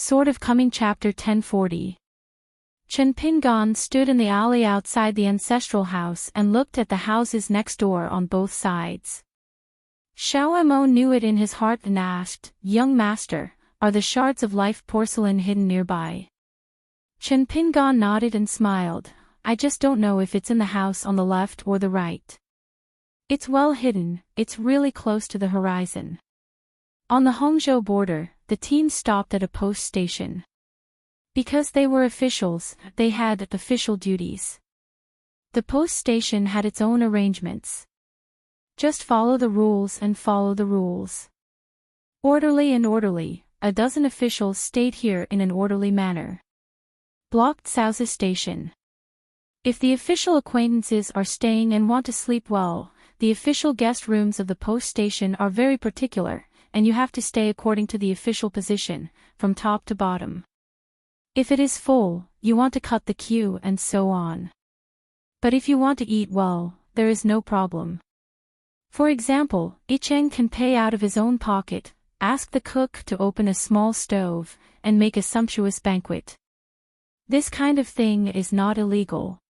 Sort of coming chapter 1040. Chen Pingan stood in the alley outside the ancestral house and looked at the houses next door on both sides. Xiao Mo knew it in his heart and asked, "Young master, are the shards of life porcelain hidden nearby?" Chen Pingan nodded and smiled. "I just don't know if it's in the house on the left or the right. It's well hidden, it's really close to the horizon." On the Hangzhou border, the team stopped at a post station. Because they were officials, they had official duties. The post station had its own arrangements. Just follow the rules and follow the rules. Orderly and orderly, a dozen officials stayed here in an orderly manner. Blocked Caozi Station. If the official acquaintances are staying and want to sleep well, the official guest rooms of the post station are very particular, and you have to stay according to the official position, from top to bottom. If it is full, you want to cut the queue and so on. But if you want to eat well, there is no problem. For example, Icheng can pay out of his own pocket, ask the cook to open a small stove, and make a sumptuous banquet. This kind of thing is not illegal.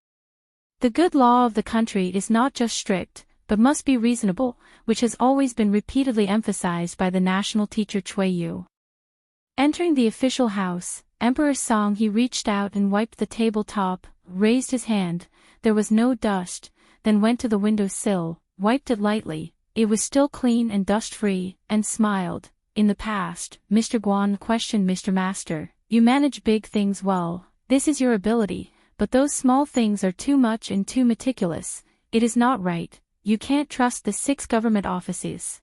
The good law of the country is not just strict, but must be reasonable, which has always been repeatedly emphasized by the national teacher Cui Yu. Entering the official house, Emperor Song he reached out and wiped the tabletop, raised his hand, there was no dust, then went to the window sill, wiped it lightly, it was still clean and dust-free, and smiled. In the past, Mr. Guan questioned Mr. Master, "You manage big things well, this is your ability, but those small things are too much and too meticulous, it is not right, you can't trust the 6 government offices."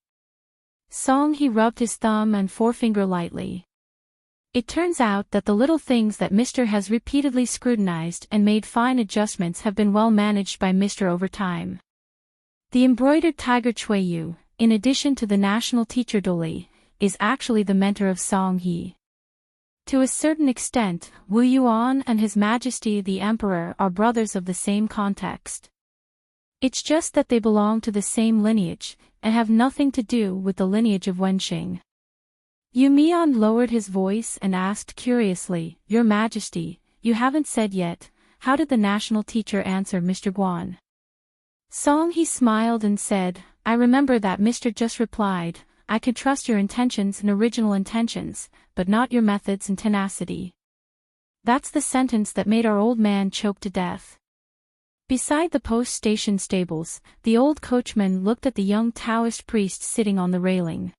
Song he rubbed his thumb and forefinger lightly. It turns out that the little things that Mr. has repeatedly scrutinized and made fine adjustments have been well managed by Mr. over time. The embroidered tiger Cui Yu, in addition to the national teacher Doli, is actually the mentor of Song He. To a certain extent, Wu Yuan and His Majesty the Emperor are brothers of the same context. It's just that they belong to the same lineage, and have nothing to do with the lineage of Wenxing. Yu Mian lowered his voice and asked curiously, "Your Majesty, you haven't said yet, how did the national teacher answer Mr. Guan?" Song he smiled and said, "I remember that Mr. just replied, I can trust your intentions and original intentions, but not your methods and tenacity." That's the sentence that made our old man choke to death. Beside the post station stables, the old coachman looked at the young Taoist priest sitting on the railing.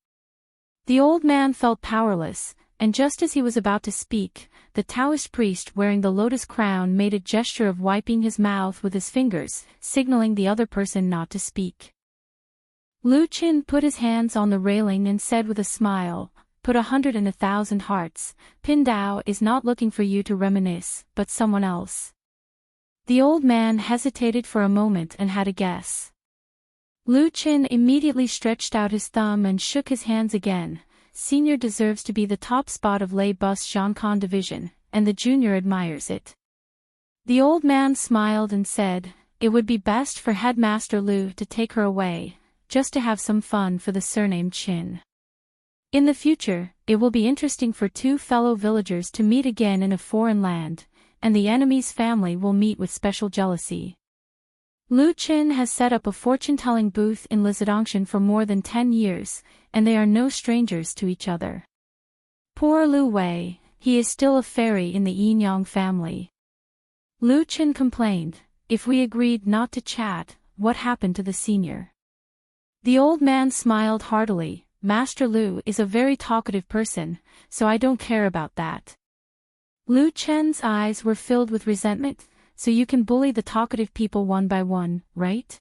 The old man felt powerless, and just as he was about to speak, the Taoist priest wearing the lotus crown made a gesture of wiping his mouth with his fingers, signaling the other person not to speak. Lu Qin put his hands on the railing and said with a smile, "Put 100 in 1,000 hearts, Pin Dao is not looking for you to reminisce, but someone else." The old man hesitated for a moment and had a guess. Lu Qin immediately stretched out his thumb and shook his hands again. "Senior deserves to be the top spot of Lei Bus Zhangkan division, and the junior admires it." The old man smiled and said, "It would be best for Headmaster Lu to take her away, just to have some fun for the surname Qin. In the future, it will be interesting for 2 fellow villagers to meet again in a foreign land, and the enemy's family will meet with special jealousy." Lu Qin has set up a fortune-telling booth in Lizidongshan for more than 10 years, and they are no strangers to each other. Poor Lu Wei, he is still a fairy in the Yinyang family. Lu Qin complained, "If we agreed not to chat, what happened to the senior?" The old man smiled heartily, "Master Lu is a very talkative person, so I don't care about that." Lu Chen's eyes were filled with resentment. "So you can bully the talkative people one by one, right?"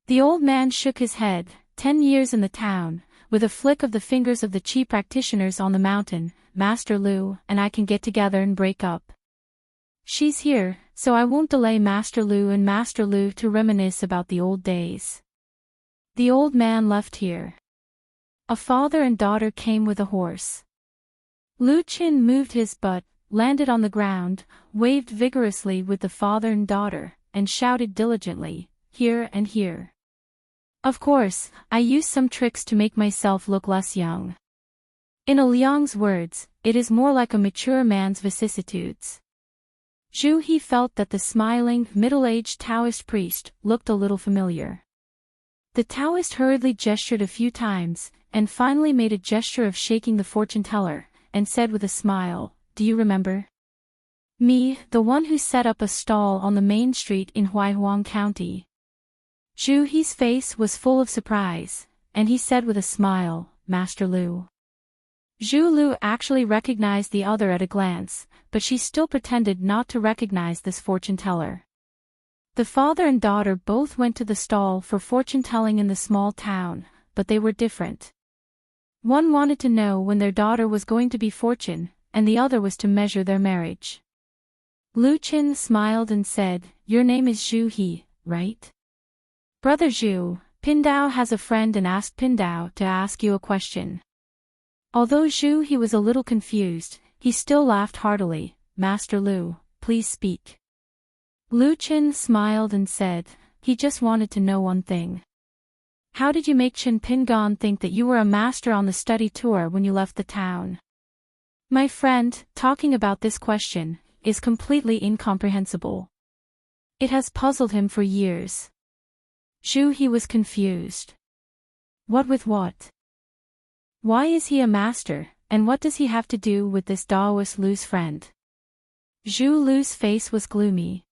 The old man shook his head. 10 years in the town, with a flick of the fingers of the chi practitioners on the mountain, Master Lu and I can get together and break up. She's here, so I won't delay Master Lu and Master Lu to reminisce about the old days. The old man left here. A father and daughter came with a horse. Lu Qin moved his butt, landed on the ground, waved vigorously with the father and daughter, and shouted diligently, "Here and here." Of course, I used some tricks to make myself look less young. In a Liang's words, it is more like a mature man's vicissitudes. Zhu He felt that the smiling, middle-aged Taoist priest looked a little familiar. The Taoist hurriedly gestured a few times, and finally made a gesture of shaking the fortune-teller, and said with a smile, "Do you remember? Me, the one who set up a stall on the main street in Huaihuang County." Zhu He's face was full of surprise, and he said with a smile, "Master Lu." Zhu Lu actually recognized the other at a glance, but she still pretended not to recognize this fortune-teller. The father and daughter both went to the stall for fortune-telling in the small town, but they were different. One wanted to know when their daughter was going to be fortune, and the other was to measure their marriage. Lu Qin smiled and said, "Your name is Zhu He, right? Brother Zhu, Pindao has a friend and asked Pindao to ask you a question." Although Zhu He was a little confused, he still laughed heartily. "Master Lu, please speak." Lu Qin smiled and said, "He just wanted to know one thing. How did you make Chen Pingan think that you were a master on the study tour when you left the town?" My friend, talking about this question, is completely incomprehensible. It has puzzled him for years. Zhu He was confused. What with what? Why is he a master, and what does he have to do with this Daoist Lu's friend? Zhu Lu's face was gloomy.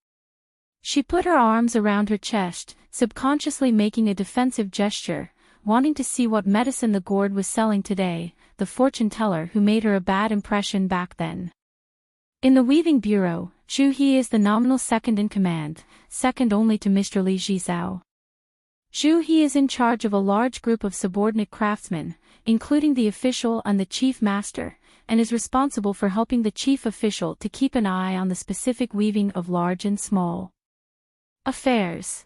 She put her arms around her chest, subconsciously making a defensive gesture, wanting to see what medicine the gourd was selling today, the fortune-teller who made her a bad impression back then. In the weaving bureau, Zhu He is the nominal second in command, second only to Mr. Li Jizao. Zhu He is in charge of a large group of subordinate craftsmen, including the official and the chief master, and is responsible for helping the chief official to keep an eye on the specific weaving of large and small affairs.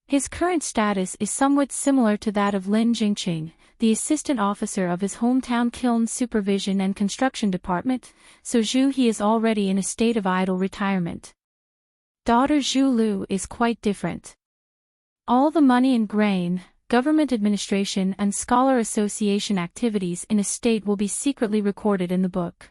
His current status is somewhat similar to that of Lin Jingqing, the assistant officer of his hometown kiln supervision and construction department, so Zhu He is already in a state of idle retirement. Daughter Zhu Lu is quite different. All the money and grain, government administration and scholar association activities in a state will be secretly recorded in the book.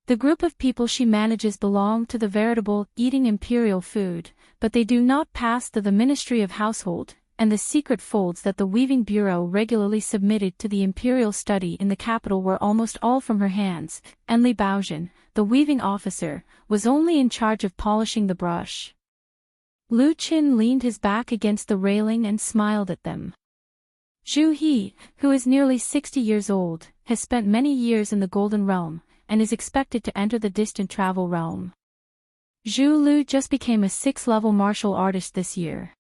The group of people she manages belong to the veritable eating imperial food, but they do not pass through the Ministry of Household, and the secret folds that the Weaving Bureau regularly submitted to the imperial study in the capital were almost all from her hands, and Li Baozhen, the weaving officer, was only in charge of polishing the brush. Lu Qin leaned his back against the railing and smiled at them. Zhu He, who is nearly 60 years old, has spent many years in the Golden Realm, and is expected to enter the distant travel realm. Zhu Lu just became a 6th-level martial artist this year.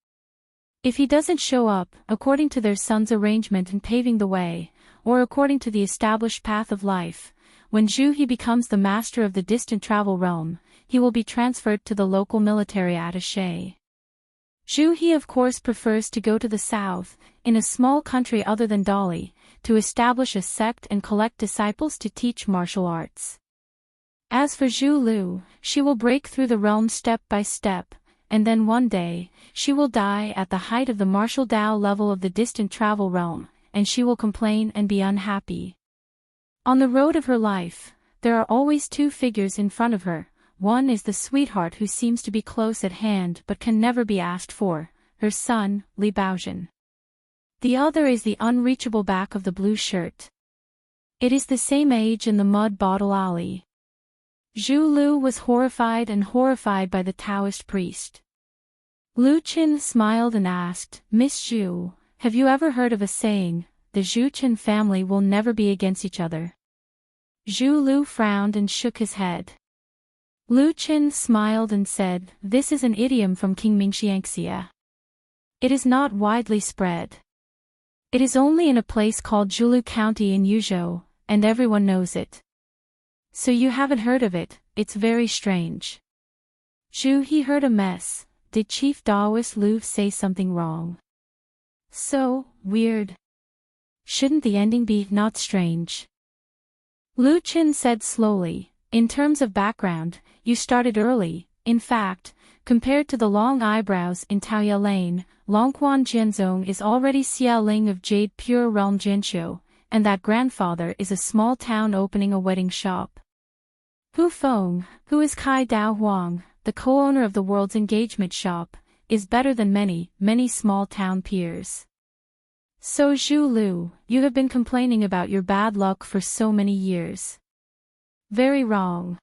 If he doesn't show up, according to their son's arrangement in paving the way, or according to the established path of life, when Zhu He becomes the master of the distant travel realm, he will be transferred to the local military attaché. Zhu He of course prefers to go to the south, in a small country other than Dali, to establish a sect and collect disciples to teach martial arts. As for Zhu Lu, she will break through the realm step by step, and then one day, she will die at the height of the martial Dao level of the distant travel realm, and she will complain and be unhappy. On the road of her life, there are always two figures in front of her. One is the sweetheart who seems to be close at hand but can never be asked for, her son, Li Baozhen. The other is the unreachable back of the blue shirt. It is the same age in the mud bottle alley. Zhu Lu was horrified by the Taoist priest. Lu Qin smiled and asked, "Miss Zhu, have you ever heard of a saying, the Zhu Qin family will never be against each other?" Zhu Lu frowned and shook his head. Lu Qin smiled and said, "This is an idiom from King Mingxiangxia. It is not widely spread. It is only in a place called Zhulu County in Yuzhou, and everyone knows it. So you haven't heard of it, it's very strange." Zhu He heard a mess. Did Chief Daoist Lu say something wrong? So weird. Shouldn't the ending be not strange? Lu Qin said slowly, "In terms of background, you started early. In fact, compared to the long eyebrows in Taoya Lane, Longquan Jianzong is already Xia Ling of Jade Pure Realm Jianqiu, and that grandfather is a small town opening a wedding shop. Hu Feng, who is Kai Dao Huang, the co-owner of the world's engagement shop, is better than many, many small town peers. So Zhu Lu, you have been complaining about your bad luck for so many years. Very wrong.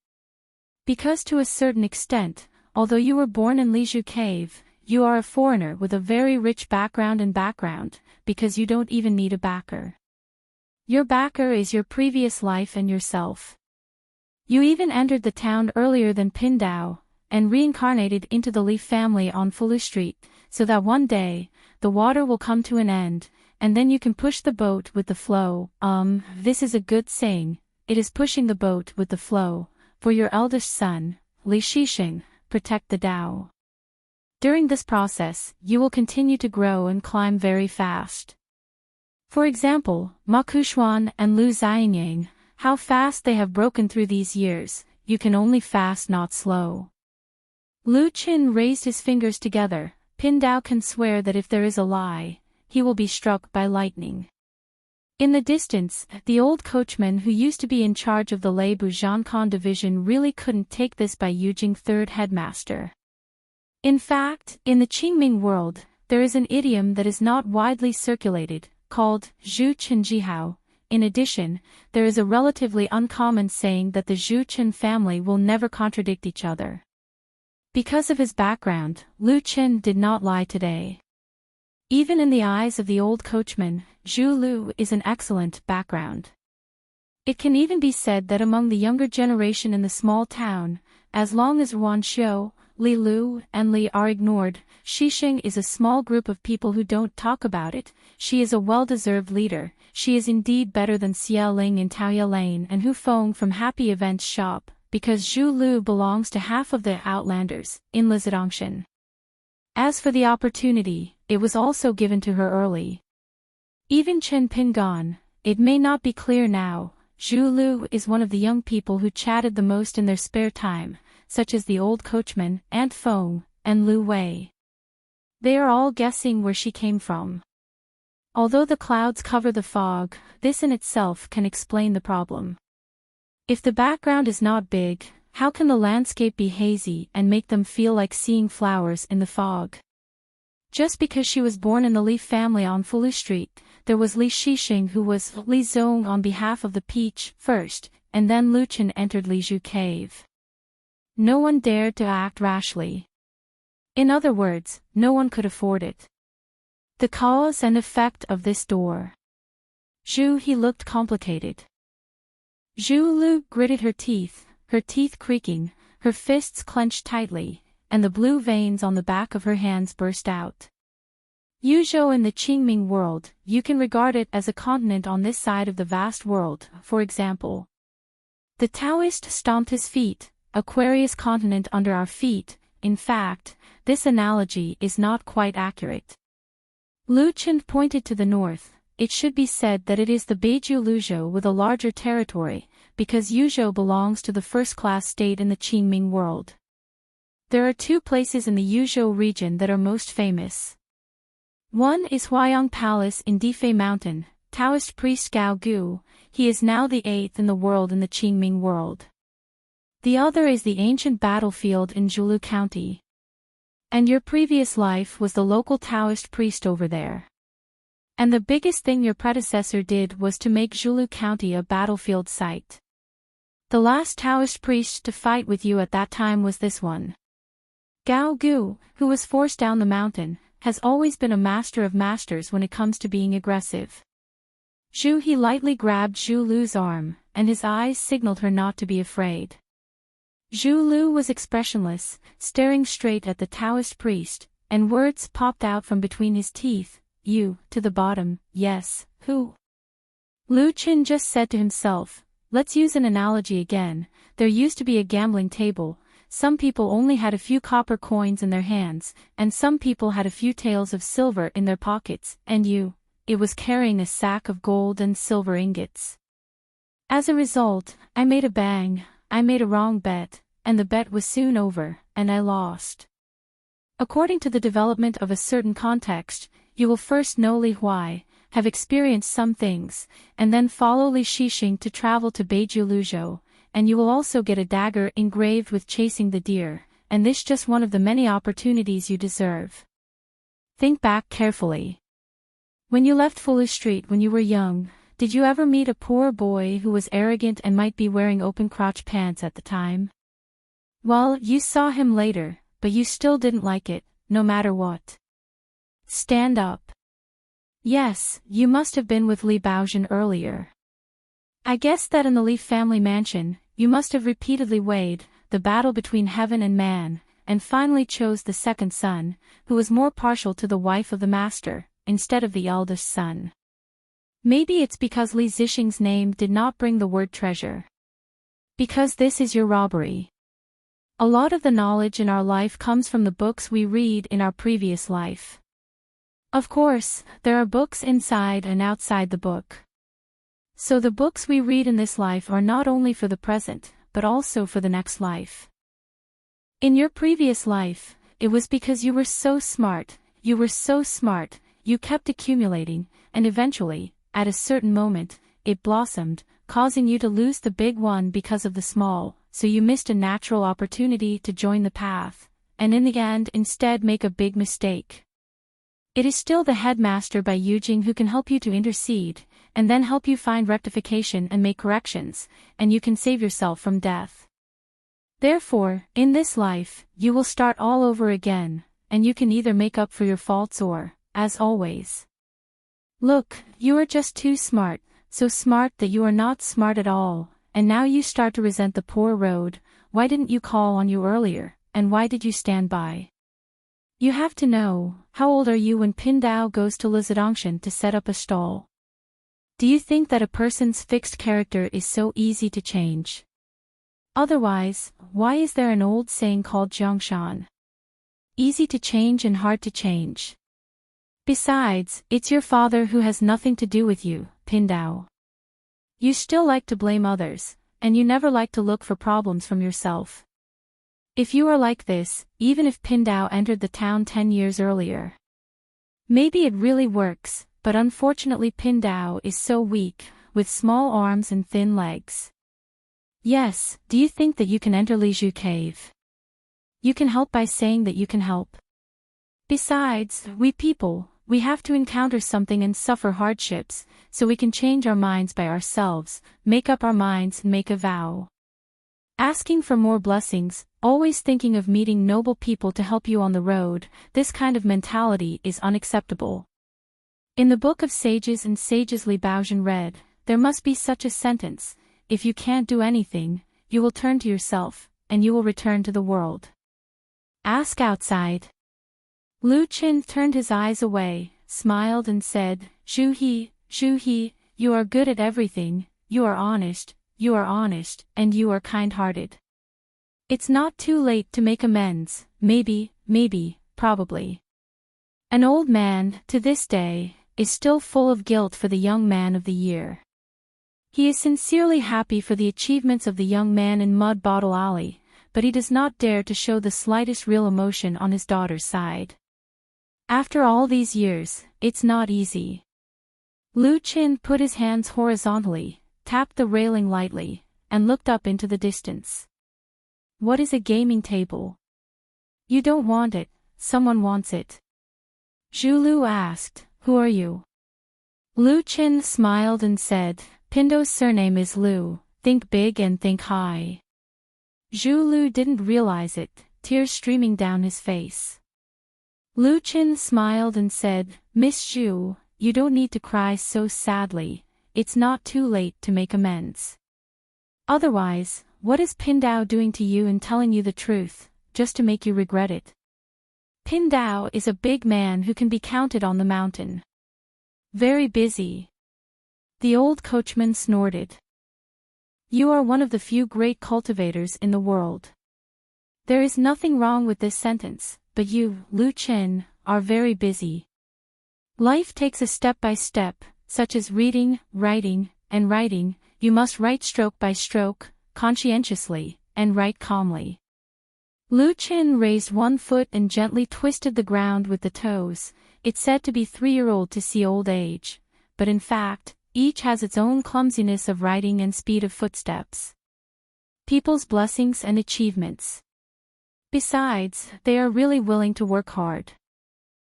Because to a certain extent, although you were born in Lizhu Cave, you are a foreigner with a very rich background, because you don't even need a backer. Your backer is your previous life and yourself. You even entered the town earlier than Pindao, and reincarnated into the Li family on Fulu Street, so that one day, the water will come to an end, and then you can push the boat with the flow. This is a good saying, it is pushing the boat with the flow, for your eldest son, Li Shishing, protect the Tao. During this process, you will continue to grow and climb very fast. For example, Ma Kushuan and Lu Xianyang, how fast they have broken through these years, you can only fast not slow. Lu Qin raised his fingers together. Pindao can swear that if there is a lie, he will be struck by lightning. In the distance, the old coachman who used to be in charge of the Leibu Zhankon division really couldn't take this by Yujing third headmaster. In fact, in the Qingming world, there is an idiom that is not widely circulated, called Zhu Chen Jihao. In addition, there is a relatively uncommon saying that the Zhu Chen family will never contradict each other. Because of his background, Lu Qin did not lie today. Even in the eyes of the old coachman, Zhu Lu is an excellent background. It can even be said that among the younger generation in the small town, as long as Ruan Xiu, Li Lu, and Li are ignored, Shishing is a small group of people who don't talk about it. She is a well-deserved leader. She is indeed better than Xie Ling in Taoya Lane and Hu Feng from Happy Events shop, because Zhu Lu belongs to half of the Outlanders, in Lizidongshan. As for the opportunity, it was also given to her early. Even Chen Pingan, it may not be clear now, Zhu Lu is one of the young people who chatted the most in their spare time, such as the old coachman, Aunt Feng, and Lu Wei. They are all guessing where she came from. Although the clouds cover the fog, this in itself can explain the problem. If the background is not big, how can the landscape be hazy and make them feel like seeing flowers in the fog? Just because she was born in the Li family on Fulu Street, there was Li Shishing who was Li Zong on behalf of the Peach first, and then Lu Chen entered Lizhu Cave. No one dared to act rashly. In other words, no one could afford it. The cause and effect of this door. Zhu He looked complicated. Zhu Lu gritted her teeth creaking, her fists clenched tightly, and the blue veins on the back of her hands burst out. Yuzhou in the Qingming world, you can regard it as a continent on this side of the vast world, for example. The Taoist stomped his feet, Aquarius continent under our feet. In fact, this analogy is not quite accurate. Lu Chen pointed to the north. It should be said that it is the Beiju Luzhou with a larger territory, because Yuzhou belongs to the first-class state in the Qingming world. There are two places in the Yuzhou region that are most famous. One is Huayang Palace in Difei Mountain, Taoist priest Gao Gu, he is now the 8th in the world in the Qingming world. The other is the ancient battlefield in Zhulu County. And your previous life was the local Taoist priest over there. And the biggest thing your predecessor did was to make Zhulu County a battlefield site. The last Taoist priest to fight with you at that time was this one. Gao Gu, who was forced down the mountain, has always been a master of masters when it comes to being aggressive. Zhu He lightly grabbed Zhu Lu's arm, and his eyes signaled her not to be afraid. Zhu Lu was expressionless, staring straight at the Taoist priest, and words popped out from between his teeth. You, to the bottom, yes, who? Lu Qin just said to himself, let's use an analogy again, there used to be a gambling table, some people only had a few copper coins in their hands, and some people had a few taels of silver in their pockets, and it was carrying a sack of gold and silver ingots. As a result, I made a wrong bet, and the bet was soon over, and I lost. According to the development of a certain context, you will first know Li Huai have experienced some things, and then follow Li Shixing to travel to Beiju Luzhou, and you will also get a dagger engraved with chasing the deer, and this just one of the many opportunities you deserve. Think back carefully. When you left Fulu Street when you were young, did you ever meet a poor boy who was arrogant and might be wearing open-crotch pants at the time? Well, you saw him later, but you still didn't like it, no matter what. Stand up. Yes, you must have been with Li Baozhen earlier. I guess that in the Li family mansion, you must have repeatedly weighed the battle between heaven and man, and finally chose the second son, who was more partial to the wife of the master, instead of the eldest son. Maybe it's because Li Zixing's name did not bring the word treasure. Because this is your robbery. A lot of the knowledge in our life comes from the books we read in our previous life. Of course, there are books inside and outside the book. So the books we read in this life are not only for the present, but also for the next life. In your previous life, it was because you were so smart, you kept accumulating, and eventually, at a certain moment, it blossomed, causing you to lose the big one because of the small, so you missed a natural opportunity to join the path, and in the end instead make a big mistake. It is still the headmaster by Yujing who can help you to intercede, and then help you find rectification and make corrections, and you can save yourself from death. Therefore, in this life, you will start all over again, and you can either make up for your faults or, as always. Look, you are just too smart, so smart that you are not smart at all, and now you start to resent the poor road. Why didn't you call on you earlier, and why did you stand by? You have to know, how old are you when Pindao goes to Lizidongshan to set up a stall? Do you think that a person's fixed character is so easy to change? Otherwise, why is there an old saying called Zhongshan? Easy to change and hard to change. Besides, it's your father who has nothing to do with you, Pindao. You still like to blame others, and you never like to look for problems from yourself. If you are like this, even if Pindao entered the town 10 years earlier. Maybe it really works, but unfortunately Pindao is so weak, with small arms and thin legs. Yes, do you think that you can enter Lizhu Cave? You can help by saying that you can help. Besides, we people, we have to encounter something and suffer hardships, so we can change our minds by ourselves, make up our minds and make a vow. Asking for more blessings, always thinking of meeting noble people to help you on the road, this kind of mentality is unacceptable. In the Book of Sages and Sages Li Baozhen read, there must be such a sentence: if you can't do anything, you will turn to yourself, and you will return to the world. Ask outside. Lu Qin turned his eyes away, smiled and said, Zhu He, you are good at everything, you are honest, and you are kind-hearted. It's not too late to make amends, maybe, probably. An old man, to this day, is still full of guilt for the young man of the year. He is sincerely happy for the achievements of the young man in Mud Bottle Alley, but he does not dare to show the slightest real emotion on his daughter's side. After all these years, it's not easy. Lu Qin put his hands horizontally, tapped the railing lightly, and looked up into the distance. What is a gaming table? You don't want it, someone wants it. Zhu Lu asked, who are you? Lu Qin smiled and said, Pindo's surname is Lu, think big and think high. Zhu Lu didn't realize it, tears streaming down his face. Lu Qin smiled and said, Miss Zhu, you don't need to cry so sadly, it's not too late to make amends. Otherwise, what is Pindao doing to you and telling you the truth, just to make you regret it? Pindao is a big man who can be counted on the mountain. Very busy. The old coachman snorted. You are one of the few great cultivators in the world. There is nothing wrong with this sentence, but you, Lu Qin, are very busy. Life takes a step by step, such as reading, writing, and writing. You must write stroke by stroke, conscientiously, and write calmly. Lu Qin raised one foot and gently twisted the ground with the toes. It's said to be 3-year-old to see old age, but in fact, each has its own clumsiness of writing and speed of footsteps. People's blessings and achievements. Besides, they are really willing to work hard.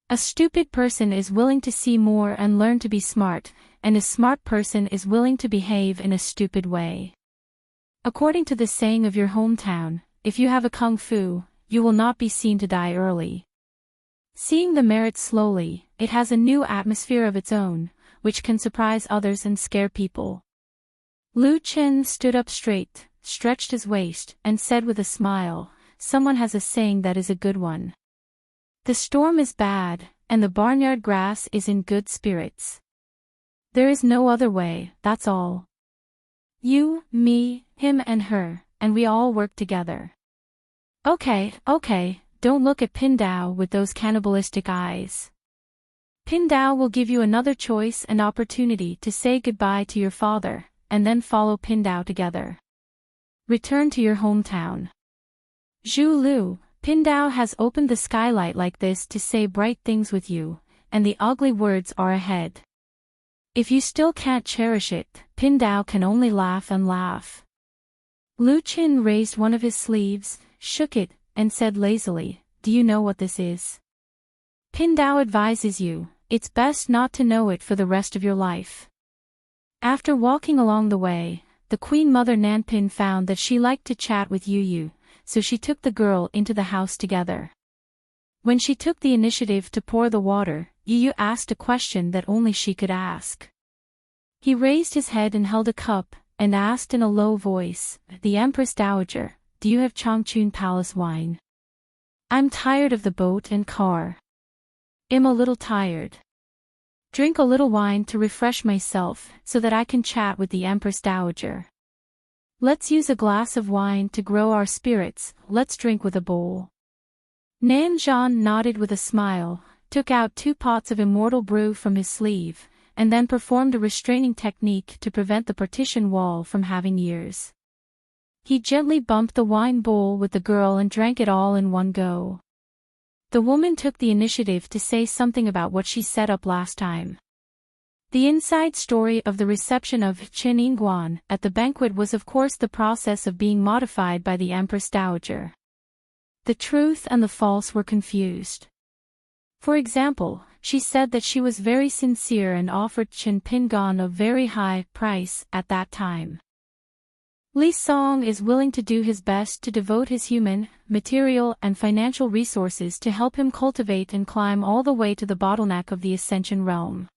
A stupid person is willing to see more and learn to be smart, and a smart person is willing to behave in a stupid way. According to the saying of your hometown, if you have a kung fu, you will not be seen to die early. Seeing the merits slowly, it has a new atmosphere of its own, which can surprise others and scare people. Lu Chen stood up straight, stretched his waist, and said with a smile, "Someone has a saying that is a good one. The storm is bad, and the barnyard grass is in good spirits. There is no other way, that's all. You, me, him and her, and we all work together." Okay, don't look at Pindao with those cannibalistic eyes. Pindao will give you another choice and opportunity to say goodbye to your father, and then follow Pindao together. Return to your hometown. Zhu Lu, Pindao has opened the skylight like this to say bright things with you, and the ugly words are ahead. If you still can't cherish it, Pindao can only laugh and laugh. Lu Qin raised one of his sleeves, shook it, and said lazily, "Do you know what this is? Pindao advises you, it's best not to know it for the rest of your life." After walking along the way, the Queen Mother Nanpin found that she liked to chat with Yu Yu, so she took the girl into the house together. When she took the initiative to pour the water, Yu Yu asked a question that only she could ask. He raised his head and held a cup, and asked in a low voice, "The Empress Dowager, do you have Changchun Palace wine? I'm tired of the boat and car. I'm a little tired. Drink a little wine to refresh myself, so that I can chat with the Empress Dowager. Let's use a glass of wine to grow our spirits, let's drink with a bowl." Nan Zhan nodded with a smile, took out 2 pots of immortal brew from his sleeve, and then performed a restraining technique to prevent the partition wall from having ears. He gently bumped the wine bowl with the girl and drank it all in one go. The woman took the initiative to say something about what she set up last time. The inside story of the reception of Qin Yingguan at the banquet was of course the process of being modified by the Empress Dowager. The truth and the false were confused. For example, she said that she was very sincere and offered Qin Pingan a very high price at that time. Li Song is willing to do his best to devote his human, material and financial resources to help him cultivate and climb all the way to the bottleneck of the Ascension realm.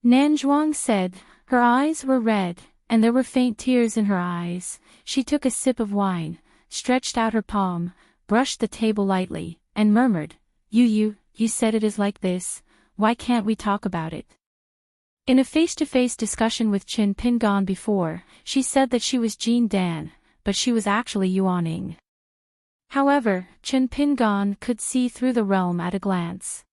Nan Zhuang said, her eyes were red, and there were faint tears in her eyes. She took a sip of wine, stretched out her palm, brushed the table lightly, and murmured, You said it is like this, why can't we talk about it? In a face-to-face discussion with Qin Pingan before, she said that she was Jean Dan, but she was actually Yuaning. However, Qin Pingan could see through the realm at a glance.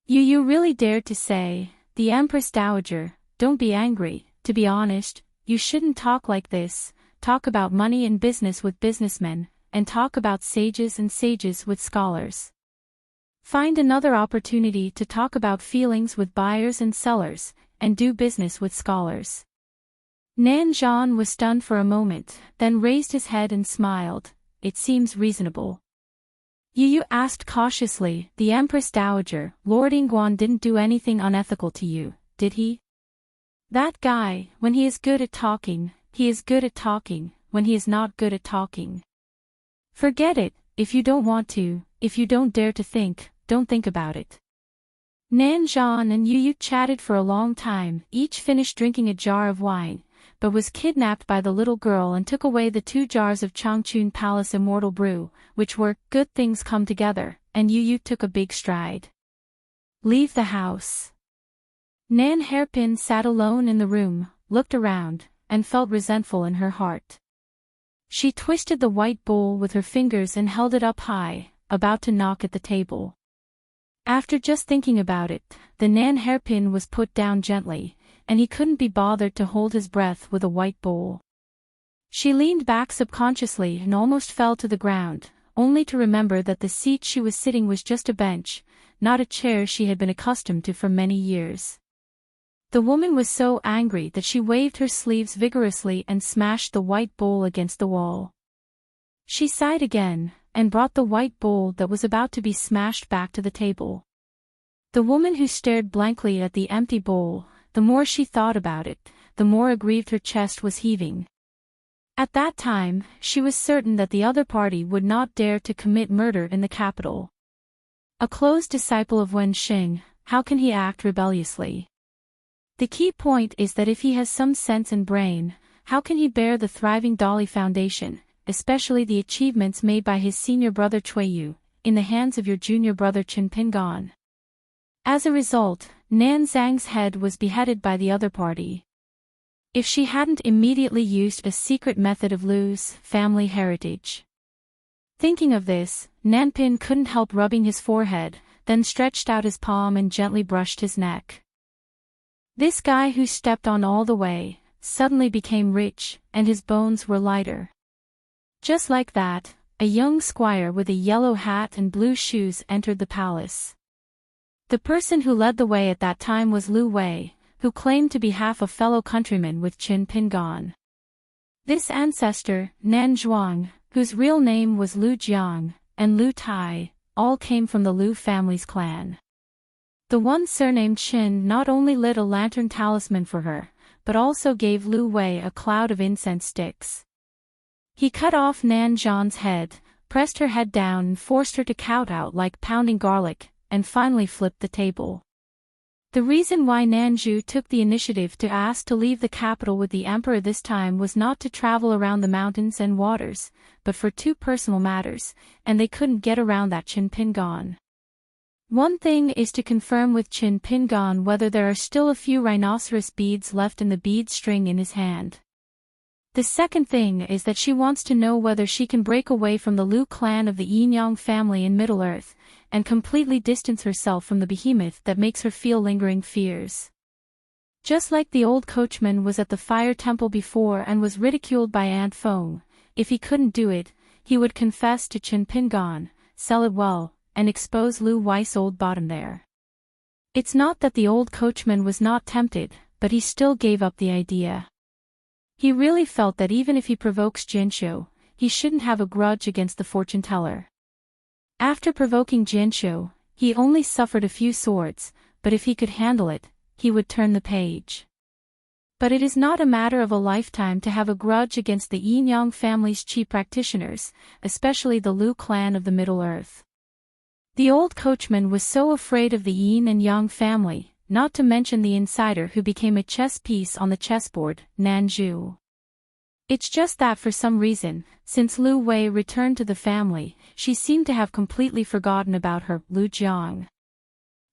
You really dared to say, "The Empress Dowager, don't be angry, to be honest, you shouldn't talk like this, talk about money and business with businessmen, and talk about sages and sages with scholars. Find another opportunity to talk about feelings with buyers and sellers, and do business with scholars." Nan Zhan was stunned for a moment, then raised his head and smiled. It seems reasonable. Yu asked cautiously, "The Empress Dowager, Lord Yingguan didn't do anything unethical to you, did he? That guy, when he is good at talking, he is good at talking, when he is not good at talking. Forget it, if you don't want to, if you don't dare to think, don't think about it." Nan Zhan and Yu chatted for a long time, each finished drinking a jar of wine, but was kidnapped by the little girl and took away the 2 jars of Changchun Palace Immortal Brew, which were good things come together, and Yu took a big stride. Leave the house. Nan Hairpin sat alone in the room, looked around, and felt resentful in her heart. She twisted the white bowl with her fingers and held it up high, about to knock at the table. After just thinking about it, the Nan Hairpin was put down gently, and he couldn't be bothered to hold his breath with a white bowl. She leaned back subconsciously and almost fell to the ground, only to remember that the seat she was sitting was just a bench, not a chair she had been accustomed to for many years. The woman was so angry that she waved her sleeves vigorously and smashed the white bowl against the wall. She sighed again, and brought the white bowl that was about to be smashed back to the table. The woman who stared blankly at the empty bowl, the more she thought about it, the more aggrieved her chest was heaving. At that time, she was certain that the other party would not dare to commit murder in the capital. A close disciple of Wen Xing, how can he act rebelliously? The key point is that if he has some sense and brain, how can he bear the thriving Dali Foundation, especially the achievements made by his senior brother Yu, in the hands of your junior brother Chen Pingan? As a result, Nan Zhang's head was beheaded by the other party. If she hadn't immediately used a secret method of Lu's family heritage. Thinking of this, Nanpin couldn't help rubbing his forehead, then stretched out his palm and gently brushed his neck. This guy who stepped on all the way, suddenly became rich, and his bones were lighter. Just like that, a young squire with a yellow hat and blue shoes entered the palace. The person who led the way at that time was Lu Wei, who claimed to be half a fellow countryman with Qin Pingan. This ancestor, Nan Zhuang, whose real name was Lu Jiang, and Lu Tai, all came from the Lu family's clan. The one surnamed Qin not only lit a lantern talisman for her, but also gave Lu Wei a cloud of incense sticks. He cut off Nan Zhan's head, pressed her head down and forced her to kowtow like pounding garlic, and finally flipped the table. The reason why Nanju took the initiative to ask to leave the capital with the emperor this time was not to travel around the mountains and waters, but for two personal matters, and they couldn't get around that Qin Pingan. One thing is to confirm with Qin Pingan whether there are still a few rhinoceros beads left in the bead string in his hand. The second thing is that she wants to know whether she can break away from the Lu clan of the Yinyang family in Middle-earth, and completely distance herself from the behemoth that makes her feel lingering fears. Just like the old coachman was at the fire temple before and was ridiculed by Aunt Feng, if he couldn't do it, he would confess to Qin Pingan, sell it well, and expose Lu Wei's old bottom there. It's not that the old coachman was not tempted, but he still gave up the idea. He really felt that even if he provokes Jinshu, he shouldn't have a grudge against the fortune teller. After provoking Jinshu, he only suffered a few swords, but if he could handle it, he would turn the page. But it is not a matter of a lifetime to have a grudge against the Yinyang family's chief practitioners, especially the Lu clan of the Middle-earth. The old coachman was so afraid of the Yin and Yang family, not to mention the insider who became a chess piece on the chessboard, Nanju. It's just that for some reason, since Lu Wei returned to the family, she seemed to have completely forgotten about her, Lu Jiang.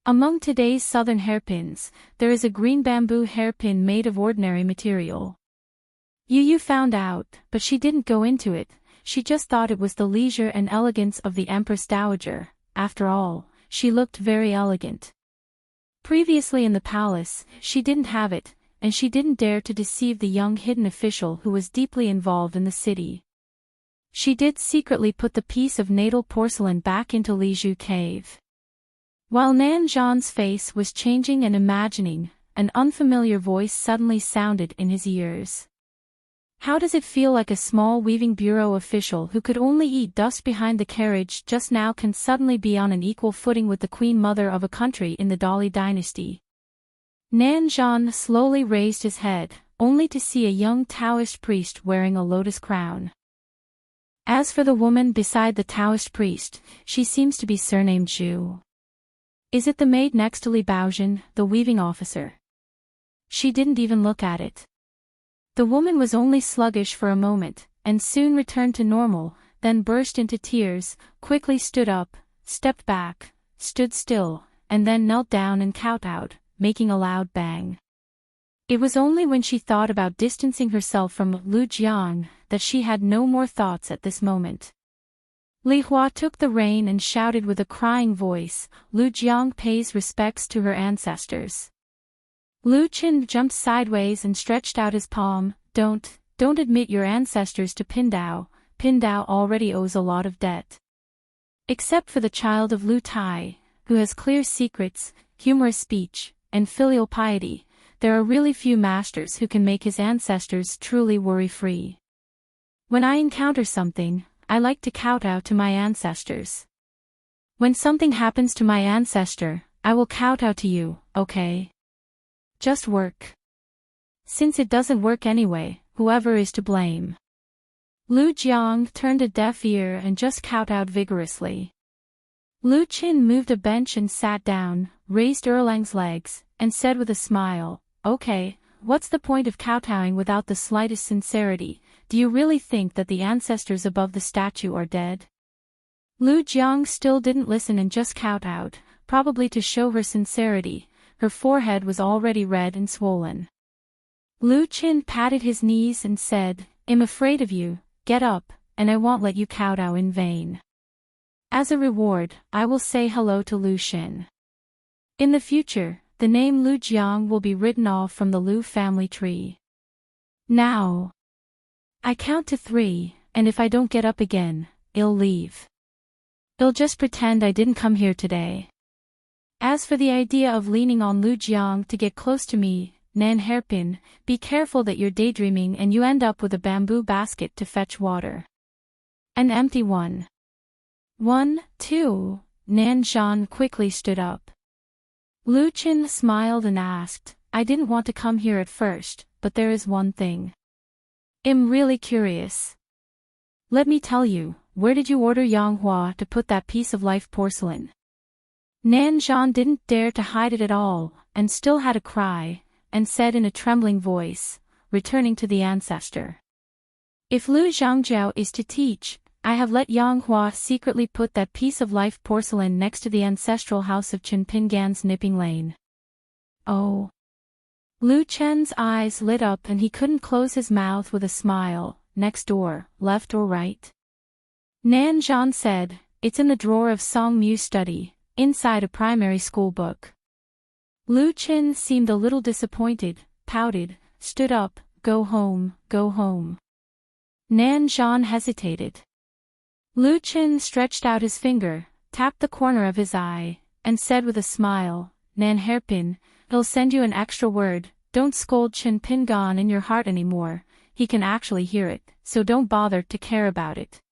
Among today's southern hairpins, there is a green bamboo hairpin made of ordinary material. Yu found out, but she didn't go into it, she just thought it was the leisure and elegance of the Empress Dowager. After all, she looked very elegant. Previously in the palace, she didn't have it, and she didn't dare to deceive the young hidden official who was deeply involved in the city. She did secretly put the piece of natal porcelain back into Liju cave. While Nan Zhan's face was changing and imagining, an unfamiliar voice suddenly sounded in his ears. How does it feel like a small weaving bureau official who could only eat dust behind the carriage just now can suddenly be on an equal footing with the queen mother of a country in the Dali dynasty? Nan Zhan slowly raised his head, only to see a young Taoist priest wearing a lotus crown. As for the woman beside the Taoist priest, she seems to be surnamed Zhu. Is it the maid next to Li Baozhen, the weaving officer? She didn't even look at it. The woman was only sluggish for a moment, and soon returned to normal, then burst into tears, quickly stood up, stepped back, stood still, and then knelt down and kowtowed, making a loud bang. It was only when she thought about distancing herself from Lu Jiang that she had no more thoughts at this moment. Li Hua took the rein and shouted with a crying voice, "Lu Jiang pays respects to her ancestors." Lu Qin jumped sideways and stretched out his palm. Don't admit your ancestors to Pindao. Pindao already owes a lot of debt. Except for the child of Lu Tai, who has clear secrets, humorous speech, and filial piety, there are really few masters who can make his ancestors truly worry-free. When I encounter something, I like to kowtow to my ancestors. When something happens to my ancestor, I will kowtow to you, okay? Just work. Since it doesn't work anyway, whoever is to blame. Lu Jiang turned a deaf ear and just kowtowed vigorously. Lu Qin moved a bench and sat down, raised Erlang's legs, and said with a smile, okay, what's the point of kowtowing without the slightest sincerity? Do you really think that the ancestors above the statue are dead? Lu Jiang still didn't listen and just kowtowed, probably to show her sincerity. Her forehead was already red and swollen. Lu Qin patted his knees and said, I'm afraid of you, get up, and I won't let you kowtow in vain. As a reward, I will say hello to Lu Xin. In the future, the name Lu Jiang will be written off from the Lu family tree. Now. I count to 3, and if I don't get up again, I'll leave. I'll just pretend I didn't come here today. As for the idea of leaning on Lu Jiang to get close to me, Nan Hairpin, be careful that you're daydreaming and you end up with a bamboo basket to fetch water. An empty one. 1, 2, Nan Zhan quickly stood up. Lu Qin smiled and asked, I didn't want to come here at first, but there is one thing. I'm really curious. Let me tell you, where did you order Yang Hua to put that piece of life porcelain? Nan Zhan didn't dare to hide it at all, and still had a cry, and said in a trembling voice, returning to the ancestor. If Lu Zhangjiao is to teach, I have let Yang Hua secretly put that piece of life porcelain next to the ancestral house of Chen Pingan's Nipping Lane. Oh. Lu Chen's eyes lit up and he couldn't close his mouth with a smile. Next door, left or right? Nan Zhan said, it's in the drawer of Song Mu's study, inside a primary school book. Lu Qin seemed a little disappointed, pouted, stood up, go home, go home. Nan Zhan hesitated. Lu Qin stretched out his finger, tapped the corner of his eye, and said with a smile, Nan Hairpin, he'll send you an extra word, don't scold Chen Pingan in your heart anymore, he can actually hear it, so don't bother to care about it.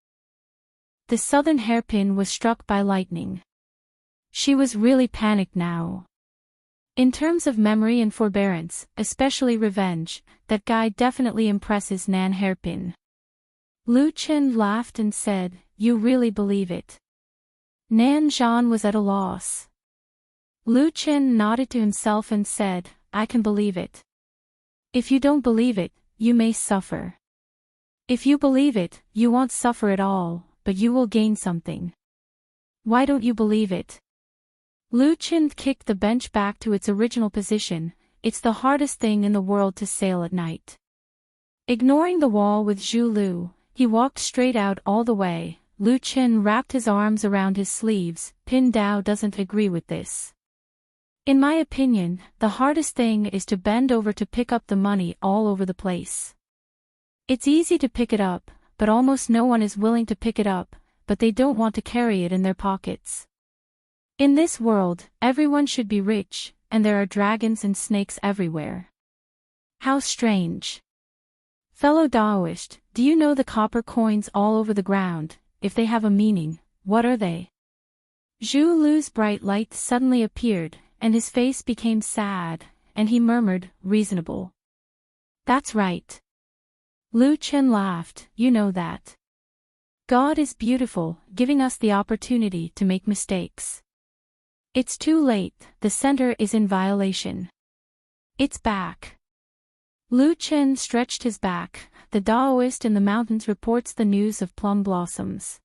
The southern hairpin was struck by lightning. She was really panicked now. In terms of memory and forbearance, especially revenge, that guy definitely impresses Nan Hairpin. Lu Qin laughed and said, you really believe it? Nan Zhan was at a loss. Lu Qin nodded to himself and said, I can believe it. If you don't believe it, you may suffer. If you believe it, you won't suffer at all, but you will gain something. Why don't you believe it? Lu Qin kicked the bench back to its original position. It's the hardest thing in the world to sail at night. Ignoring the wall with Zhu Lu, he walked straight out all the way. Lu Qin wrapped his arms around his sleeves. Pin Dao doesn't agree with this. In my opinion, the hardest thing is to bend over to pick up the money all over the place. It's easy to pick it up, but almost no one is willing to pick it up, but they don't want to carry it in their pockets. In this world, everyone should be rich, and there are dragons and snakes everywhere. How strange. Fellow Daoist, do you know the copper coins all over the ground? If they have a meaning, what are they? Zhu Lu's bright light suddenly appeared, and his face became sad, and he murmured, reasonable. That's right. Lu Qin laughed, you know that. God is beautiful, giving us the opportunity to make mistakes. It's too late, the center is in violation. It's back. Lu Qin stretched his back. The Daoist in the mountains reports the news of plum blossoms.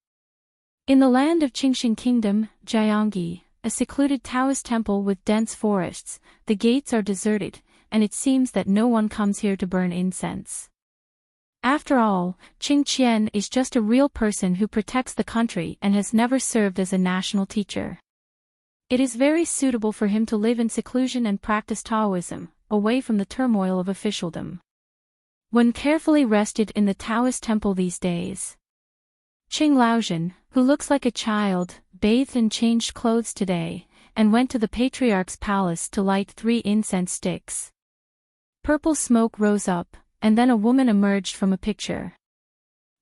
In the land of Qingxin Kingdom, Jiangyi, a secluded Taoist temple with dense forests, the gates are deserted, and it seems that no one comes here to burn incense. After all, Qing Qian is just a real person who protects the country and has never served as a national teacher. It is very suitable for him to live in seclusion and practice Taoism, away from the turmoil of officialdom. When carefully rested in the Taoist temple these days. Qing Laozhen, who looks like a child, bathed and changed clothes today, and went to the patriarch's palace to light 3 incense sticks. Purple smoke rose up, and then a woman emerged from a picture.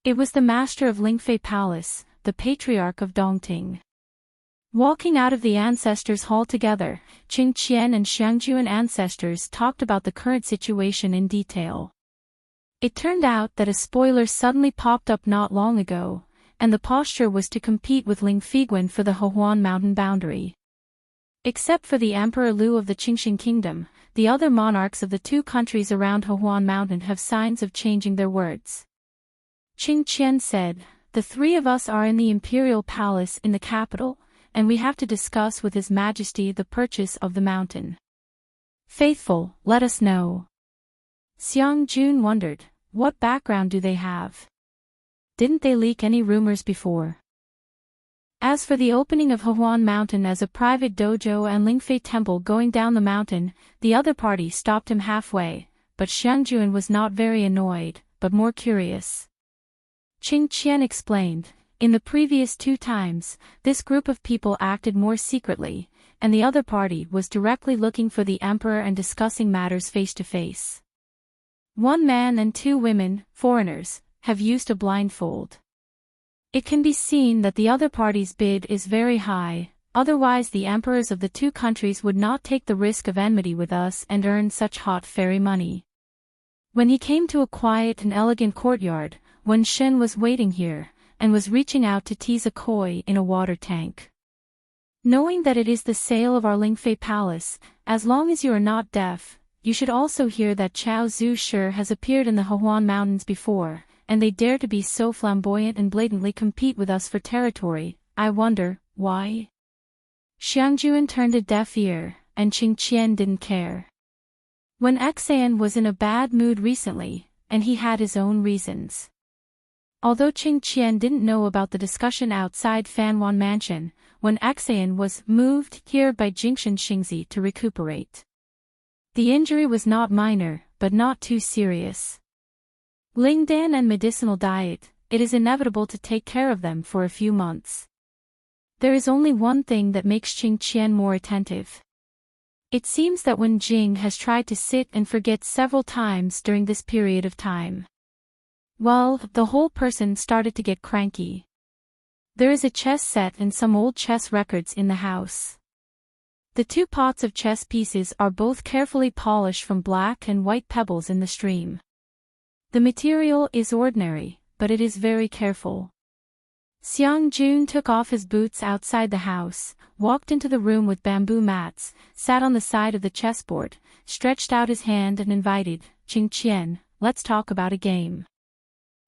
It was the master of Lingfei Palace, the patriarch of Dongting. Walking out of the ancestors' hall together, Qing Qian and Xiangjuan ancestors talked about the current situation in detail. It turned out that a spoiler suddenly popped up not long ago, and the posture was to compete with Ling Figuan for the Hehuan mountain boundary. Except for the Emperor Liu of the Qingxing Kingdom, the other monarchs of the two countries around Hehuan Mountain have signs of changing their words. Qing Qian said, "The three of us are in the imperial palace in the capital, and we have to discuss with His Majesty the purchase of the mountain. Faithful, let us know." Xiang Jun wondered, what background do they have? Didn't they leak any rumors before? As for the opening of Hehuan Mountain as a private dojo and Lingfei Temple going down the mountain, the other party stopped him halfway, but Xiangjuan was not very annoyed, but more curious. Qing Qian explained, in the previous 2 times, this group of people acted more secretly, and the other party was directly looking for the emperor and discussing matters face to face. 1 man and 2 women, foreigners, have used a blindfold. It can be seen that the other party's bid is very high, otherwise the emperors of the 2 countries would not take the risk of enmity with us and earn such hot fairy money. When he came to a quiet and elegant courtyard, Wen Shen was waiting here, and was reaching out to tease a koi in a water tank. Knowing that it is the sale of our Lingfei Palace, as long as you are not deaf, you should also hear that Chao Zhu Shi has appeared in the Hehuan Mountains before, and they dare to be so flamboyant and blatantly compete with us for territory. I wonder, why? Xiangjuan turned a deaf ear, and Qing Qian didn't care. Wen Xan was in a bad mood recently, and he had his own reasons. Although Qing Qian didn't know about the discussion outside Fanwan Mansion, Wen Xan was moved here by Jingshan Xingzi to recuperate. The injury was not minor, but not too serious. Lingdan and medicinal diet, it is inevitable to take care of them for a few months. There is only one thing that makes Qing Qian more attentive. It seems that Wen Jing has tried to sit and forget several times during this period of time. Well, the whole person started to get cranky. There is a chess set and some old chess records in the house. The 2 pots of chess pieces are both carefully polished from black and white pebbles in the stream. The material is ordinary, but it is very careful. Xiang Jun took off his boots outside the house, walked into the room with bamboo mats, sat on the side of the chessboard, stretched out his hand and invited, Qing Qian, let's talk about a game.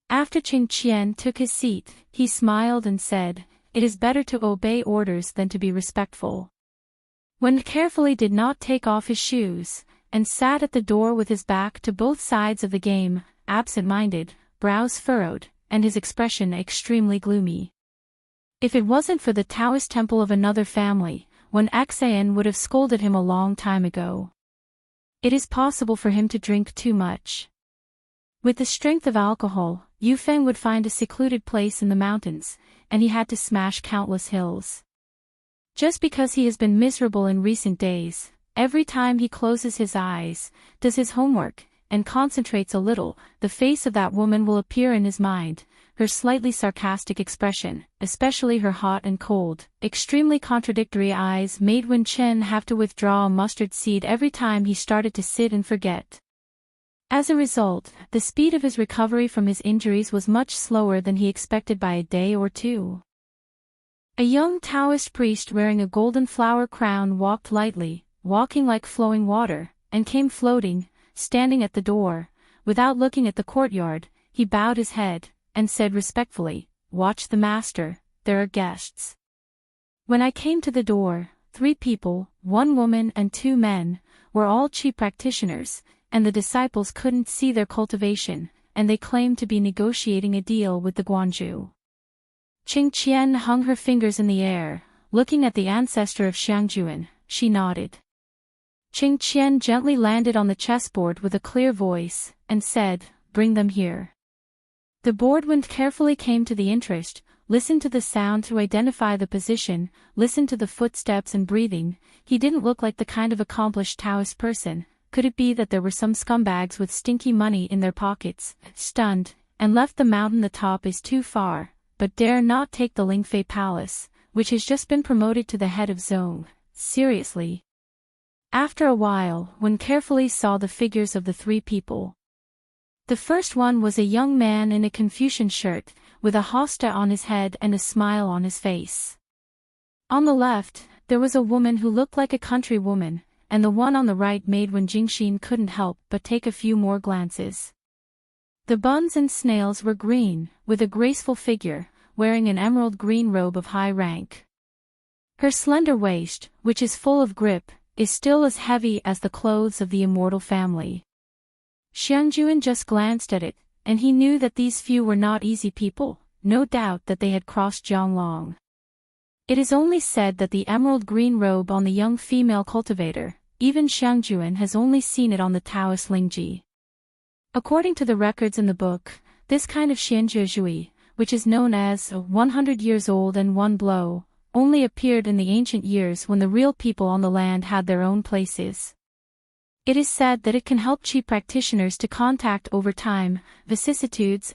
After Qing Qian took his seat, he smiled and said, it is better to obey orders than to be respectful. Wen carefully did not take off his shoes, and sat at the door with his back to both sides of the game, absent-minded, brows furrowed, and his expression extremely gloomy. If it wasn't for the Taoist temple of another family, Wen Xan would have scolded him a long time ago. It is possible for him to drink too much. With the strength of alcohol, Yu Feng would find a secluded place in the mountains, and he had to smash countless hills. Just because he has been miserable in recent days, every time he closes his eyes, does his homework, and concentrates a little, the face of that woman will appear in his mind, her slightly sarcastic expression, especially her hot and cold, extremely contradictory eyes made Wen Chen have to withdraw a mustard seed every time he started to sit and forget. As a result, the speed of his recovery from his injuries was much slower than he expected by a day or 2. A young Taoist priest wearing a golden flower crown walked lightly, walking like flowing water, and came floating, standing at the door. Without looking at the courtyard, he bowed his head, and said respectfully, "Watch the master, there are guests." When I came to the door, 3 people, 1 woman and 2 men, were all cheap practitioners, and the disciples couldn't see their cultivation, and they claimed to be negotiating a deal with the Guanju. Qing Qian hung her fingers in the air, looking at the ancestor of Xiangjuan. She nodded. Qing Qian gently landed on the chessboard with a clear voice, and said, "Bring them here." The boardwind carefully came to the interest, listened to the sound to identify the position, listened to the footsteps and breathing. He didn't look like the kind of accomplished Taoist person, Could it be that there were some scumbags with stinky money in their pockets, stunned, and left the mountain the top is too far, but dare not take the Lingfei Palace, which has just been promoted to the head of zone, seriously? After a while, Wen carefully saw the figures of the three people. The first one was a young man in a Confucian shirt, with a hosta on his head and a smile on his face. On the left, there was a woman who looked like a country woman, and the one on the right made Wen Jingxin couldn't help but take a few more glances. The buns and snails were green, with a graceful figure, wearing an emerald green robe of high rank. Her slender waist, which is full of grip, is still as heavy as the clothes of the immortal family. Xiangjuan just glanced at it, and he knew that these few were not easy people, no doubt that they had crossed Jianglong. It is only said that the emerald green robe on the young female cultivator, even Xiangjuan has only seen it on the Taoist Lingji. According to the records in the book, this kind of Xianjiuzhui, which is known as 100 years old and one blow, only appeared in the ancient years when the real people on the land had their own places. It is said that it can help chi practitioners to contact over time, vicissitudes.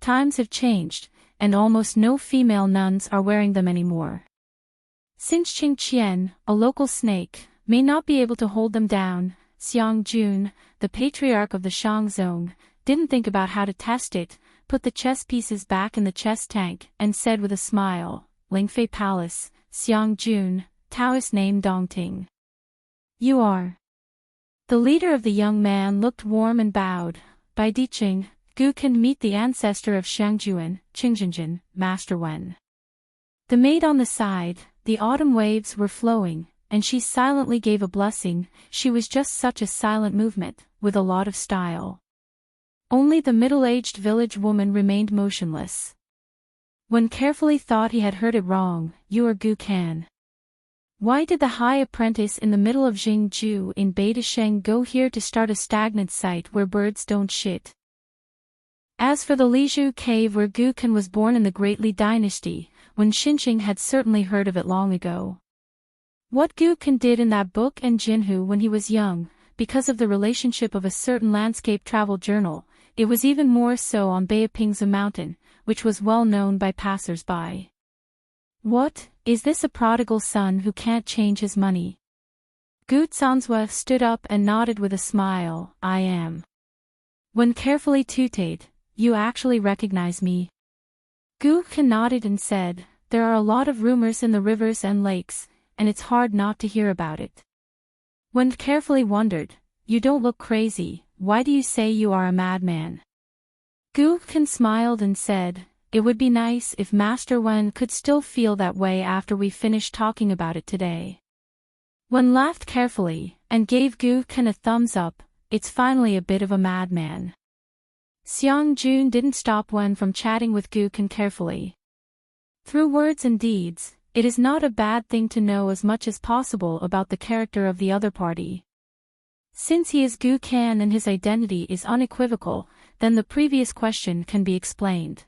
Times have changed, and almost no female nuns are wearing them anymore. Since Qing Qian, a local snake, may not be able to hold them down, Xiang Jun, the patriarch of the Shang zone, didn't think about how to test it, put the chess pieces back in the chess tank, and said with a smile, Lingfei Palace, Xiang Jun, Taoist name Dongting. You are. The leader of the young man looked warm and bowed. By Diqing, Gu can meet the ancestor of Xiangjuan, Qingzhenjin, Master Wen. The maid on the side, the autumn waves were flowing, and she silently gave a blessing. She was just such a silent movement, with a lot of style. Only the middle-aged village woman remained motionless. Wen carefully thought he had heard it wrong. You are Gu Kan. Why did the high apprentice in the middle of Jingju in Beidasheng go here to start a stagnant site where birds don't shit? As for the Lizhu cave where Gu Kan was born in the Great Li dynasty, Wen Xinqing had certainly heard of it long ago. What Gu Kan did in that book and Jinhu when he was young, because of the relationship of a certain landscape travel journal, it was even more so on Beipingzi mountain, which was well known by passers-by. What, is this a prodigal son who can't change his money? Gu Zanzua stood up and nodded with a smile. I am. Wen carefully tooted, you actually recognize me? Gu Kan nodded and said, there are a lot of rumors in the rivers and lakes, and it's hard not to hear about it. Wen carefully wondered, you don't look crazy, why do you say you are a madman? Gu Kan smiled and said, it would be nice if Master Wen could still feel that way after we finish talking about it today. Wen laughed carefully, and gave Gu Kan a thumbs up. It's finally a bit of a madman. Xiang Jun didn't stop Wen from chatting with Gu Kan carefully. Through words and deeds, it is not a bad thing to know as much as possible about the character of the other party. Since he is Gu Kan and his identity is unequivocal, then the previous question can be explained.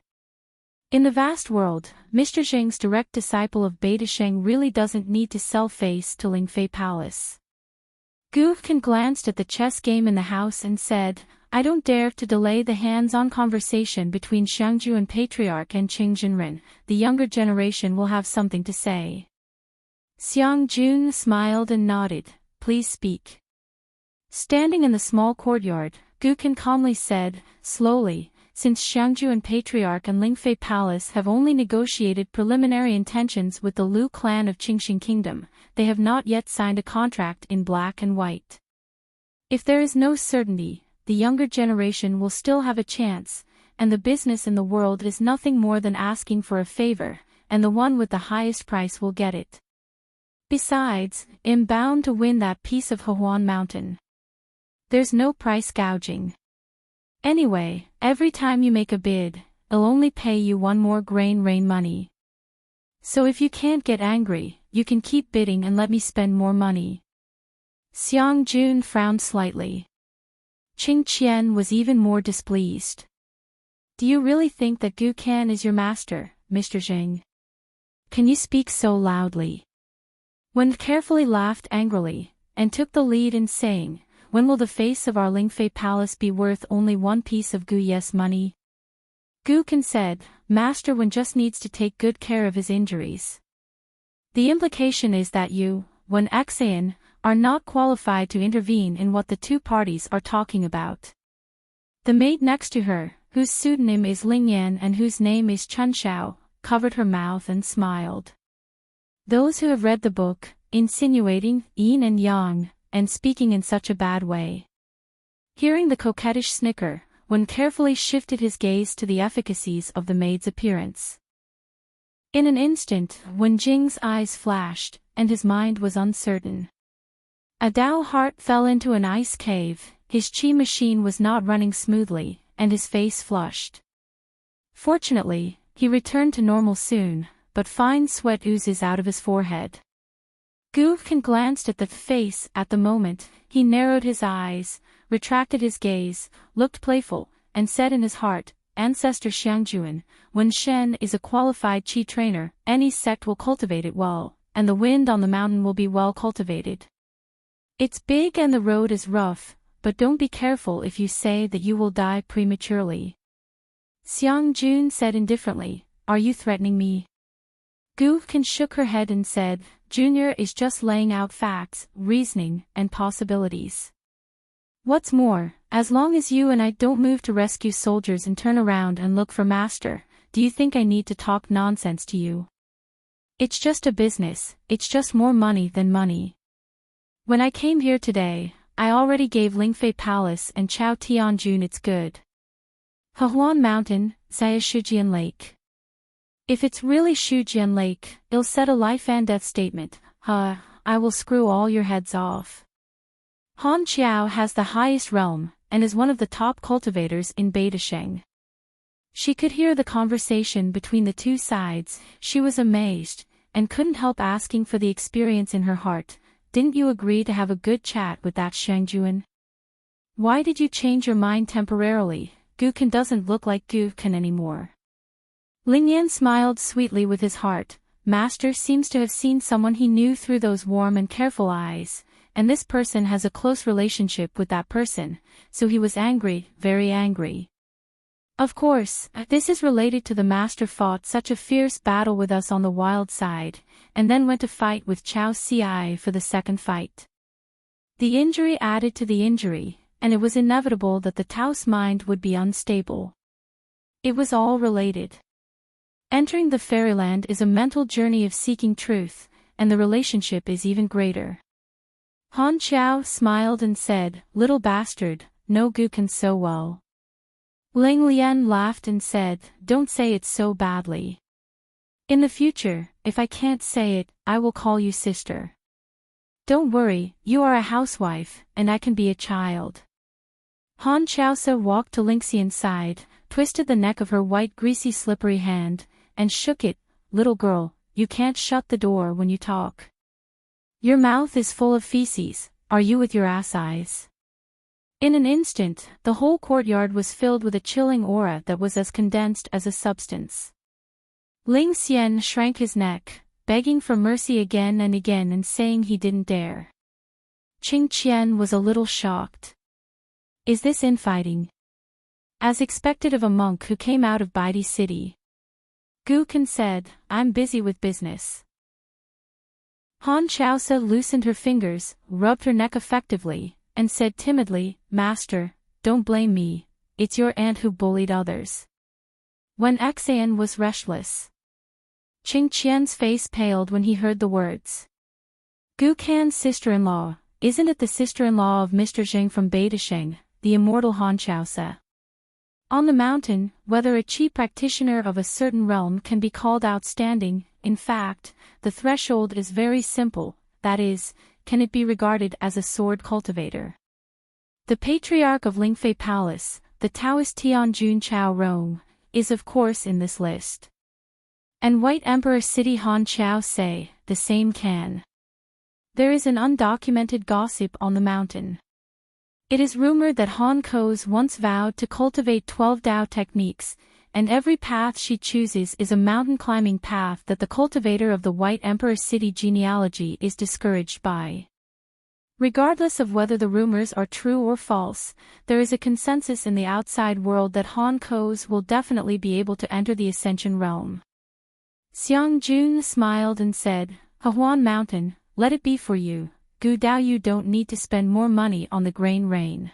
In the vast world, Mr. Zheng's direct disciple of Beidasheng really doesn't need to sell face to Lingfei Palace. Gu Kan glanced at the chess game in the house and said, I don't dare to delay the hands-on conversation between Xiangju and Patriarch and Qing Jinren. The younger generation will have something to say. Xiang Jun smiled and nodded, please speak. Standing in the small courtyard, Gu Kan calmly said, slowly, since Xiangju and Patriarch and Lingfei Palace have only negotiated preliminary intentions with the Lu clan of Qingxing Kingdom, they have not yet signed a contract in black and white. If there is no certainty, the younger generation will still have a chance, and the business in the world is nothing more than asking for a favor, and the one with the highest price will get it. Besides, I'm bound to win that piece of Hehuan Mountain. There's no price gouging. Anyway, every time you make a bid, I'll only pay you one more grain rain money. So if you can't get angry, you can keep bidding and let me spend more money. Xiang Jun frowned slightly. Qing Qian was even more displeased. Do you really think that Gu Kan is your master, Mr. Zheng? Can you speak so loudly? Wen carefully laughed angrily, and took the lead in saying, "When will the face of our Lingfei palace be worth only one piece of Gu money?" Gu Kan said, "Master Wen just needs to take good care of his injuries." The implication is that you, Wen Xan, are not qualified to intervene in what the two parties are talking about. The maid next to her, whose pseudonym is Ling Yan and whose name is Chun Xiao, covered her mouth and smiled. Those who have read the book, insinuating yin and yang, and speaking in such a bad way. Hearing the coquettish snicker, Wen carefully shifted his gaze to the efficacies of the maid's appearance. In an instant, Wen Jing's eyes flashed, and his mind was uncertain. A Dao heart fell into an ice cave, his qi machine was not running smoothly, and his face flushed. Fortunately, he returned to normal soon, but fine sweat oozes out of his forehead. Gu Kan glanced at the face at the moment, he narrowed his eyes, retracted his gaze, looked playful, and said in his heart, "Ancestor Xiangjuan, when Shen is a qualified qi trainer, any sect will cultivate it well, and the wind on the mountain will be well cultivated. It's big and the road is rough, but don't be careful if you say that you will die prematurely." Xiangjun said indifferently, "Are you threatening me?" Gu Kan shook her head and said, "Junior is just laying out facts, reasoning, and possibilities. What's more, as long as you and I don't move to rescue soldiers and turn around and look for Master, do you think I need to talk nonsense to you? It's just a business, it's just more money than money. When I came here today, I already gave Lingfei Palace and Chao Tianjun its good. Hehuan Mountain, Xia Shujian Lake. If it's really Shujian Lake, it'll set a life and death statement. I will screw all your heads off. Han Qiao has the highest realm, and is one of the top cultivators in Beidasheng." She could hear the conversation between the two sides, she was amazed, and couldn't help asking for the experience in her heart, "Didn't you agree to have a good chat with that Shangjuan? Why did you change your mind temporarily? Gu Kan doesn't look like Gu Kan anymore." Ling Yan smiled sweetly with his heart, "Master seems to have seen someone he knew through those warm and careful eyes, and this person has a close relationship with that person, so he was angry, very angry. Of course, this is related to the Master fought such a fierce battle with us on the wild side, and then went to fight with Chao Ci for the second fight. The injury added to the injury, and it was inevitable that the Tao's mind would be unstable. It was all related. Entering the fairyland is a mental journey of seeking truth, and the relationship is even greater." Han Qiao smiled and said, "Little bastard, know Gu Kan so well." Ling Lian laughed and said, "Don't say it so badly. In the future, if I can't say it, I will call you sister. Don't worry, you are a housewife, and I can be a child." Han Qiaosa walked to Lingxian's side, twisted the neck of her white greasy slippery hand, and shook it. "Little girl, you can't shut the door when you talk. Your mouth is full of feces, are you with your ass eyes?" In an instant, the whole courtyard was filled with a chilling aura that was as condensed as a substance. Ling Xian shrank his neck, begging for mercy again and saying he didn't dare. Qing Qian was a little shocked. "Is this infighting?" As expected of a monk who came out of Baidi City. Gu Kan said, "I'm busy with business." Han Qiaosa loosened her fingers, rubbed her neck effectively, and said timidly, "Master, don't blame me, it's your aunt who bullied others." When Xan was restless. Qing Qian's face paled when he heard the words. Gu Kan's sister-in-law, isn't it the sister-in-law of Mr. Zheng from Beidasheng, the immortal Han Qiaosa? On the mountain, whether a qi practitioner of a certain realm can be called outstanding, in fact, the threshold is very simple, that is, can it be regarded as a sword cultivator? The patriarch of Lingfei Palace, the Taoist Tianjun Chao Rong, is of course in this list. And White Emperor City Han Qiao say, the same can. There is an undocumented gossip on the mountain. It is rumored that Han Ko's once vowed to cultivate 12 Dao techniques, and every path she chooses is a mountain climbing path that the cultivator of the White Emperor City genealogy is discouraged by. Regardless of whether the rumors are true or false, there is a consensus in the outside world that Han Koz will definitely be able to enter the Ascension realm. Xiang Jun smiled and said, Hahuan Mountain, let it be for you. Gu Dao, you don't need to spend more money on the grain rain.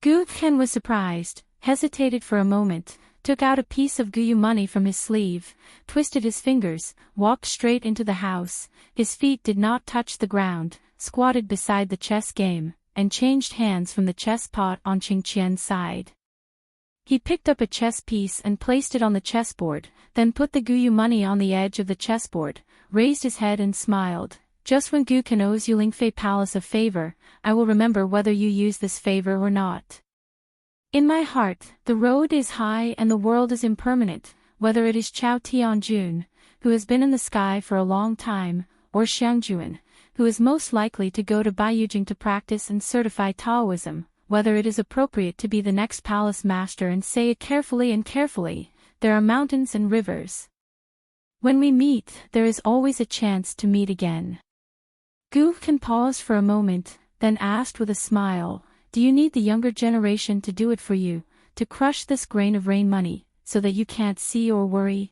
Gu Ken was surprised, hesitated for a moment, took out a piece of Guyu money from his sleeve, twisted his fingers, walked straight into the house. His feet did not touch the ground, squatted beside the chess game, and changed hands from the chess pot on Qing Qian's side. He picked up a chess piece and placed it on the chessboard, then put the Guyu money on the edge of the chessboard, raised his head and smiled. Just when Gu Ken owes you Lingfei Palace a favor, I will remember whether you use this favor or not. In my heart, the road is high and the world is impermanent, whether it is Chao Tianjun, who has been in the sky for a long time, or Xiangjuan, who is most likely to go to Baiyujing to practice and certify Taoism, whether it is appropriate to be the next palace master and say it carefully and carefully, there are mountains and rivers. When we meet, there is always a chance to meet again. Gu Ken paused for a moment, then asked with a smile, do you need the younger generation to do it for you, to crush this grain of rain money, so that you can't see or worry?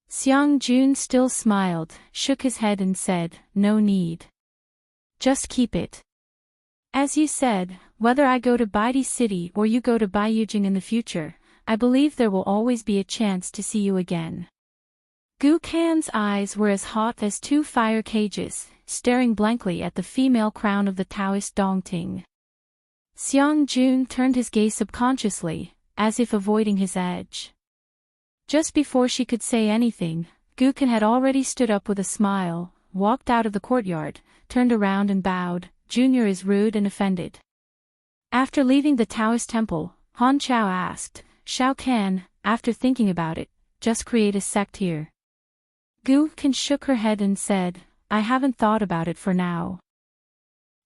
Xiang Jun still smiled, shook his head and said, no need. Just keep it. As you said, whether I go to Baidi City or you go to Baiyujing in the future, I believe there will always be a chance to see you again. Gu Kan's eyes were as hot as two fire cages, staring blankly at the female crown of the Taoist Dongting. Xiang Jun turned his gaze subconsciously, as if avoiding his edge. Just before she could say anything, Gu Kan had already stood up with a smile, walked out of the courtyard, turned around and bowed. Junior is rude and offended. After leaving the Taoist temple, Han Chao asked, Shao Kan, after thinking about it, just create a sect here. Gu Kan shook her head and said, I haven't thought about it for now.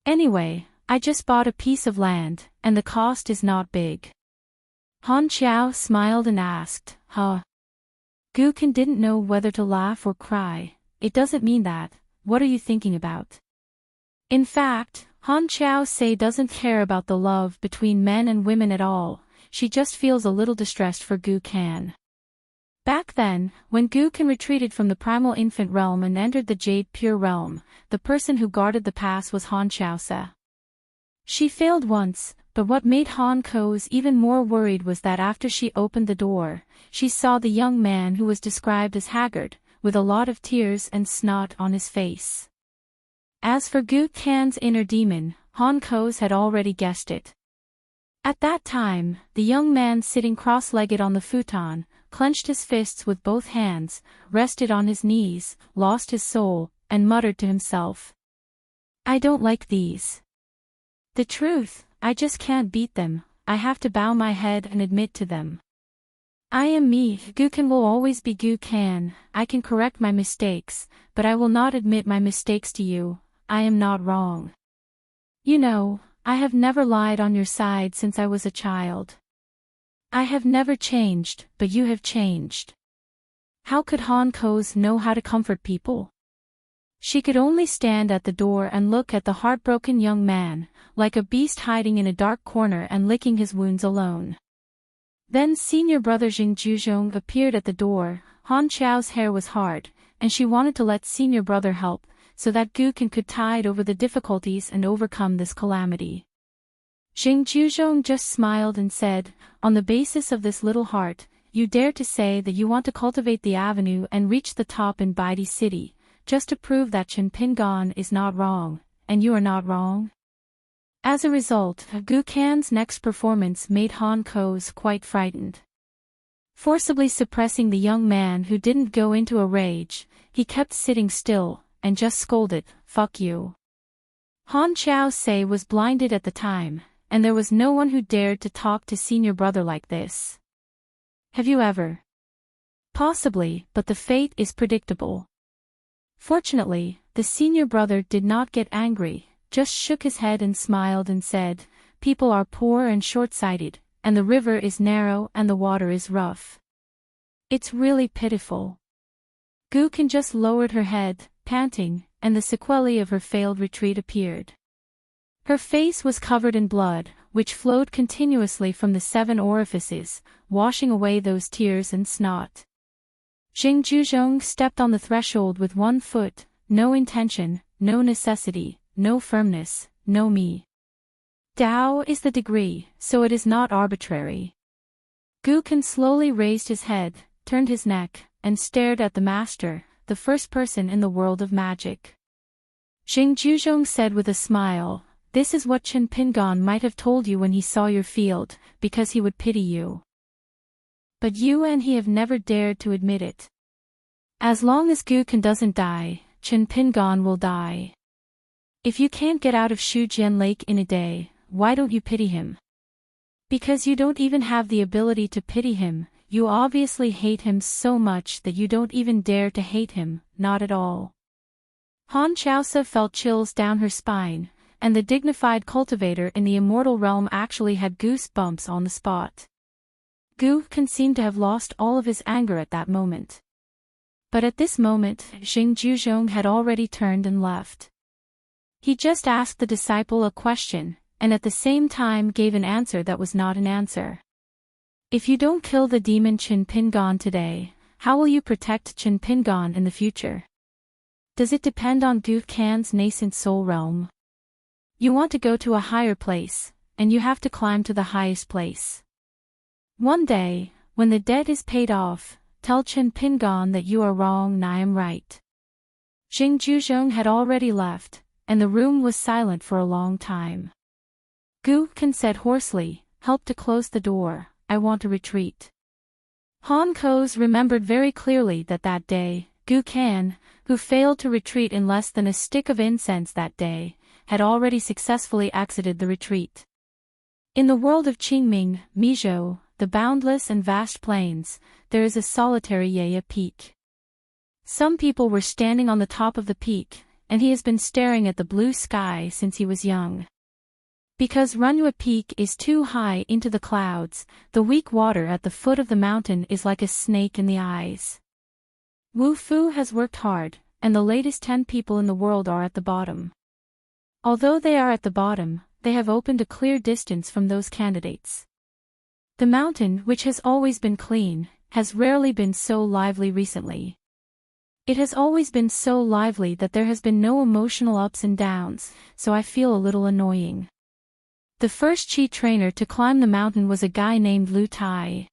Anyway, I just bought a piece of land, and the cost is not big. Han Chao smiled and asked, huh? Gu Kan didn't know whether to laugh or cry. It doesn't mean that. What are you thinking about? In fact, Han Chao Sei doesn't care about the love between men and women at all. She just feels a little distressed for Gu Kan. Back then, when Gu Kan retreated from the primal infant realm and entered the Jade Pure realm, the person who guarded the pass was Han Chao Se. She failed once, but what made Han Koz even more worried was that after she opened the door, she saw the young man who was described as haggard, with a lot of tears and snot on his face. As for Gu Kan's inner demon, Han Koz had already guessed it. At that time, the young man sitting cross-legged on the futon, clenched his fists with both hands, rested on his knees, lost his soul, and muttered to himself. I don't like these. The truth, I just can't beat them, I have to bow my head and admit to them. I am me, Gu Kan will always be Gu Kan, I can correct my mistakes, but I will not admit my mistakes to you, I am not wrong. You know, I have never lied on your side since I was a child. I have never changed, but you have changed. How could Han Koz know how to comfort people? She could only stand at the door and look at the heartbroken young man, like a beast hiding in a dark corner and licking his wounds alone. Then senior brother Jing Juzhong appeared at the door. Han Chao's hair was hard, and she wanted to let senior brother help, so that Gu Kan could tide over the difficulties and overcome this calamity. Jing Juzhong just smiled and said, on the basis of this little heart, you dare to say that you want to cultivate the avenue and reach the top in Baidi City, just to prove that Chen Pingan is not wrong, and you are not wrong? As a result, Gu Kan's next performance made Han Koz quite frightened. Forcibly suppressing the young man who didn't go into a rage, he kept sitting still, and just scolded, fuck you. Han Chao Se was blinded at the time, and there was no one who dared to talk to senior brother like this. Have you ever? Possibly, but the fate is predictable. Fortunately, the senior brother did not get angry, just shook his head and smiled and said, people are poor and short-sighted, and the river is narrow and the water is rough. It's really pitiful. Gu Kan just lowered her head, panting, and the sequelae of her failed retreat appeared. Her face was covered in blood, which flowed continuously from the 7 orifices, washing away those tears and snot. Jing Juzhong stepped on the threshold with 1 foot, no intention, no necessity, no firmness, no me. Tao is the degree, so it is not arbitrary. Gu Kan slowly raised his head, turned his neck, and stared at the master, the first person in the world of magic. Jing Juzhong said with a smile, "This is what Chen Pingon might have told you when he saw your field, because he would pity you. But you and he have never dared to admit it. As long as Gu Kan doesn't die, Chen Pingon will die. If you can't get out of Shujian Lake in a day, why don't you pity him? Because you don't even have the ability to pity him, you obviously hate him so much that you don't even dare to hate him, not at all." Han Chaosa felt chills down her spine, and the dignified cultivator in the immortal realm actually had goosebumps on the spot. Gu Kan seemed to have lost all of his anger at that moment. But at this moment, Jing Juzhong had already turned and left. He just asked the disciple a question, and at the same time gave an answer that was not an answer. If you don't kill the demon Chen Pingon today, how will you protect Chen Pingon in the future? Does it depend on Gu Kan's nascent soul realm? You want to go to a higher place, and you have to climb to the highest place. One day, when the debt is paid off, tell Chen Pingon that you are wrong and I am right. Jing Juzhong had already left, and the room was silent for a long time. Gu Kan said hoarsely, "Help to close the door, I want to retreat." Han Koz remembered very clearly that day, Gu Kan, who failed to retreat in less than a stick of incense that day, had already successfully exited the retreat. In the world of Qingming, Mizhou, the boundless and vast plains, there is a solitary Yaya peak. Some people were standing on the top of the peak, and he has been staring at the blue sky since he was young. Because Runhua Peak is too high into the clouds, the weak water at the foot of the mountain is like a snake in the eyes. Wu Fu has worked hard, and the latest 10 people in the world are at the bottom. Although they are at the bottom, they have opened a clear distance from those candidates. The mountain, which has always been clean, has rarely been so lively recently. It has always been so lively that there has been no emotional ups and downs, so I feel a little annoying. The first Qi trainer to climb the mountain was a guy named Lu Tai.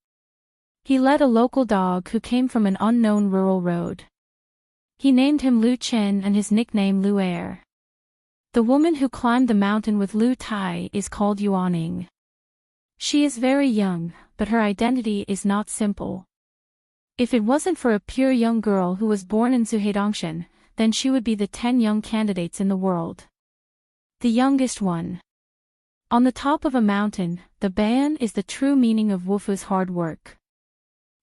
He led a local dog who came from an unknown rural road. He named him Lu Chen and his nickname Lu Air. The woman who climbed the mountain with Lu Tai is called Yuaning. She is very young, but her identity is not simple. If it wasn't for a pure young girl who was born in Zuhedongshan, then she would be the 10 young candidates in the world. The youngest one. On the top of a mountain, the ban is the true meaning of Wufu's hard work.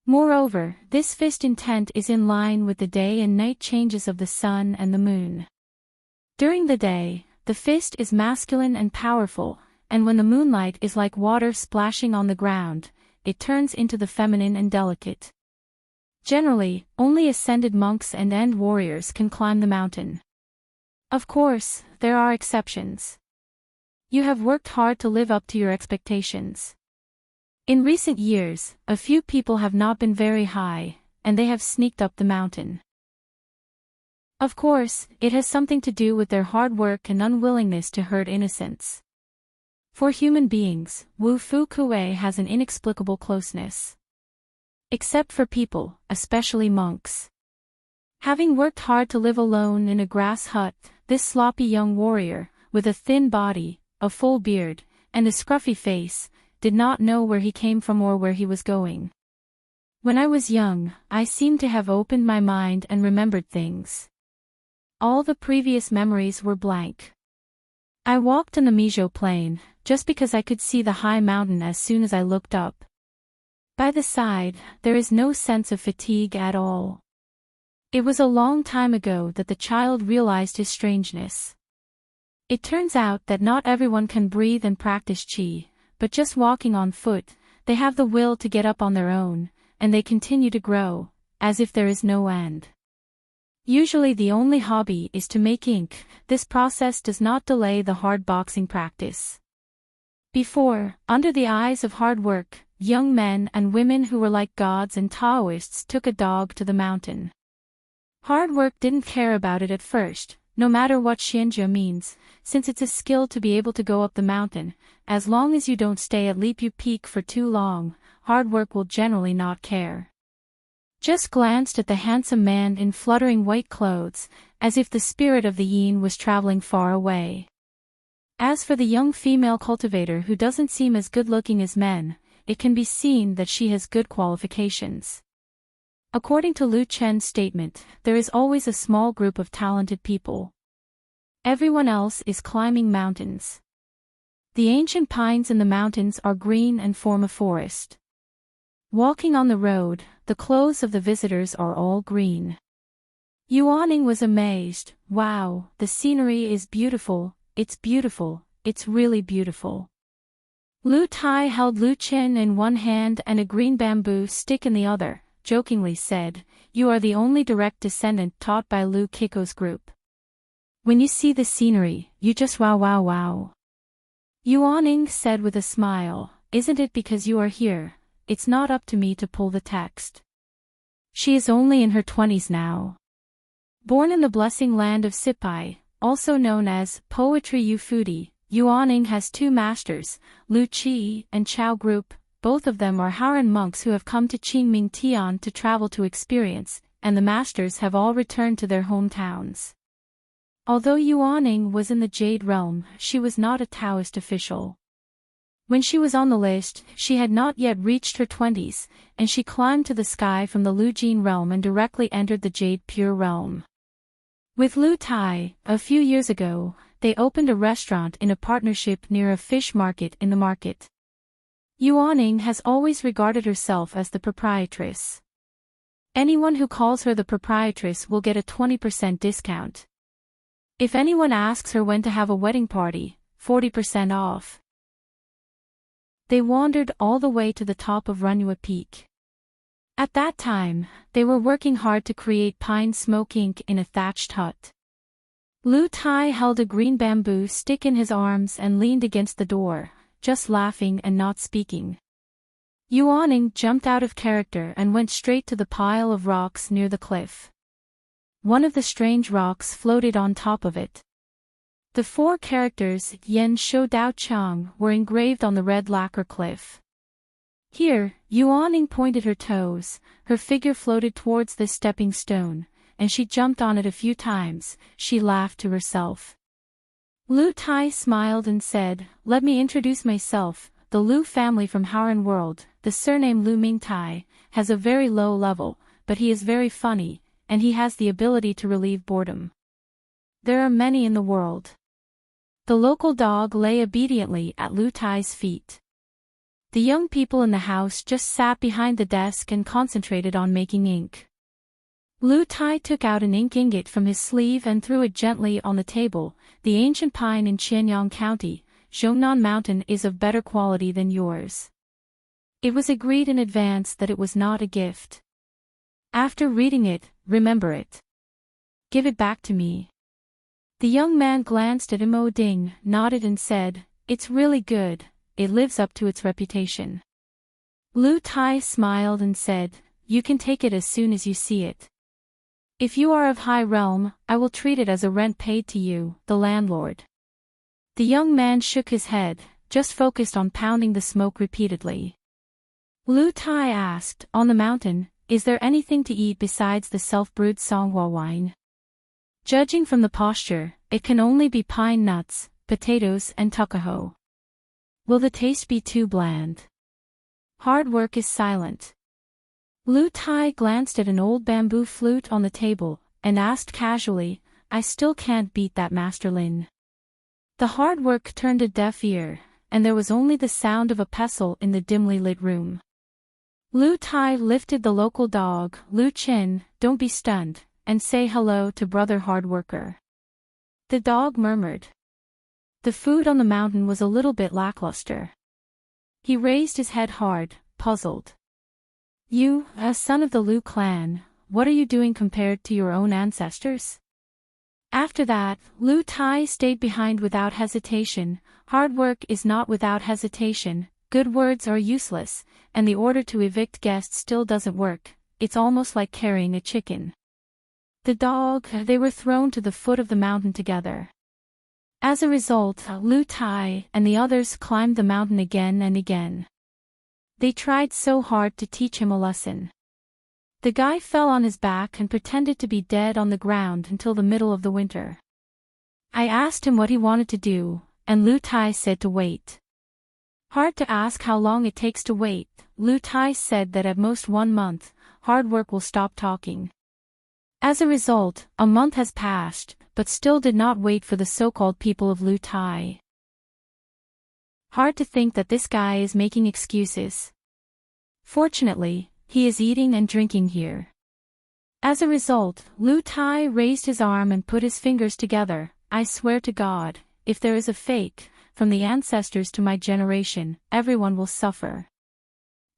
Moreover, this fist intent is in line with the day and night changes of the sun and the moon. During the day, the fist is masculine and powerful, and when the moonlight is like water splashing on the ground, it turns into the feminine and delicate. Generally, only ascended monks and end warriors can climb the mountain. Of course, there are exceptions. You have worked hard to live up to your expectations. In recent years, a few people have not been very high, and they have sneaked up the mountain. Of course, it has something to do with their hard work and unwillingness to hurt innocents. For human beings, Wu Fu Kuei has an inexplicable closeness. Except for people, especially monks. Having worked hard to live alone in a grass hut, this sloppy young warrior, with a thin body, a full beard, and a scruffy face, did not know where he came from or where he was going. When I was young, I seemed to have opened my mind and remembered things. All the previous memories were blank. I walked in the Mizhou plain, just because I could see the high mountain as soon as I looked up. By the side, there is no sense of fatigue at all. It was a long time ago that the child realized his strangeness. It turns out that not everyone can breathe and practice qi, but just walking on foot, they have the will to get up on their own, and they continue to grow, as if there is no end. Usually the only hobby is to make ink. This process does not delay the hard boxing practice. Before, under the eyes of hard work, young men and women who were like gods and Taoists took a dog to the mountain. Hard work didn't care about it at first, no matter what Xianjia means, since it's a skill to be able to go up the mountain. As long as you don't stay at Lipu Peak for too long, hard work will generally not care. Just glanced at the handsome man in fluttering white clothes, as if the spirit of the yin was traveling far away. As for the young female cultivator who doesn't seem as good-looking as men, it can be seen that she has good qualifications. According to Lu Chen's statement, there is always a small group of talented people. Everyone else is climbing mountains. The ancient pines in the mountains are green and form a forest. Walking on the road, the clothes of the visitors are all green. Yuaning was amazed. Wow, the scenery is beautiful, it's really beautiful. Lu Tai held Lu Chen in one hand and a green bamboo stick in the other, jokingly said, "You are the only direct descendant taught by Lu Kiko's group. When you see the scenery, you just wow. Yuaning said with a smile, "Isn't it because you are here? It's not up to me to pull the text." She is only in her 20s now. Born in the blessing land of Sipai, also known as Poetry Ufudi, Yuaning has two masters, Lu Qi and Chao Group. Both of them are Haran monks who have come to Qingming Tian to travel to experience, and the masters have all returned to their hometowns. Although Yuaning was in the Jade realm, she was not a Taoist official. When she was on the list, she had not yet reached her 20s, and she climbed to the sky from the Lu Jin realm and directly entered the Jade Pure realm. With Lu Tai, a few years ago, they opened a restaurant in a partnership near a fish market in the market. Yuaning has always regarded herself as the proprietress. Anyone who calls her the proprietress will get a 20% discount. If anyone asks her when to have a wedding party, 40% off. They wandered all the way to the top of Runua Peak. At that time, they were working hard to create pine smoke ink in a thatched hut. Lu Tai held a green bamboo stick in his arms and leaned against the door, just laughing and not speaking. Yuaning jumped out of character and went straight to the pile of rocks near the cliff. One of the strange rocks floated on top of it. The 4 characters Yen Shou Dao Chang were engraved on the red lacquer cliff. Here, Yuaning pointed her toes, her figure floated towards this stepping stone, and she jumped on it a few times. She laughed to herself. Lu Tai smiled and said, "Let me introduce myself, the Lu family from Haoran world. The surname Lu Mingtai has a very low level, but he is very funny, and he has the ability to relieve boredom. There are many in the world." The local dog lay obediently at Lu Tai's feet. The young people in the house just sat behind the desk and concentrated on making ink. Lu Tai took out an ink ingot from his sleeve and threw it gently on the table. "The ancient pine in Qianyang County, Zhongnan Mountain, is of better quality than yours." It was agreed in advance that it was not a gift. After reading it, remember it. Give it back to me. The young man glanced at Mo Ding, nodded and said, "It's really good, it lives up to its reputation." Lu Tai smiled and said, "You can take it as soon as you see it. If you are of high realm, I will treat it as a rent paid to you, the landlord." The young man shook his head, just focused on pounding the smoke repeatedly. Lu Tai asked, "On the mountain, is there anything to eat besides the self-brewed Songhua wine?" Judging from the posture, it can only be pine nuts, potatoes and tuckahoe. Will the taste be too bland? Hard work is silent. Lu Tai glanced at an old bamboo flute on the table, and asked casually, "I still can't beat that, Master Lin." The hard work turned a deaf ear, and there was only the sound of a pestle in the dimly lit room. Lu Tai lifted the local dog, Lu Chin, "Don't be stunned, and say hello to brother hard worker." The dog murmured. The food on the mountain was a little bit lackluster. He raised his head hard, puzzled. "You, a son of the Lu clan, what are you doing compared to your own ancestors? After that, Lu Tai stayed behind without hesitation. Hard work is not without hesitation, good words are useless, and the order to evict guests still doesn't work. It's almost like carrying a chicken. The dog, they were thrown to the foot of the mountain together. As a result, Lu Tai and the others climbed the mountain again and again. They tried so hard to teach him a lesson. The guy fell on his back and pretended to be dead on the ground until the middle of the winter. I asked him what he wanted to do, and Lu Tai said to wait. Hard to ask how long it takes to wait. Lu Tai said that at most 1 month, hard work will stop talking. As a result, a month has passed, but still did not wait for the so-called people of Lu Tai. Hard to think that this guy is making excuses. Fortunately, he is eating and drinking here. As a result, Lu Tai raised his arm and put his fingers together. I swear to God, if there is a fate, from the ancestors to my generation, everyone will suffer.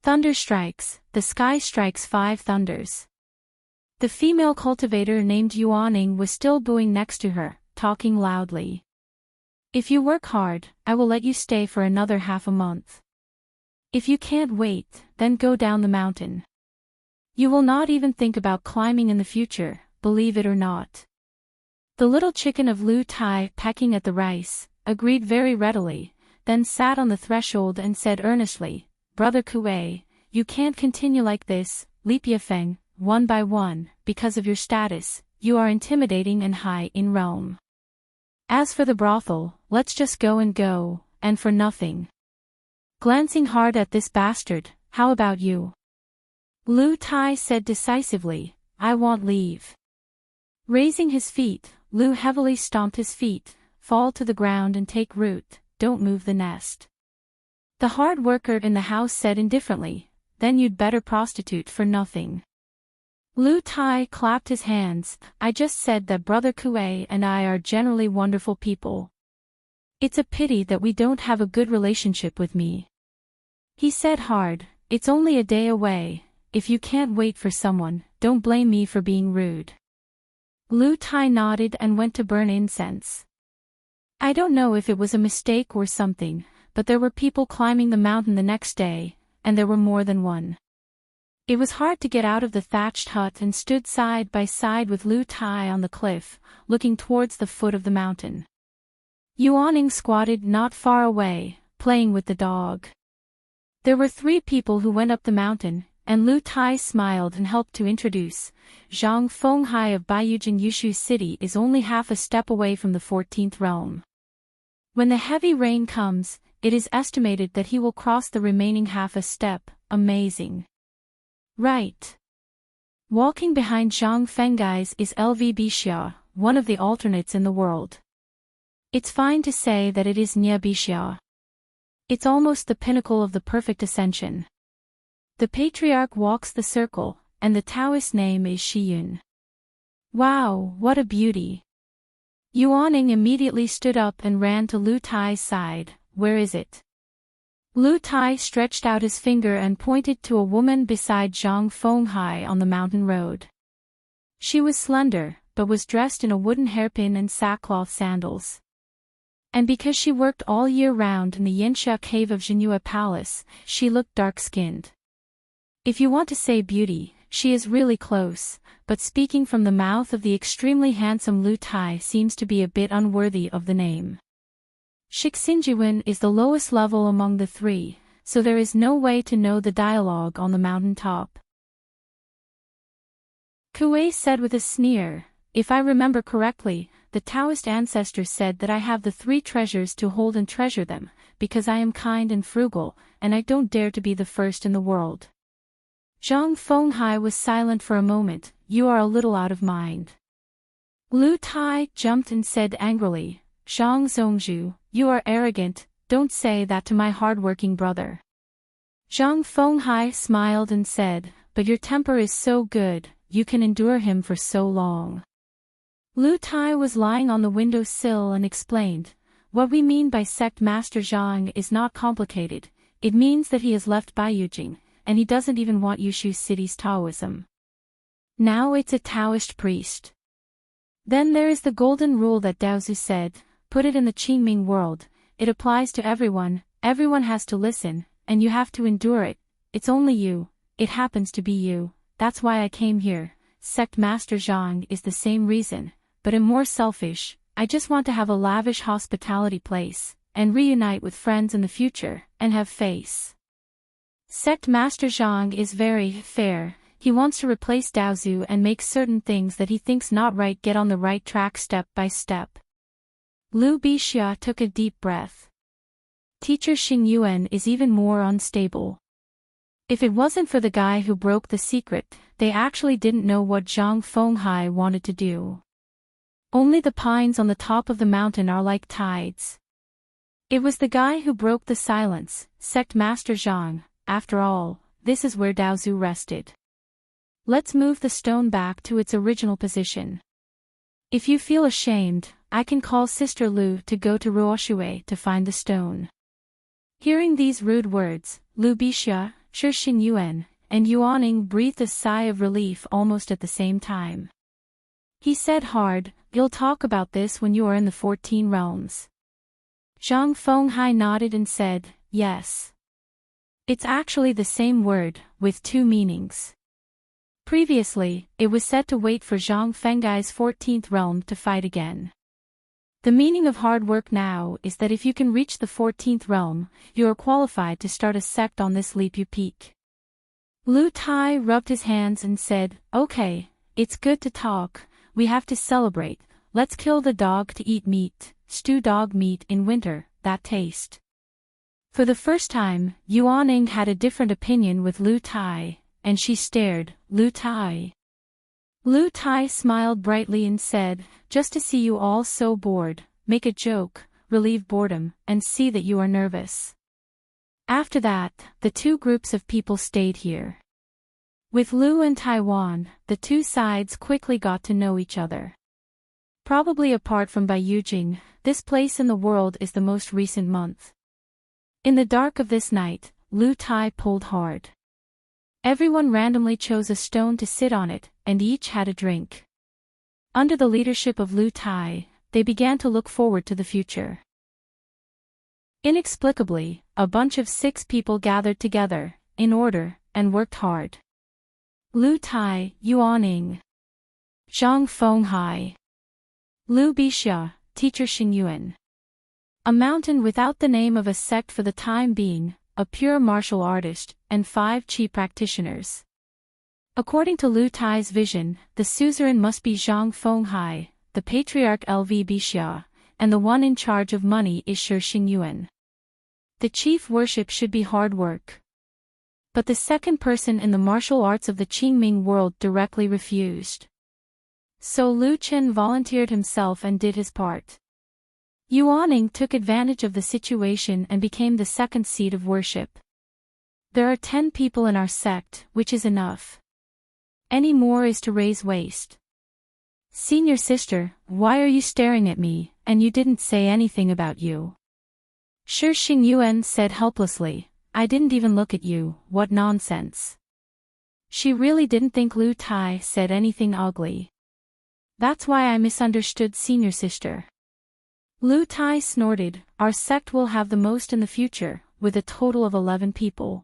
Thunder strikes, the sky strikes 5 thunders. The female cultivator named Yuaning was still booing next to her, talking loudly. If you work hard, I will let you stay for another half a month. If you can't wait, then go down the mountain. You will not even think about climbing in the future, believe it or not. The little chicken of Lu Tai, pecking at the rice, agreed very readily, then sat on the threshold and said earnestly, Brother Kuei, you can't continue like this, Li Piafeng, one by one, because of your status, you are intimidating and high in realm. As for the brothel, let's just go, and for nothing. Glancing hard at this bastard, how about you? Lu Tai said decisively, I want leave. Raising his feet, Lu heavily stomped his feet, fall to the ground and take root, don't move the nest. The hard worker in the house said indifferently, then you'd better prostitute for nothing. Lu Tai clapped his hands, I just said that Brother Kuei and I are generally wonderful people. It's a pity that we don't have a good relationship with me. He said hard, it's only a day away, if you can't wait for someone, don't blame me for being rude. Lu Tai nodded and went to burn incense. I don't know if it was a mistake or something, but there were people climbing the mountain the next day, and there were more than one. It was hard to get out of the thatched hut and stood side by side with Lu Tai on the cliff, looking towards the foot of the mountain. Yuaning squatted not far away, playing with the dog. There were 3 people who went up the mountain, and Lu Tai smiled and helped to introduce. Zhang Fenghai of Baiyujing Yushu City is only half a step away from the 14th realm. When the heavy rain comes, it is estimated that he will cross the remaining half a step. Amazing. Right. Walking behind Zhang Fenghai's is LV Bixia, one of the alternates in the world. It's fine to say that it is Nya Bixia. It's almost the pinnacle of the perfect ascension. The patriarch walks the circle, and the Taoist name is Shiyun. Wow, what a beauty. Yuaning immediately stood up and ran to Lu Tai's side. Where is it? Lu Tai stretched out his finger and pointed to a woman beside Zhang Fenghai on the mountain road. She was slender, but was dressed in a wooden hairpin and sackcloth sandals. And because she worked all year round in the Yinsha cave of Jinhua Palace, she looked dark-skinned. If you want to say beauty, she is really close, but speaking from the mouth of the extremely handsome Lu Tai seems to be a bit unworthy of the name. Shixinjiwen is the lowest level among the 3, so there is no way to know the dialogue on the mountain top. Kuei said with a sneer, if I remember correctly, the Taoist ancestor said that I have the 3 treasures to hold and treasure them, because I am kind and frugal, and I don't dare to be the first in the world. Zhang Fenghai was silent for a moment, you are a little out of mind. Lu Tai jumped and said angrily, Zhang Zongzhu, you are arrogant, don't say that to my hard-working brother. Zhang Fenghai smiled and said, but your temper is so good, you can endure him for so long. Lu Tai was lying on the window sill and explained, what we mean by sect Master Zhang is not complicated, it means that he has left Baiyujing, and he doesn't even want Yushu City's Taoism. Now it's a Taoist priest. Then there is the golden rule that Daozu said, put it in the Qingming world, it applies to everyone has to listen, and you have to endure it, it's only you, it happens to be you, that's why I came here. Sect Master Zhang is the same reason, but I'm more selfish, I just want to have a lavish hospitality place, and reunite with friends in the future, and have face. Sect Master Zhang is very fair, he wants to replace Daozu and make certain things that he thinks not right get on the right track step by step. Liu Bixia took a deep breath. Teacher Xing Yuan is even more unstable. If it wasn't for the guy who broke the secret, they actually didn't know what Zhang Fenghai wanted to do. Only the pines on the top of the mountain are like tides. It was the guy who broke the silence, Sect Master Zhang. After all, this is where Daozu rested. Let's move the stone back to its original position. If you feel ashamed, I can call Sister Lu to go to Ruoshui to find the stone. Hearing these rude words, Liu Bixia, Shi Xingyuan, and Yuaning breathed a sigh of relief almost at the same time. He said hard, you'll talk about this when you are in the 14 realms. Zhang Fenghai nodded and said, yes. It's actually the same word, with two meanings. Previously, it was said to wait for Zhang Fenghai's 14th realm to fight again. The meaning of hard work now is that if you can reach the 14th realm, you are qualified to start a sect on this leap you peak. Lu Tai rubbed his hands and said, okay, it's good to talk, we have to celebrate, let's kill the dog to eat meat, stew dog meat in winter, that taste. For the first time, Yuaning had a different opinion with Lu Tai, and she stared, Lu Tai. Lu Tai smiled brightly and said, just to see you all so bored, make a joke, relieve boredom, and see that you are nervous. After that, the two groups of people stayed here. With Lu and Taiwan, the two sides quickly got to know each other. Probably apart from Baiyujing, this place in the world is the most recent month. In the dark of this night, Lu Tai pulled hard. Everyone randomly chose a stone to sit on it, and each had a drink. Under the leadership of Lu Tai, they began to look forward to the future. Inexplicably, a bunch of 6 people gathered together, in order, and worked hard. Lu Tai, Yuaning, Zhang Fenghai, Liu Bixia, Teacher Xingyuan. A mountain without the name of a sect for the time being, a pure martial artist, and 5 chi practitioners. According to Lu Tai's vision, the suzerain must be Zhang Fenghai, the patriarch Lv Bixia, and the one in charge of money is Shi Xingyuan. The chief worship should be hard work. But the second person in the martial arts of the Qingming world directly refused. So Lu Chen volunteered himself and did his part. Yuaning took advantage of the situation and became the second seat of worship. There are 10 people in our sect, which is enough. Any more is to raise waste. Senior sister, why are you staring at me, and you didn't say anything about you? Shi Xingyuan said helplessly, I didn't even look at you, what nonsense. She really didn't think Lu Tai said anything ugly. That's why I misunderstood senior sister. Lu Tai snorted, our sect will have the most in the future, with a total of 11 people.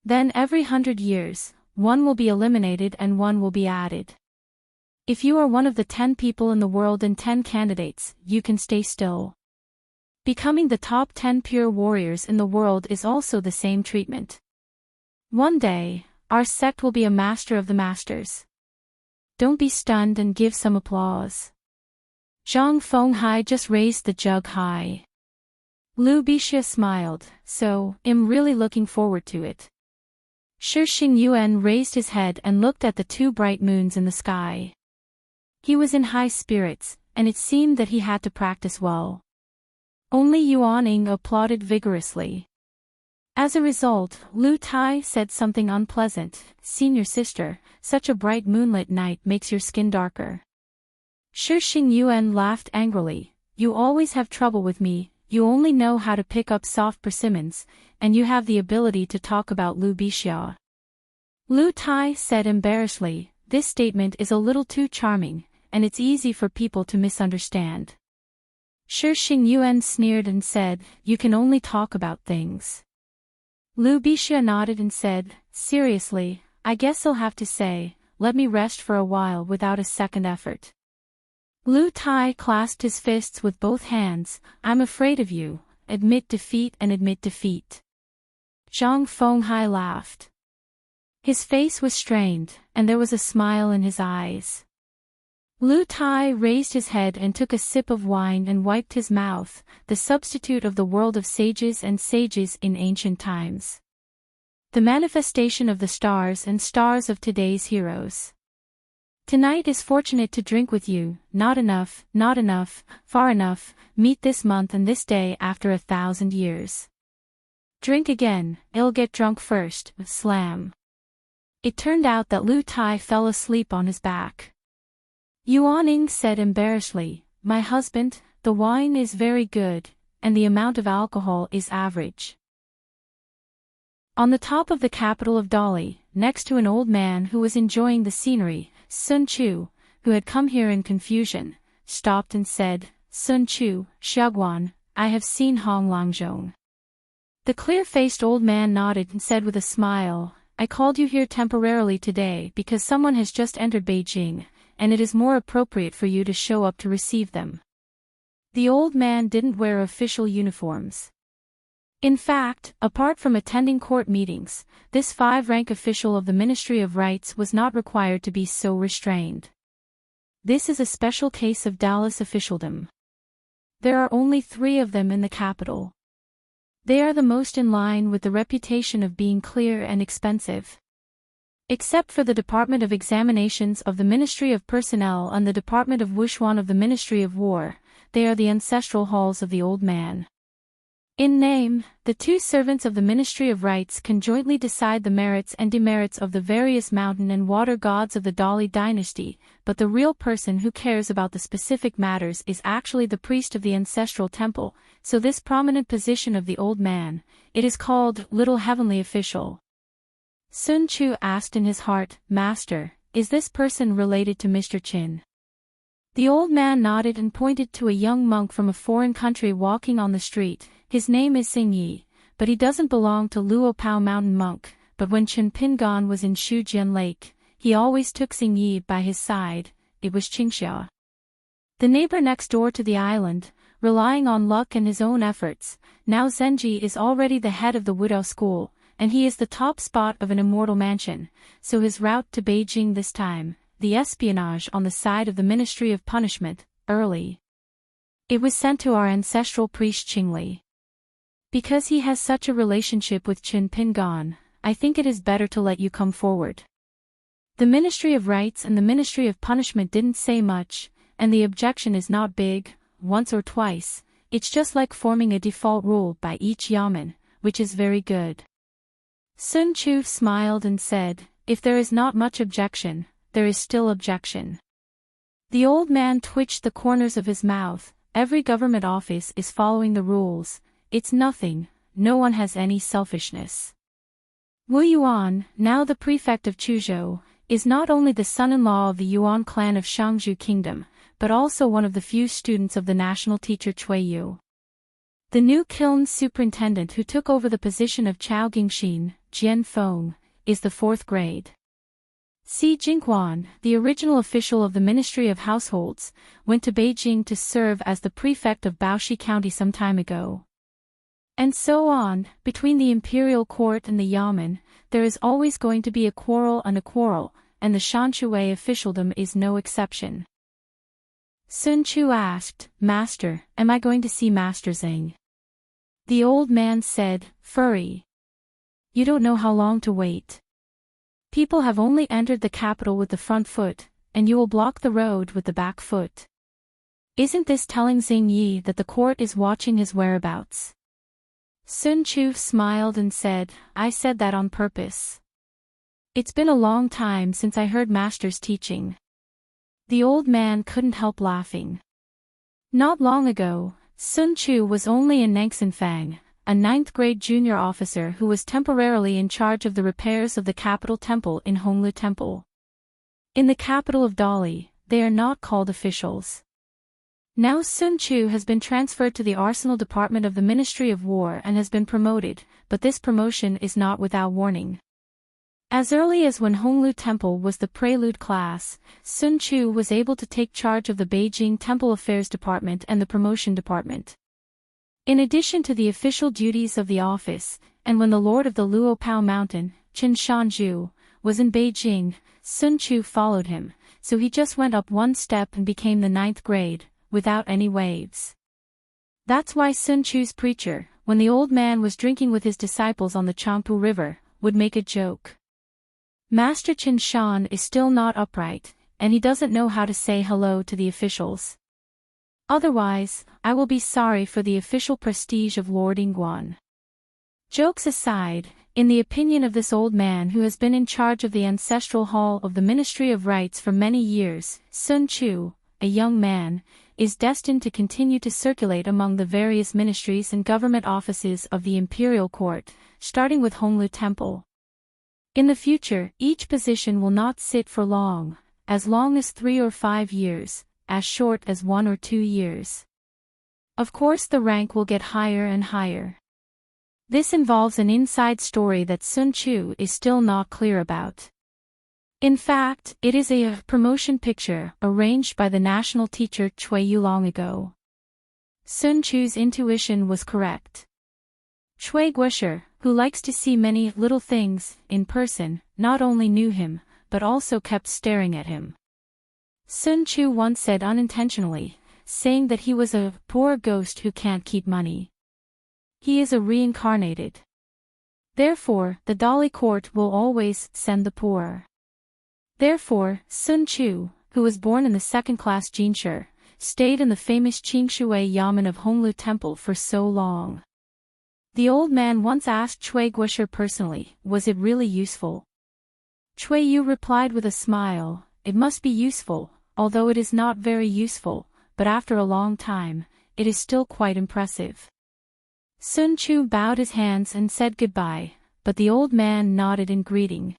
Then every 100 years, 1 will be eliminated and 1 will be added. If you are one of the 10 people in the world and 10 candidates, you can stay still. Becoming the top 10 pure warriors in the world is also the same treatment. One day, our sect will be a master of the masters. Don't be stunned and give some applause. Zhang Fenghai just raised the jug high. Liu Bixia smiled, so, I'm really looking forward to it. Shi Xingyuan raised his head and looked at the 2 bright moons in the sky. He was in high spirits, and it seemed that he had to practice well. Only Yuaning applauded vigorously. As a result, Lu Tai said something unpleasant, senior sister, such a bright moonlit night makes your skin darker. Shi Xingyuan laughed angrily, you always have trouble with me, you only know how to pick up soft persimmons, and you have the ability to talk about Liu Bixia. Lu Tai said embarrassedly, this statement is a little too charming, and it's easy for people to misunderstand. Shi Xingyuan sneered and said, you can only talk about things. Liu Bixia nodded and said, seriously, I guess I'll have to say, let me rest for a while without a second effort. Lu Tai clasped his fists with both hands, I'm afraid of you, admit defeat and admit defeat. Zhang Fenghai laughed. His face was strained, and there was a smile in his eyes. Lu Tai raised his head and took a sip of wine and wiped his mouth, the substitute of the world of sages and sages in ancient times. The manifestation of the stars and stars of today's heroes. Tonight is fortunate to drink with you, not enough, far enough, meet this month and this day after 1,000 years. Drink again, I'll get drunk first, slam. It turned out that Lu Tai fell asleep on his back. Yuaning said embarrassedly, my husband, the wine is very good, and the amount of alcohol is average. On the top of the capital of Dali, next to an old man who was enjoying the scenery, Sun Chu, who had come here in confusion, stopped and said, Sun Chu, Xiaoguan, I have seen Hong Langzhong. The clear-faced old man nodded and said with a smile, I called you here temporarily today because someone has just entered Beijing, and it is more appropriate for you to show up to receive them. The old man didn't wear official uniforms. In fact, apart from attending court meetings, this 5-rank official of the Ministry of Rights was not required to be so restrained. This is a special case of Dallas officialdom. There are only 3 of them in the capital. They are the most in line with the reputation of being clear and expensive. Except for the Department of Examinations of the Ministry of Personnel and the Department of Wushuan of the Ministry of War, they are the ancestral halls of the old man. In name, the 2 servants of the Ministry of Rights can jointly decide the merits and demerits of the various mountain and water gods of the Dali dynasty, but the real person who cares about the specific matters is actually the priest of the ancestral temple, so this prominent position of the old man, it is called Little Heavenly Official. Sun Chu asked in his heart, Master, is this person related to Mr. Qin? The old man nodded and pointed to a young monk from a foreign country walking on the street. His name is Xing Yi, but he doesn't belong to Luopao Mountain Monk, but when Chen Pingan was in Shujian Lake, he always took Xing Yi by his side, it was Qingxia. The neighbor next door to the island, relying on luck and his own efforts, now Zenji is already the head of the Widow School, and he is the top spot of an immortal mansion, so his route to Beijing this time, the espionage on the side of the Ministry of Punishment, early. It was sent to our ancestral priest Qingli. Because he has such a relationship with Qin Pingan, I think it is better to let you come forward. The Ministry of Rights and the Ministry of Punishment didn't say much, and the objection is not big, once or twice, it's just like forming a default rule by each yamen, which is very good. Sun Chu smiled and said, if there is not much objection, there is still objection. The old man twitched the corners of his mouth, every government office is following the rules. It's nothing, no one has any selfishness. Wu Yuan, now the prefect of Chuzhou, is not only the son-in-law of the Yuan clan of Shangzhou Kingdom, but also one of the few students of the national teacher Cui Yu. The new kiln superintendent who took over the position of Chao Gingxin, Jian Feng, is the 4th grade. Xi Jinghuan, the original official of the Ministry of Households, went to Beijing to serve as the prefect of Baoshi County some time ago. And so on, between the imperial court and the yamen, there is always going to be a quarrel, and the Shanshui officialdom is no exception. Sun Chu asked, Master, am I going to see Master Xing? The old man said, Furry. You don't know how long to wait. People have only entered the capital with the front foot, and you will block the road with the back foot. Isn't this telling Xing Yi that the court is watching his whereabouts? Sun Chu smiled and said, I said that on purpose. It's been a long time since I heard Master's teaching. The old man couldn't help laughing. Not long ago, Sun Chu was only in Nangxinfang, a 9th-grade junior officer who was temporarily in charge of the repairs of the capital temple in Honglu Temple. In the capital of Dali, they are not called officials. Now Sun Chu has been transferred to the Arsenal Department of the Ministry of War and has been promoted, but this promotion is not without warning. As early as when Honglu Temple was the prelude class, Sun Chu was able to take charge of the Beijing Temple Affairs Department and the Promotion Department. In addition to the official duties of the office, and when the Lord of the Luopao Mountain, Qin Shanzhu, was in Beijing, Sun Chu followed him, so he just went up one step and became the 9th grade, without any waves. That's why Sun Chu's preacher, when the old man was drinking with his disciples on the Changpu River, would make a joke. Master Qin Shan is still not upright, and he doesn't know how to say hello to the officials. Otherwise, I will be sorry for the official prestige of Lord Yingguan. Jokes aside, in the opinion of this old man who has been in charge of the ancestral hall of the Ministry of Rites for many years, Sun Chu, a young man, is destined to continue to circulate among the various ministries and government offices of the imperial court, starting with Honglu Temple. In the future, each position will not sit for long as 3 or 5 years, as short as 1 or 2 years. Of course the rank will get higher and higher. This involves an inside story that Sun Chu is still not clear about. In fact, it is a promotion picture arranged by the national teacher Cui Yu long ago. Sun Chu's intuition was correct. Cui Guosher, who likes to see many little things in person, not only knew him, but also kept staring at him. Sun Chu once said unintentionally, saying that he was a poor ghost who can't keep money. He is a reincarnated. Therefore, the Dali court will always send the poor. Therefore, Sun Chu, who was born in the 2nd-class Jinshi, stayed in the famous Qingshui Yamen of Honglu Temple for so long. The old man once asked Cui Guosher personally, was it really useful? Cui Yu replied with a smile, it must be useful, although it is not very useful, but after a long time, it is still quite impressive. Sun Chu bowed his hands and said goodbye, but the old man nodded in greeting.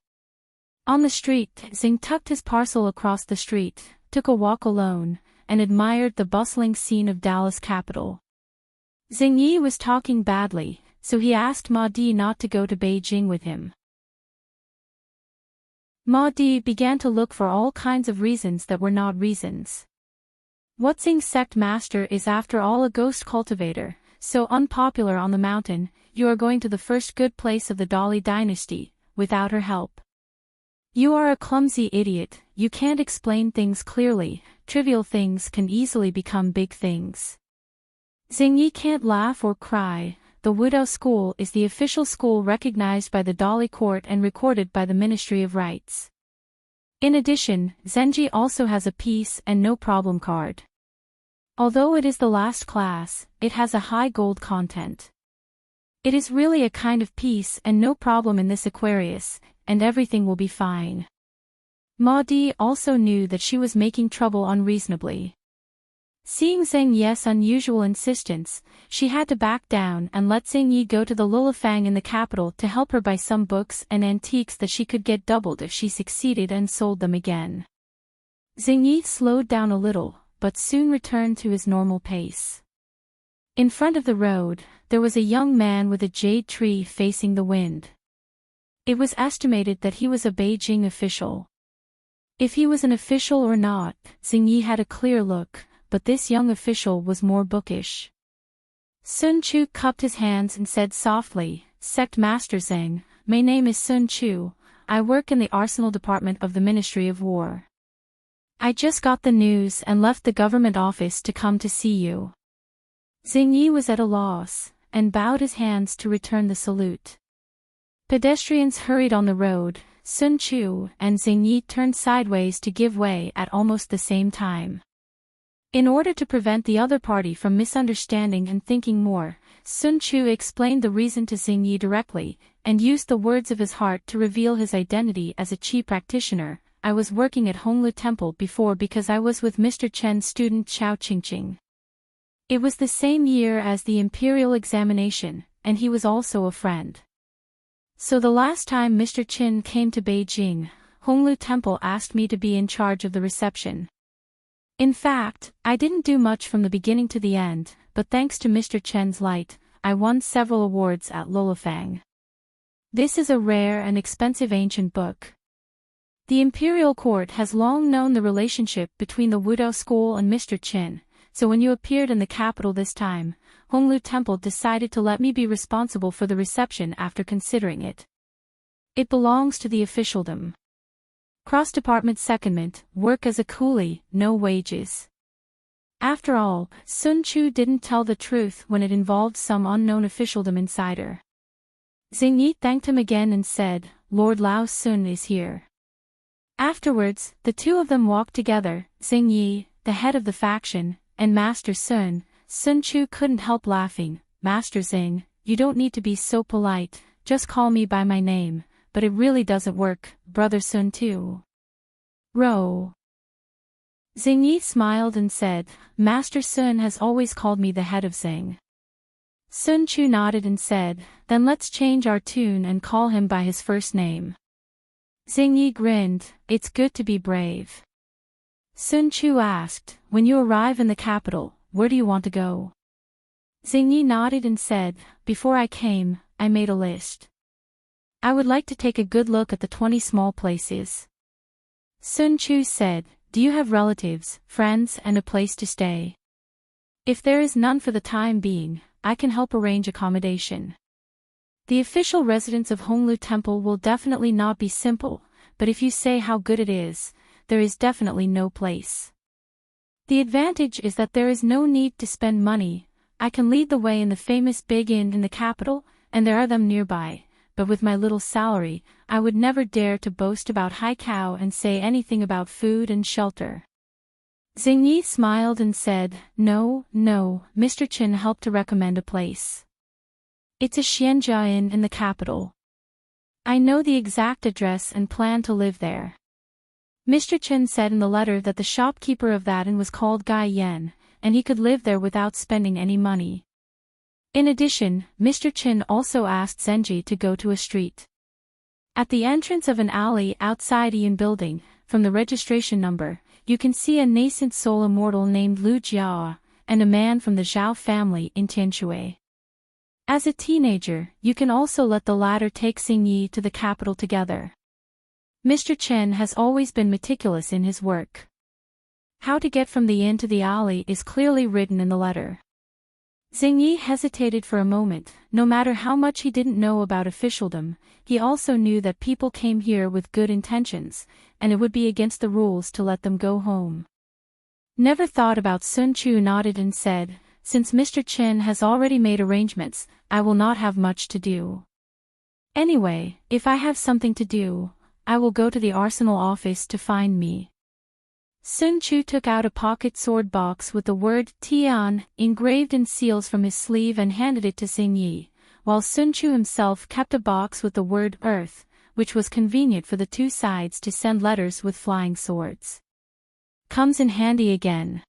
On the street, Xing tucked his parcel across the street, took a walk alone, and admired the bustling scene of Dallas capital. Xing Yi was talking badly, so he asked Ma Di not to go to Beijing with him. Ma Di began to look for all kinds of reasons that were not reasons. What Xing's sect master is after all a ghost cultivator, so unpopular on the mountain, you are going to the first good place of the Dali dynasty, without her help. You are a clumsy idiot, you can't explain things clearly, trivial things can easily become big things. Xing Yi can't laugh or cry, the Wudao school is the official school recognized by the Dali court and recorded by the Ministry of Rites. In addition, Zenji also has a peace and no problem card. Although it is the last class, it has a high gold content. It is really a kind of peace and no problem in this Aquarius, and everything will be fine. Ma Di also knew that she was making trouble unreasonably. Seeing Zheng Yi's unusual insistence, she had to back down and let Zheng Yi go to the Lulafang in the capital to help her buy some books and antiques that she could get doubled if she succeeded and sold them again. Zheng Yi slowed down a little, but soon returned to his normal pace. In front of the road, there was a young man with a jade tree facing the wind. It was estimated that he was a Beijing official. If he was an official or not, Zheng Yi had a clear look, but this young official was more bookish. Sun Chu cupped his hands and said softly, Sect Master Zheng, my name is Sun Chu, I work in the Arsenal Department of the Ministry of War. I just got the news and left the government office to come to see you. Zheng Yi was at a loss, and bowed his hands to return the salute. Pedestrians hurried on the road, Sun Chu and Zheng Yi turned sideways to give way at almost the same time. In order to prevent the other party from misunderstanding and thinking more, Sun Chu explained the reason to Zheng Yi directly, and used the words of his heart to reveal his identity as a chi practitioner. I was working at Honglu Temple before because I was with Mr. Chen's student Chao Qingqing. It was the same year as the imperial examination, and he was also a friend. So the last time Mr. Chen came to Beijing, Honglu Temple asked me to be in charge of the reception. In fact, I didn't do much from the beginning to the end, but thanks to Mr. Chen's light, I won several awards at Lolafang. This is a rare and expensive ancient book. The imperial court has long known the relationship between the Wudao school and Mr. Chen, so when you appeared in the capital this time, Honglu Temple decided to let me be responsible for the reception after considering it. It belongs to the officialdom. Cross-department secondment, work as a coolie, no wages. After all, Sun Chu didn't tell the truth when it involved some unknown officialdom insider. Xing Yi thanked him again and said, Lord Lao Sun is here. Afterwards, the two of them walked together, Xing Yi, the head of the faction, and Master Sun. Sun Chu couldn't help laughing. Master Xing, you don't need to be so polite, just call me by my name, but it really doesn't work, Brother Sun too. Ro. Xing Yi smiled and said, Master Sun has always called me the head of Xing. Sun Chu nodded and said, then let's change our tune and call him by his first name. Xing Yi grinned, it's good to be brave. Sun Chu asked, when you arrive in the capital, where do you want to go? Xing Yi nodded and said, before I came, I made a list. I would like to take a good look at the 20 small places. Sun Chu said, do you have relatives, friends and a place to stay? If there is none for the time being, I can help arrange accommodation. The official residence of Honglu Temple will definitely not be simple, but if you say how good it is, there is definitely no place. The advantage is that there is no need to spend money. I can lead the way in the famous big inn in the capital, and there are them nearby, but with my little salary, I would never dare to boast about Haikou and say anything about food and shelter. Xing Yi smiled and said, no, Mr. Chen helped to recommend a place. It's a Xianjia Inn in the capital. I know the exact address and plan to live there. Mr. Chen said in the letter that the shopkeeper of that inn was called Gai Yen, and he could live there without spending any money. In addition, Mr. Chen also asked Zenji to go to a street. At the entrance of an alley outside Yin building, from the registration number, you can see a nascent soul immortal named Lu Jiao, and a man from the Zhao family in Tianshui. As a teenager, you can also let the latter take Xing Yi to the capital together. Mr. Chen has always been meticulous in his work. How to get from the inn to the alley is clearly written in the letter. Xing Yi hesitated for a moment. No matter how much he didn't know about officialdom, he also knew that people came here with good intentions, and it would be against the rules to let them go home. Never thought about. Sun Chu nodded and said, since Mr. Chen has already made arrangements, I will not have much to do. Anyway, if I have something to do, I will go to the arsenal office to find me. Sun Chu took out a pocket sword box with the word Tian engraved in seals from his sleeve and handed it to Xing Yi, while Sun Chu himself kept a box with the word Earth, which was convenient for the two sides to send letters with flying swords. Comes in handy again.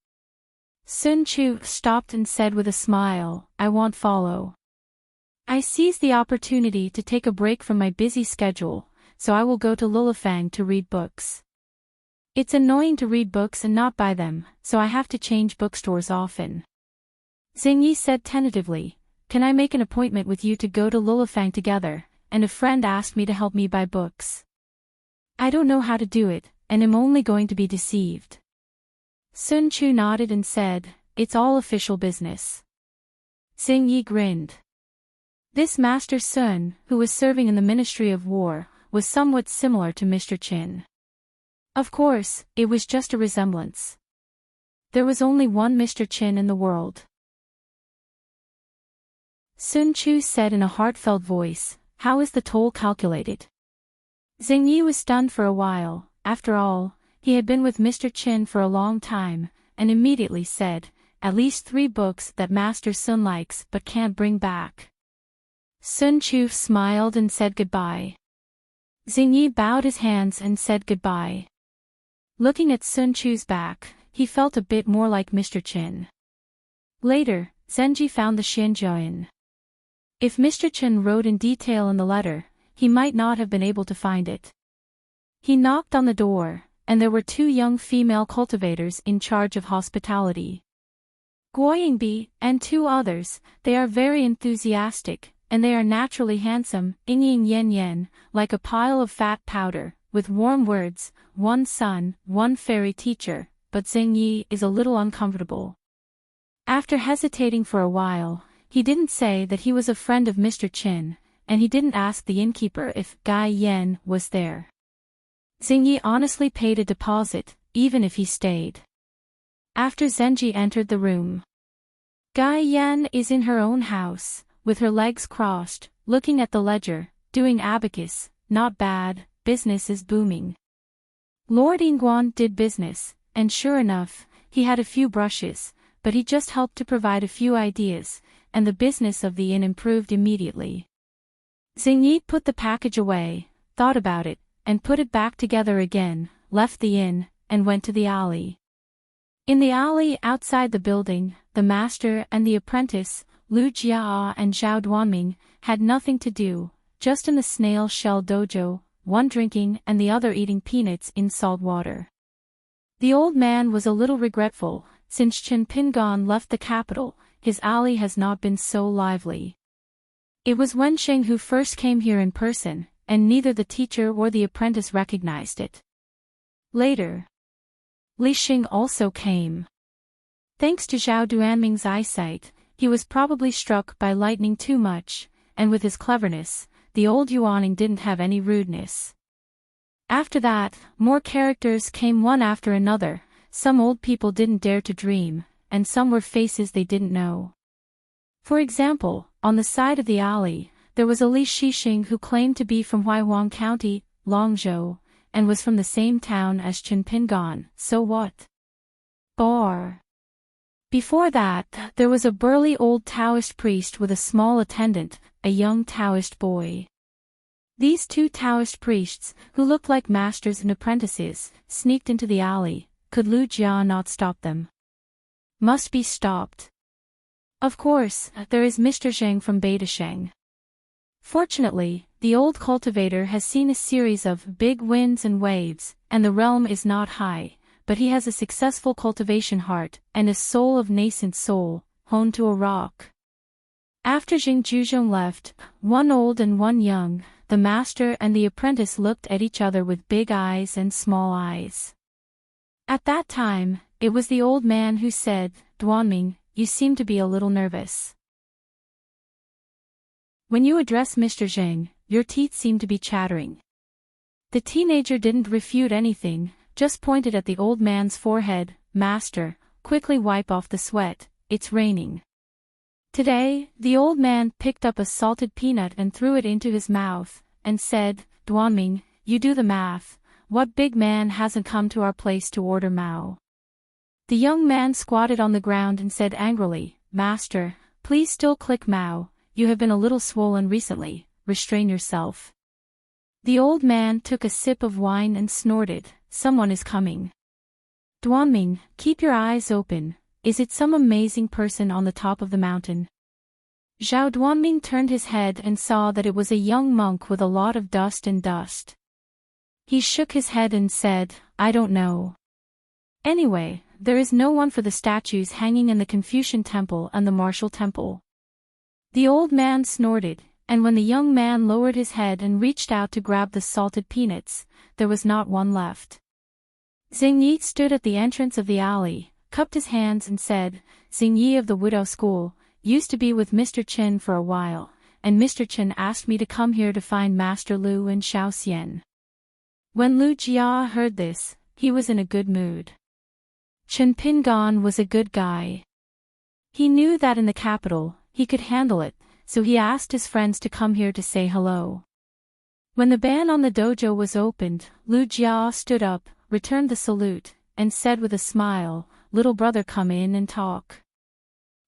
Sun Chu stopped and said with a smile, I won't follow. I seized the opportunity to take a break from my busy schedule, so I will go to Lulafang to read books. It's annoying to read books and not buy them, so I have to change bookstores often. Xing Yi said tentatively, can I make an appointment with you to go to Lulafang together, and a friend asked me to help me buy books. I don't know how to do it, and am only going to be deceived. Sun Chu nodded and said, it's all official business. Xing Yi grinned. This Master Sun, who was serving in the Ministry of War, was somewhat similar to Mr. Qin. Of course, it was just a resemblance. There was only one Mr. Qin in the world. Sun Chu said in a heartfelt voice, how is the toll calculated? Xing Yi was stunned for a while. After all, he had been with Mr. Qin for a long time, and immediately said, at least 3 books that Master Sun likes but can't bring back. Sun Chu smiled and said goodbye. Xing Yi bowed his hands and said goodbye. Looking at Sun Chu's back, he felt a bit more like Mr. Qin. Later, Zenji found the Xianjiao. If Mr. Qin wrote in detail in the letter, he might not have been able to find it. He knocked on the door, and there were two young female cultivators in charge of hospitality. Guoyingbi, and two others. They are very enthusiastic, and they are naturally handsome, Ying Yen Yen, like a pile of fat powder, with warm words, one son, one fairy teacher, but Xing Yi is a little uncomfortable. After hesitating for a while, he didn't say that he was a friend of Mr. Qin, and he didn't ask the innkeeper if Gai Yan was there. Xing Yi honestly paid a deposit, even if he stayed. After Zenji entered the room, Gai Yan is in her own house, with her legs crossed, looking at the ledger, doing abacus. Not bad, business is booming. Lord Yingguan did business, and sure enough, he had a few brushes, but he just helped to provide a few ideas, and the business of the inn improved immediately. Xing Yi put the package away, thought about it, and put it back together again, left the inn, and went to the alley. In the alley outside the building, the master and the apprentice, Lu Jia and Zhao Duanming, had nothing to do, just in the snail shell dojo, one drinking and the other eating peanuts in salt water. The old man was a little regretful. Since Chen Pingan left the capital, his alley has not been so lively. It was Wen Sheng who first came here in person, and neither the teacher or the apprentice recognized it. Later, Li Xing also came. Thanks to Zhao Duanming's eyesight, he was probably struck by lightning too much, and with his cleverness, the old Yuaning didn't have any rudeness. After that, more characters came one after another. Some old people didn't dare to dream, and some were faces they didn't know. For example, on the side of the alley, there was a Li Shixing who claimed to be from Huaihuang County, Longzhou, and was from the same town as Chen Pingan. So what? Bar. Before that, there was a burly old Taoist priest with a small attendant, a young Taoist boy. These two Taoist priests, who looked like masters and apprentices, sneaked into the alley. Could Lu Jia not stop them? Must be stopped. Of course, there is Mr. Zheng from Beidasheng. Fortunately, the old cultivator has seen a series of big winds and waves, and the realm is not high, but he has a successful cultivation heart and a soul of nascent soul, honed to a rock. After Jing Juzhong left, one old and one young, the master and the apprentice looked at each other with big eyes and small eyes. At that time, it was the old man who said, "Duanming, you seem to be a little nervous. When you address Mr. Zheng, your teeth seem to be chattering." The teenager didn't refute anything, just pointed at the old man's forehead. "Master, quickly wipe off the sweat, it's raining." Today, the old man picked up a salted peanut and threw it into his mouth, and said, "Duanming, you do the math. What big man hasn't come to our place to order Mao?" The young man squatted on the ground and said angrily, "Master, please still click Mao, you have been a little swollen recently, restrain yourself." The old man took a sip of wine and snorted, "Someone is coming. Duanming, keep your eyes open, is it some amazing person on the top of the mountain?" Zhao Duanming turned his head and saw that it was a young monk with a lot of dust and dust. He shook his head and said, "I don't know. Anyway, there is no one for the statues hanging in the Confucian Temple and the Martial Temple." The old man snorted, and when the young man lowered his head and reached out to grab the salted peanuts, there was not one left. Xing Yi stood at the entrance of the alley, cupped his hands and said, "Xing Yi of the Widow School, used to be with Mr. Chen for a while, and Mr. Chen asked me to come here to find Master Lu and Xiao Xian." When Lu Jia heard this, he was in a good mood. Chen Pingan was a good guy. He knew that in the capital, he could handle it, so he asked his friends to come here to say hello. When the ban on the dojo was opened, Lu Jia stood up, returned the salute, and said with a smile, "Little brother, come in and talk."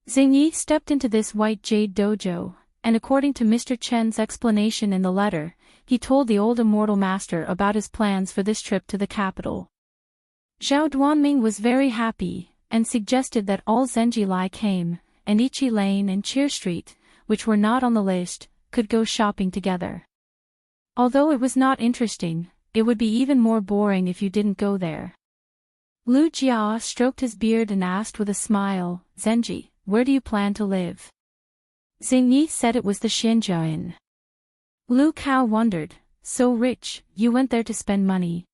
Xing Yi stepped into this white jade dojo, and according to Mr. Chen's explanation in the letter, he told the old immortal master about his plans for this trip to the capital. Zhao Duanming was very happy, and suggested that all Zenji Lai came, and Ichi Lane and Cheer Street, which were not on the list, could go shopping together. Although it was not interesting, it would be even more boring if you didn't go there. Lu Jia stroked his beard and asked with a smile, Zenji, where do you plan to live? Xingyi said it was the Xinjiang. Lu Kao wondered, so rich, you went there to spend money.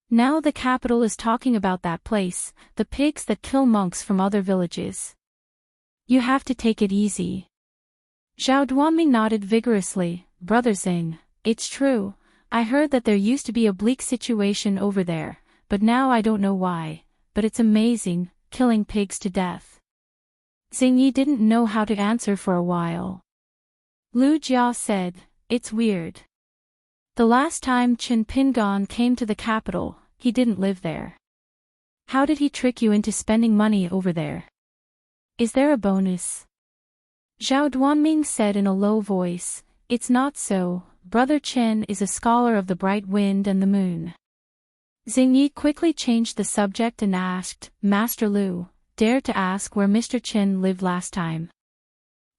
Now the capital is talking about that place, the pigs that kill monks from other villages. You have to take it easy. Zhao Duanming nodded vigorously, Brother Xing, it's true, I heard that there used to be a bleak situation over there, but now I don't know why, but it's amazing, killing pigs to death. Xingyi didn't know how to answer for a while. Lu Jia said, it's weird. The last time Qin Pingan came to the capital, he didn't live there. How did he trick you into spending money over there? Is there a bonus? Zhao Duanming said in a low voice, it's not so, Brother Chen is a scholar of the bright wind and the moon. Xingyi quickly changed the subject and asked, Master Lu, dare to ask where Mr. Chen lived last time?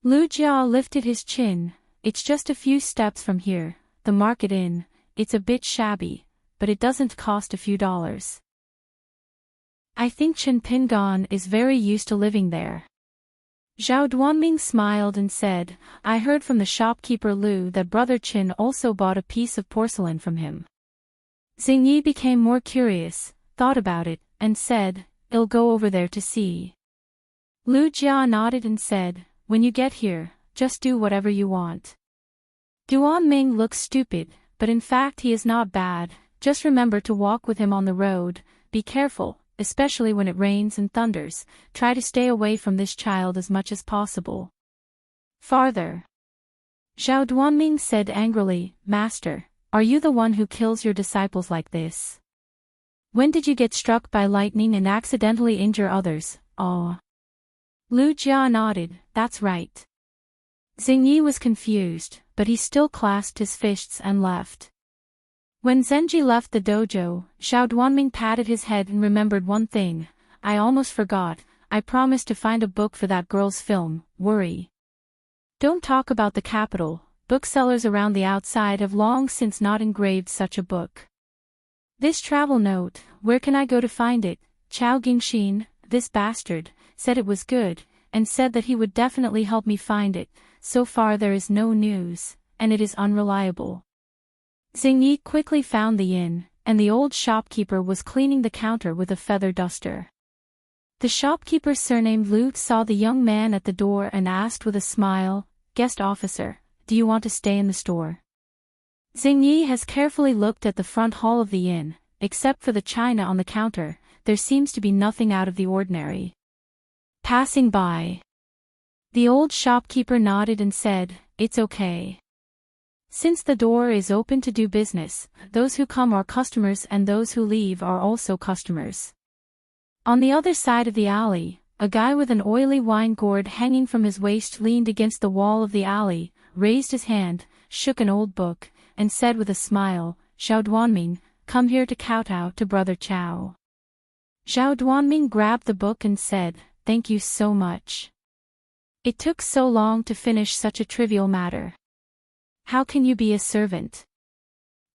Lu Jia lifted his chin, it's just a few steps from here, the Market Inn, it's a bit shabby, but it doesn't cost a few dollars. I think Chen Pingan is very used to living there. Zhao Duanming smiled and said, I heard from the shopkeeper Lu that Brother Qin also bought a piece of porcelain from him. Xingyi became more curious, thought about it, and said, I'll go over there to see. Lu Jia nodded and said, when you get here, just do whatever you want. Duanming looks stupid, but in fact he is not bad, just remember to walk with him on the road, be careful. Especially when it rains and thunders, try to stay away from this child as much as possible. Farther. Zhao Duanming said angrily, Master, are you the one who kills your disciples like this? When did you get struck by lightning and accidentally injure others? Oh. Lu Jia nodded, that's right. Xingyi was confused, but he still clasped his fists and left. When Zenji left the dojo, Zhao Duanming patted his head and remembered one thing, I almost forgot, I promised to find a book for that girl's film, Worry. Don't talk about the capital, booksellers around the outside have long since not engraved such a book. This travel note, where can I go to find it? Chao Gingxin, this bastard, said it was good, and said that he would definitely help me find it, so far there is no news, and it is unreliable. Xingyi quickly found the inn, and the old shopkeeper was cleaning the counter with a feather duster. The shopkeeper surnamed Lu saw the young man at the door and asked with a smile, Guest officer, do you want to stay in the store? Xingyi has carefully looked at the front hall of the inn, except for the china on the counter, there seems to be nothing out of the ordinary. Passing by. The old shopkeeper nodded and said, it's okay. Since the door is open to do business, those who come are customers and those who leave are also customers. On the other side of the alley, a guy with an oily wine gourd hanging from his waist leaned against the wall of the alley, raised his hand, shook an old book, and said with a smile, Zhao Duanming, come here to kowtow to Brother Chao. Zhao Duanming grabbed the book and said, thank you so much. It took so long to finish such a trivial matter. How can you be a servant?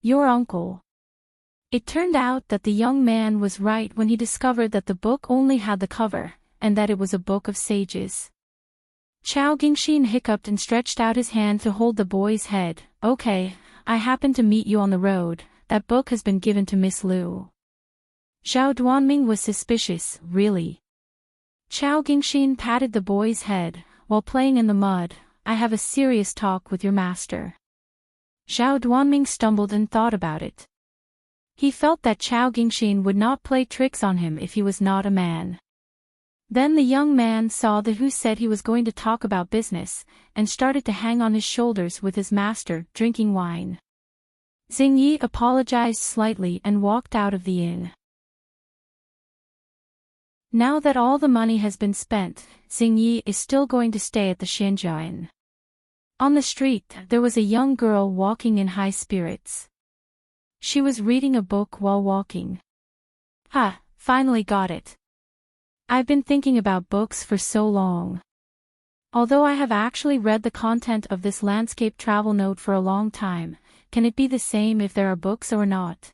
Your uncle. It turned out that the young man was right when he discovered that the book only had the cover, and that it was a book of sages. Chao Gingxin hiccuped and stretched out his hand to hold the boy's head. Okay, I happened to meet you on the road, that book has been given to Miss Lu. Zhao Duanming was suspicious, really. Chao Gingxin patted the boy's head, while playing in the mud, I have a serious talk with your master. Zhao Duanming stumbled and thought about it. He felt that Chao Gingxin would not play tricks on him if he was not a man. Then the young man saw the who said he was going to talk about business, and started to hang on his shoulders with his master, drinking wine. Xingyi apologized slightly and walked out of the inn. Now that all the money has been spent, Xingyi is still going to stay at the Xinjiang. On the street, there was a young girl walking in high spirits. She was reading a book while walking. Ha, finally got it. I've been thinking about books for so long. Although I have actually read the content of this landscape travel note for a long time, can it be the same if there are books or not?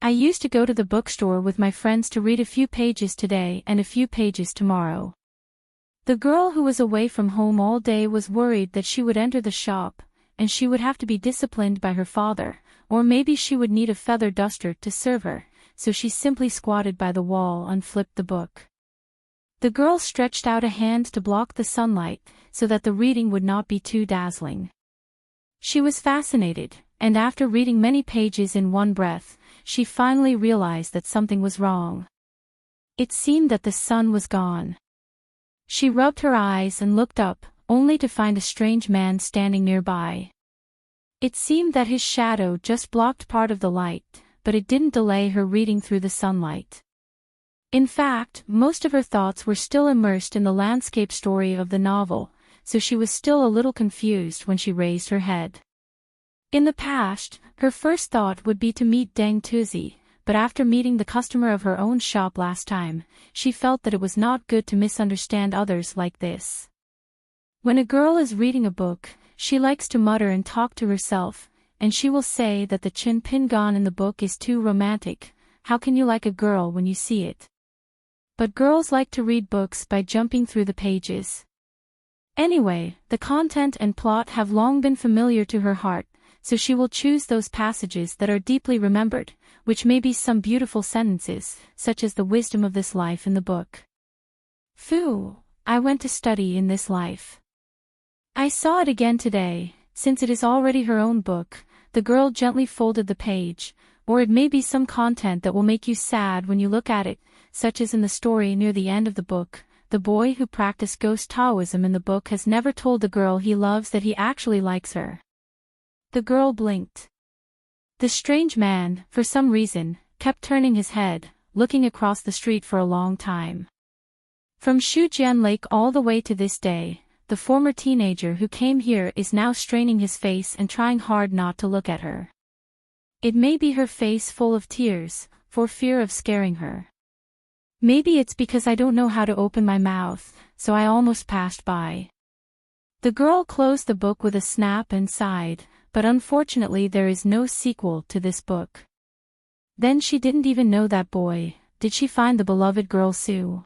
I used to go to the bookstore with my friends to read a few pages today and a few pages tomorrow. The girl who was away from home all day was worried that she would enter the shop, and she would have to be disciplined by her father, or maybe she would need a feather duster to serve her, so she simply squatted by the wall and flipped the book. The girl stretched out a hand to block the sunlight, so that the reading would not be too dazzling. She was fascinated, and after reading many pages in one breath, she finally realized that something was wrong. It seemed that the sun was gone. She rubbed her eyes and looked up, only to find a strange man standing nearby. It seemed that his shadow just blocked part of the light, but it didn't delay her reading through the sunlight. In fact, most of her thoughts were still immersed in the landscape story of the novel, so she was still a little confused when she raised her head. In the past, her first thought would be to meet Deng Tuzi, but after meeting the customer of her own shop last time, she felt that it was not good to misunderstand others like this. When a girl is reading a book, she likes to mutter and talk to herself, and she will say that the Chen Pingan in the book is too romantic. How can you like a girl when you see it? But girls like to read books by jumping through the pages. Anyway, the content and plot have long been familiar to her heart, so she will choose those passages that are deeply remembered, which may be some beautiful sentences, such as the wisdom of this life in the book. Phew, I went to study in this life. I saw it again today. Since it is already her own book, the girl gently folded the page, or it may be some content that will make you sad when you look at it, such as in the story near the end of the book. The boy who practiced ghost Taoism in the book has never told the girl he loves that he actually likes her. The girl blinked. The strange man, for some reason, kept turning his head, looking across the street for a long time. From Shujian Lake all the way to this day, the former teenager who came here is now straining his face and trying hard not to look at her. It may be her face full of tears, for fear of scaring her. Maybe it's because I don't know how to open my mouth, so I almost passed by. The girl closed the book with a snap and sighed, but unfortunately there is no sequel to this book. Then she didn't even know that boy. Did she find the beloved girl Sue?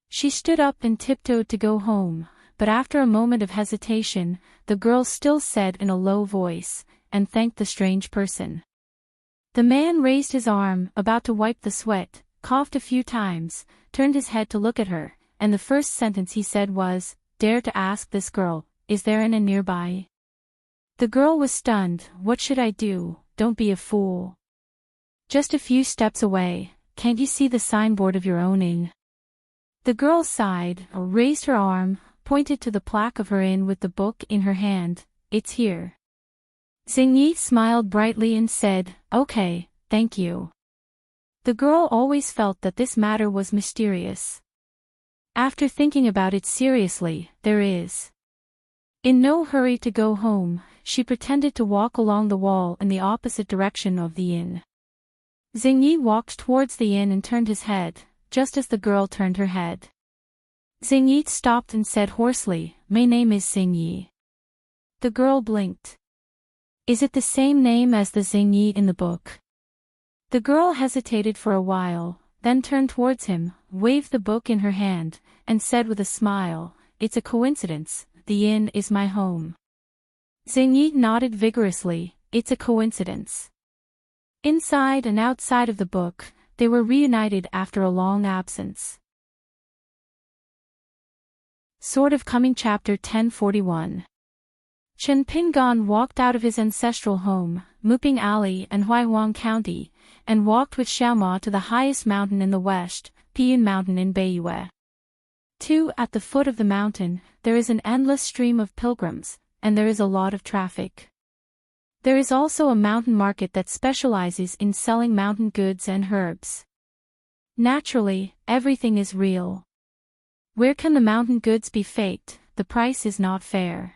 She stood up and tiptoed to go home, but after a moment of hesitation, the girl still said in a low voice, and thanked the strange person. The man raised his arm, about to wipe the sweat, coughed a few times, turned his head to look at her, and the first sentence he said was, "Dare to ask this girl, is there an inn nearby?" The girl was stunned. What should I do? Don't be a fool. Just a few steps away, can't you see the signboard of your own inn? The girl sighed, raised her arm, pointed to the plaque of her inn with the book in her hand. It's here. Xingyi smiled brightly and said, "Okay, thank you." The girl always felt that this matter was mysterious. After thinking about it seriously, there is. In no hurry to go home, she pretended to walk along the wall in the opposite direction of the inn. Xingyi walked towards the inn and turned his head, just as the girl turned her head. Xingyi stopped and said hoarsely, "My name is Xingyi." The girl blinked. Is it the same name as the Xingyi in the book? The girl hesitated for a while, then turned towards him, waved the book in her hand, and said with a smile, "It's a coincidence, the inn is my home." Xingyi nodded vigorously, "It's a coincidence." Inside and outside of the book, they were reunited after a long absence. Sort of Coming Chapter 1041. Chen Pingan walked out of his ancestral home, Muping Alley and Huaihuang County, and walked with Xiaoma to the highest mountain in the west, Piyun Mountain in Beiyue. At the foot of the mountain, there is an endless stream of pilgrims, and there is a lot of traffic. There is also a mountain market that specializes in selling mountain goods and herbs. Naturally, everything is real. Where can the mountain goods be faked? The price is not fair.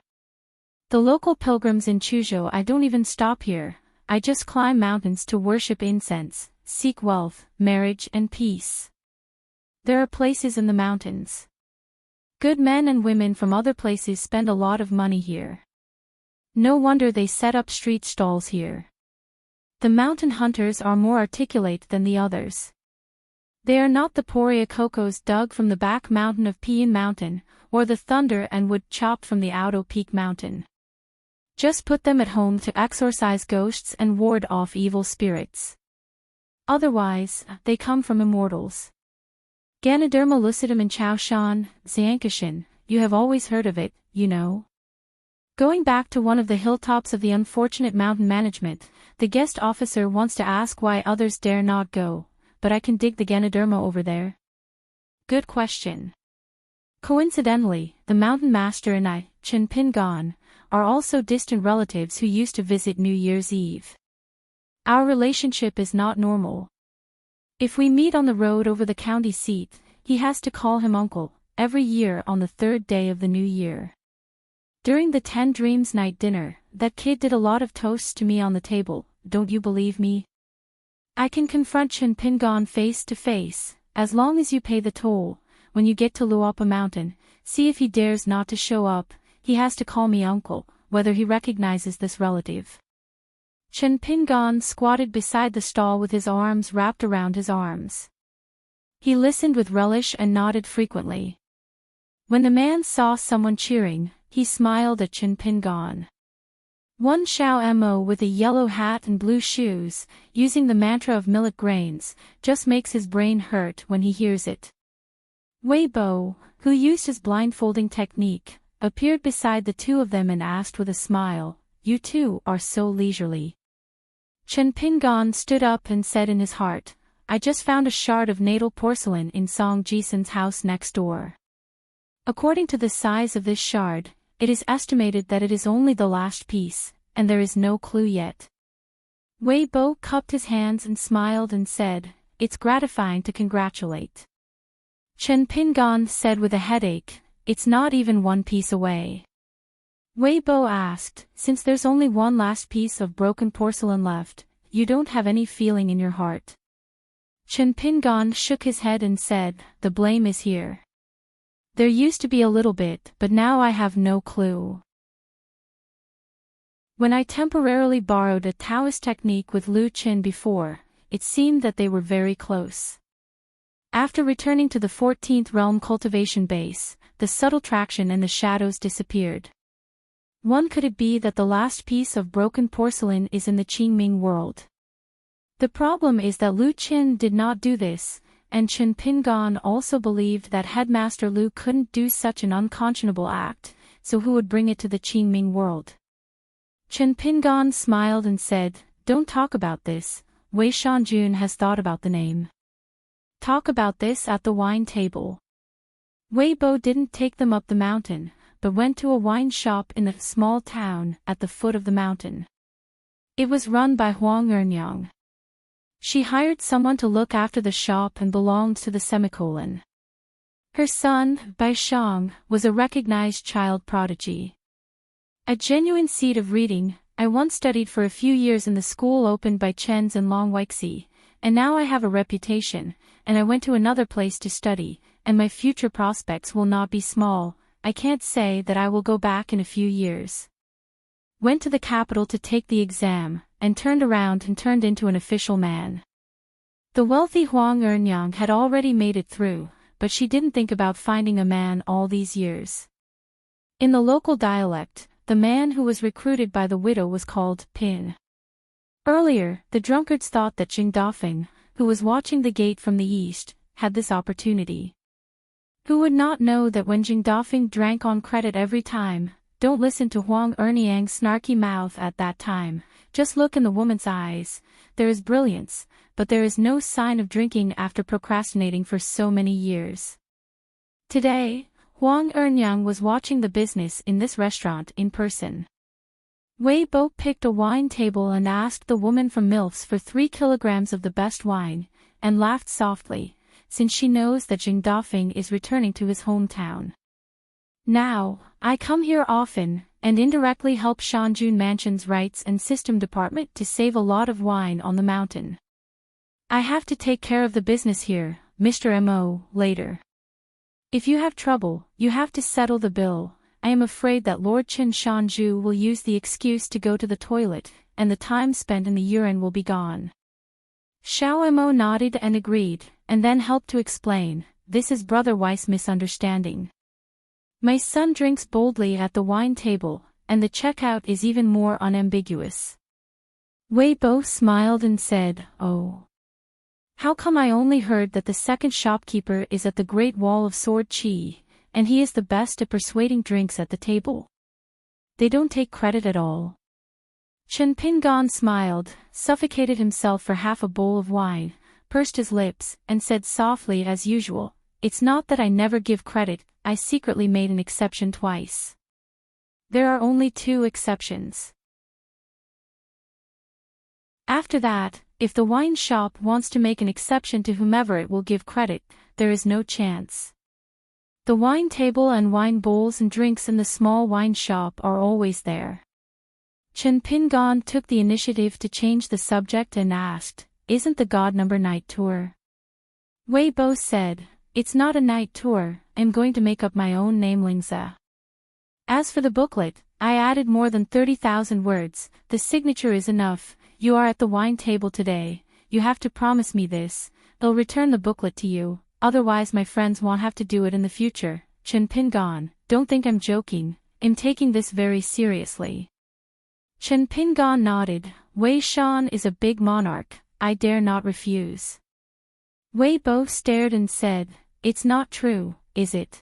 The local pilgrims in Chuzhou, I don't even stop here, I just climb mountains to worship incense, seek wealth, marriage and peace. There are places in the mountains. Good men and women from other places spend a lot of money here. No wonder they set up street stalls here. The mountain hunters are more articulate than the others. They are not the poria cocos dug from the back mountain of Pian Mountain, or the thunder and wood chopped from the Auto Peak Mountain. Just put them at home to exorcise ghosts and ward off evil spirits. Otherwise, they come from immortals. Ganoderma lucidum in Chaoshan, Xiankashan, you have always heard of it, you know. Going back to one of the hilltops of the unfortunate mountain management, the guest officer wants to ask why others dare not go, but I can dig the Ganoderma over there. Good question. Coincidentally, the mountain master and I, Chen Pingon, are also distant relatives who used to visit New Year's Eve. Our relationship is not normal. If we meet on the road over the county seat, he has to call him uncle, every year on the third day of the new year. During the 10 Dreams night dinner, that kid did a lot of toasts to me on the table, don't you believe me? I can confront Chen Pingon face to face, as long as you pay the toll. When you get to Luapa Mountain, see if he dares not to show up, he has to call me uncle, whether he recognizes this relative. Chen Pingon squatted beside the stall with his arms wrapped around his arms. He listened with relish and nodded frequently. When the man saw someone cheering, he smiled at Chen Pingon. One Xiao Mo with a yellow hat and blue shoes, using the mantra of millet grains, just makes his brain hurt when he hears it. Wei Bo, who used his blindfolding technique, appeared beside the two of them and asked with a smile, "You two are so leisurely." Chen Pingon stood up and said in his heart, "I just found a shard of natal porcelain in Song Jisen's house next door. According to the size of this shard, it is estimated that it is only the last piece, and there is no clue yet." Wei Bo cupped his hands and smiled and said, "It's gratifying to congratulate." Chen Pingon said with a headache, "It's not even one piece away." Wei Bo asked, "Since there's only one last piece of broken porcelain left, you don't have any feeling in your heart?" Chen Pingon shook his head and said, "The blame is here. There used to be a little bit, but now I have no clue. When I temporarily borrowed a Taoist technique with Lu Qin before, it seemed that they were very close. After returning to the 14th realm cultivation base, the subtle traction and the shadows disappeared. Could it be that the last piece of broken porcelain is in the Qingming world? The problem is that Lu Qin did not do this, and Chen Pingon also believed that Headmaster Lu couldn't do such an unconscionable act, so who would bring it to the Qingming world? Chen Pingon smiled and said, "Don't talk about this, Wei Shanjun has thought about the name. Talk about this at the wine table." Wei Bo didn't take them up the mountain, but went to a wine shop in a small town at the foot of the mountain. It was run by Huang Ernyang. She hired someone to look after the shop and belonged to the semicolon. Her son, Bai Shang, was a recognized child prodigy. A genuine seed of reading. I once studied for a few years in the school opened by Chen's in Long Weixi, and now I have a reputation, and I went to another place to study, and my future prospects will not be small. I can't say that I will go back in a few years. Went to the capital to take the exam, and turned around and turned into an official man. The wealthy Huang Ernyang had already made it through, but she didn't think about finding a man all these years. In the local dialect, the man who was recruited by the widow was called Pin. Earlier, the drunkards thought that Jing Dafeng, who was watching the gate from the east, had this opportunity. Who would not know that when Jing Dafeng drank on credit every time? Don't listen to Huang Ernyang's snarky mouth at that time, just look in the woman's eyes. There is brilliance, but there is no sign of drinking after procrastinating for so many years. Today, Huang Ernyang was watching the business in this restaurant in person. Wei Bo picked a wine table and asked the woman from MILF's for 3 kilograms of the best wine, and laughed softly, since she knows that Jing Dafeng is returning to his hometown. Now, I come here often, and indirectly help Shanjun Mansion's rights and system department to save a lot of wine on the mountain. I have to take care of the business here, Mr. Mo, later. If you have trouble, you have to settle the bill, I am afraid that Lord Chen Shanju will use the excuse to go to the toilet, and the time spent in the urine will be gone. Xiao Mo nodded and agreed, and then helped to explain, this is Brother Weiss' misunderstanding. My son drinks boldly at the wine table, and the checkout is even more unambiguous. Wei Bo smiled and said, oh. How come I only heard that the second shopkeeper is at the Great Wall of Sword Chi, and he is the best at persuading drinks at the table? They don't take credit at all. Chen Pingan smiled, suffocated himself for half a bowl of wine, pursed his lips, and said softly as usual, it's not that I never give credit, I secretly made an exception twice. There are only 2 exceptions. After that, if the wine shop wants to make an exception to whomever it will give credit, there is no chance. The wine table and wine bowls and drinks in the small wine shop are always there. Chen Pingan took the initiative to change the subject and asked, isn't the God Number night tour? Wei Bo said, it's not a night tour, I'm going to make up my own name Lingze. As for the booklet, I added more than 30,000 words, the signature is enough, you are at the wine table today, you have to promise me this, they'll return the booklet to you, otherwise my friends won't have to do it in the future. Chen Pingan, don't think I'm joking, I'm taking this very seriously. Chen Pingan nodded, Wei Shan is a big monarch, I dare not refuse. Wei Bo stared and said, it's not true, is it?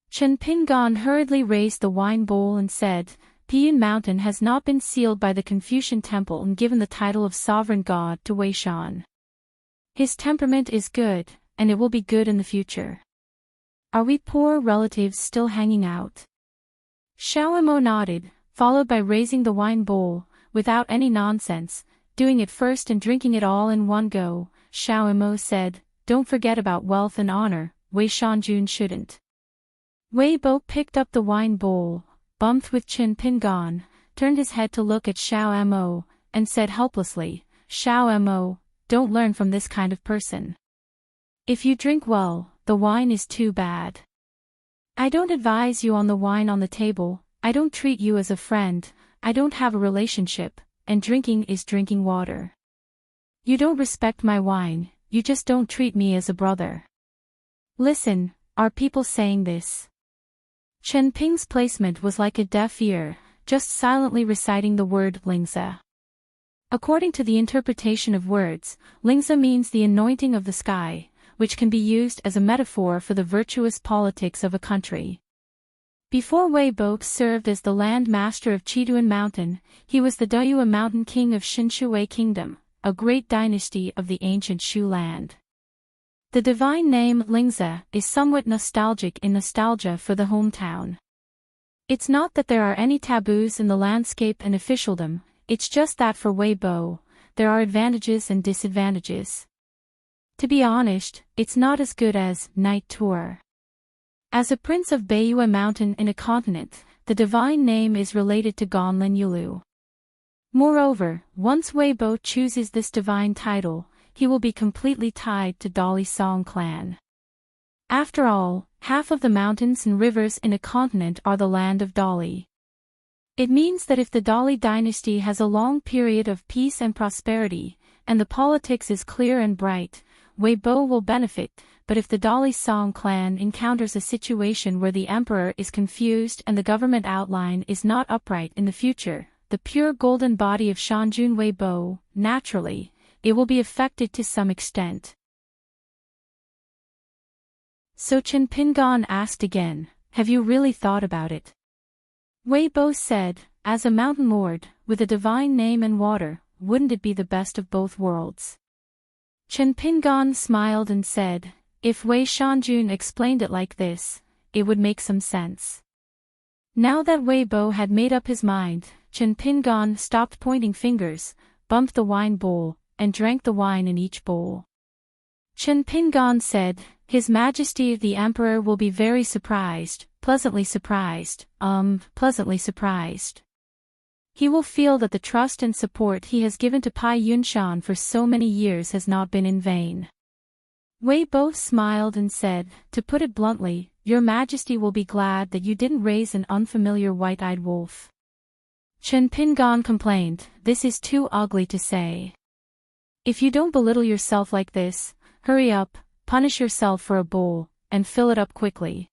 Chen Pingan hurriedly raised the wine bowl and said, Piyun Mountain has not been sealed by the Confucian Temple and given the title of sovereign god to Wei Shan. His temperament is good, and it will be good in the future. Are we poor relatives still hanging out? Xiao Mo nodded, followed by raising the wine bowl, without any nonsense, doing it first and drinking it all in one go. Xiao Mo said, don't forget about wealth and honor, Wei Shanjun shouldn't. Wei Bo picked up the wine bowl, bumped with Chen Pingan, turned his head to look at Xiao Mo, and said helplessly, Xiao Mo, don't learn from this kind of person. If you drink well, the wine is too bad. I don't advise you on the wine on the table, I don't treat you as a friend, I don't have a relationship, and drinking is drinking water. You don't respect my wine, you just don't treat me as a brother. Listen, are people saying this? Chen Ping's placement was like a deaf ear, just silently reciting the word Lingze. According to the interpretation of words, Lingze means the anointing of the sky, which can be used as a metaphor for the virtuous politics of a country. Before Wei Bo served as the land master of Chiduan Mountain, he was the Dayua Mountain king of Shinshui Kingdom, a great dynasty of the ancient Shu land. The divine name Lingze is somewhat nostalgic in nostalgia for the hometown. It's not that there are any taboos in the landscape and officialdom, it's just that for Wei Bo, there are advantages and disadvantages. To be honest, it's not as good as night tour. As a prince of Beiyue Mountain in a continent, the divine name is related to Gonlin Yulu. Moreover, once Wei Bo chooses this divine title, he will be completely tied to Dali Song clan. After all, half of the mountains and rivers in a continent are the land of Dali. It means that if the Dali dynasty has a long period of peace and prosperity, and the politics is clear and bright, Wei Bo will benefit, but if the Dali Song clan encounters a situation where the emperor is confused and the government outline is not upright in the future, the pure golden body of Shanjun Wei Bo, naturally, it will be affected to some extent. So Chen Pingan asked again, have you really thought about it? Wei Bo said, as a mountain lord, with a divine name and water, wouldn't it be the best of both worlds? Chen Pingan smiled and said, if Wei Shanjun explained it like this, it would make some sense. Now that Wei Bo had made up his mind, Chen Pingan stopped pointing fingers, bumped the wine bowl, and drank the wine in each bowl. Chen Pingan said, His Majesty the Emperor will be very surprised, pleasantly surprised. He will feel that the trust and support he has given to Pai Yunshan for so many years has not been in vain. Wei Bo smiled and said, "To put it bluntly, your majesty will be glad that you didn't raise an unfamiliar white-eyed wolf." Chen Pingan complained, "This is too ugly to say. If you don't belittle yourself like this, hurry up, punish yourself for a bowl, and fill it up quickly."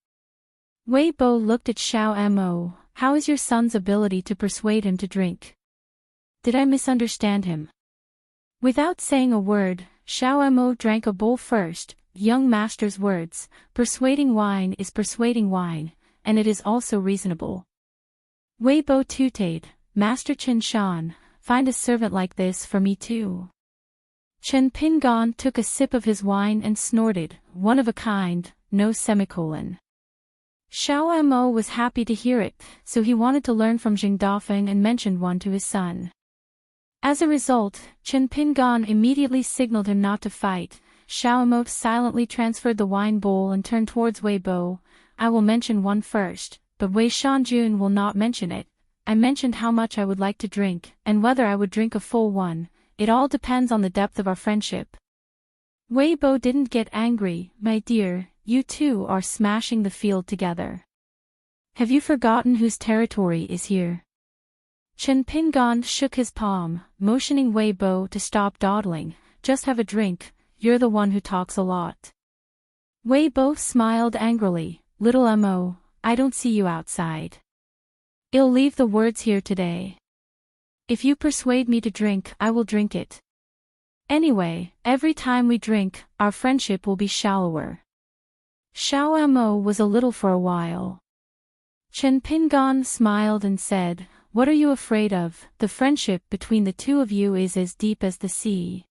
Wei Bo looked at Xiao Mo. "How is your son's ability to persuade him to drink? Did I misunderstand him?" Without saying a word, Xiao Mo drank a bowl first. Young master's words, persuading wine is persuading wine, and it is also reasonable. Wei Bo tutored, "Master Chen Shan, find a servant like this for me too." Chen Pingan took a sip of his wine and snorted, "One of a kind, no semicolon." Xiao Mo was happy to hear it, so he wanted to learn from Jing Dafeng and mentioned one to his son. As a result, Chen Pingan immediately signaled him not to fight. Xiao Mo silently transferred the wine bowl and turned towards Wei Bo. "I will mention one first, but Wei Shanjun will not mention it. I mentioned how much I would like to drink, and whether I would drink a full one. It all depends on the depth of our friendship." Wei Bo didn't get angry. "My dear, you two are smashing the field together. Have you forgotten whose territory is here?" Chen Pingan shook his palm, motioning Wei Bo to stop dawdling. "Just have a drink, you're the one who talks a lot." Wei Bo smiled angrily. "Little Mo, I don't see you outside. I'll leave the words here today. If you persuade me to drink, I will drink it. Anyway, every time we drink, our friendship will be shallower." Xiao Mo was a little for a while. Chen Pingan smiled and said, "What are you afraid of? The friendship between the two of you is as deep as the sea.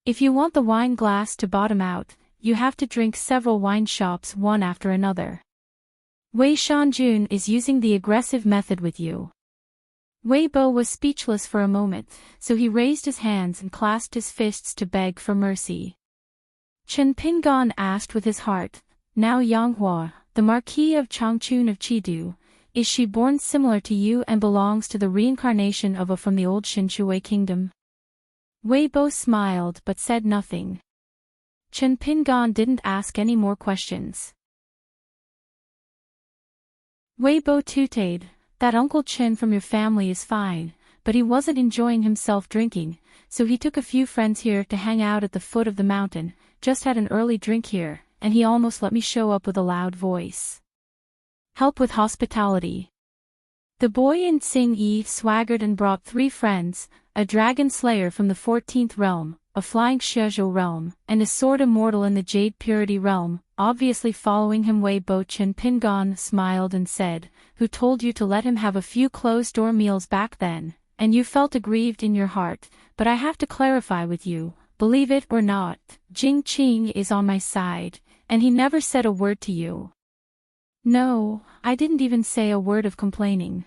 If you want the wine glass to bottom out, you have to drink several wine shops one after another. Wei Shanjun is using the aggressive method with you." Wei Bo was speechless for a moment, so he raised his hands and clasped his fists to beg for mercy. Chen Pingan asked with his heart, "Now Yanghua, the Marquis of Changchun of Chidu, is she born similar to you and belongs to the reincarnation of a from the old Shinshui kingdom?" Wei Bo smiled but said nothing. Chen Pingan didn't ask any more questions. Wei Bo tutored, "That Uncle Chen from your family is fine, but he wasn't enjoying himself drinking, so he took a few friends here to hang out at the foot of the mountain, just had an early drink here, and he almost let me show up with a loud voice. Help with hospitality." The boy in Tsing Yi swaggered and brought 3 friends, a dragon slayer from the 14th realm, a flying Shizhou realm, and a sword immortal in the Jade Purity realm, obviously following him. Wei Bo. Chen Pingan smiled and said, "Who told you to let him have a few closed-door meals back then, and you felt aggrieved in your heart, but I have to clarify with you, believe it or not, Jing Qing is on my side, and he never said a word to you. No, I didn't even say a word of complaining.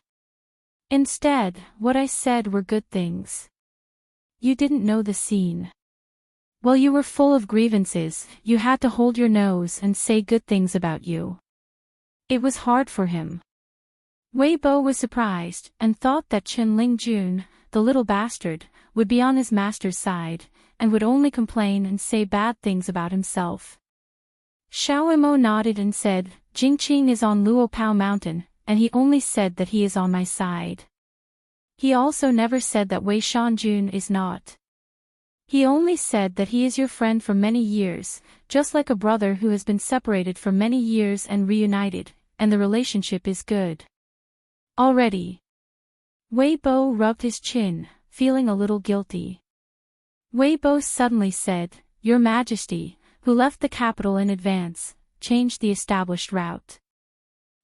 Instead, what I said were good things. You didn't know the scene. While you were full of grievances, you had to hold your nose and say good things about you. It was hard for him." Wei Bo was surprised, and thought that Chen Lingjun, the little bastard, would be on his master's side, and would only complain and say bad things about himself. Xiao Mo nodded and said, "Jingqing is on Luopao Mountain, and he only said that he is on my side. He also never said that Wei Shanjun is not. He only said that he is your friend for many years, just like a brother who has been separated for many years and reunited, and the relationship is good. Already." Wei Bo rubbed his chin, feeling a little guilty. Wei Bo suddenly said, "Your Majesty, who left the capital in advance, changed the established route.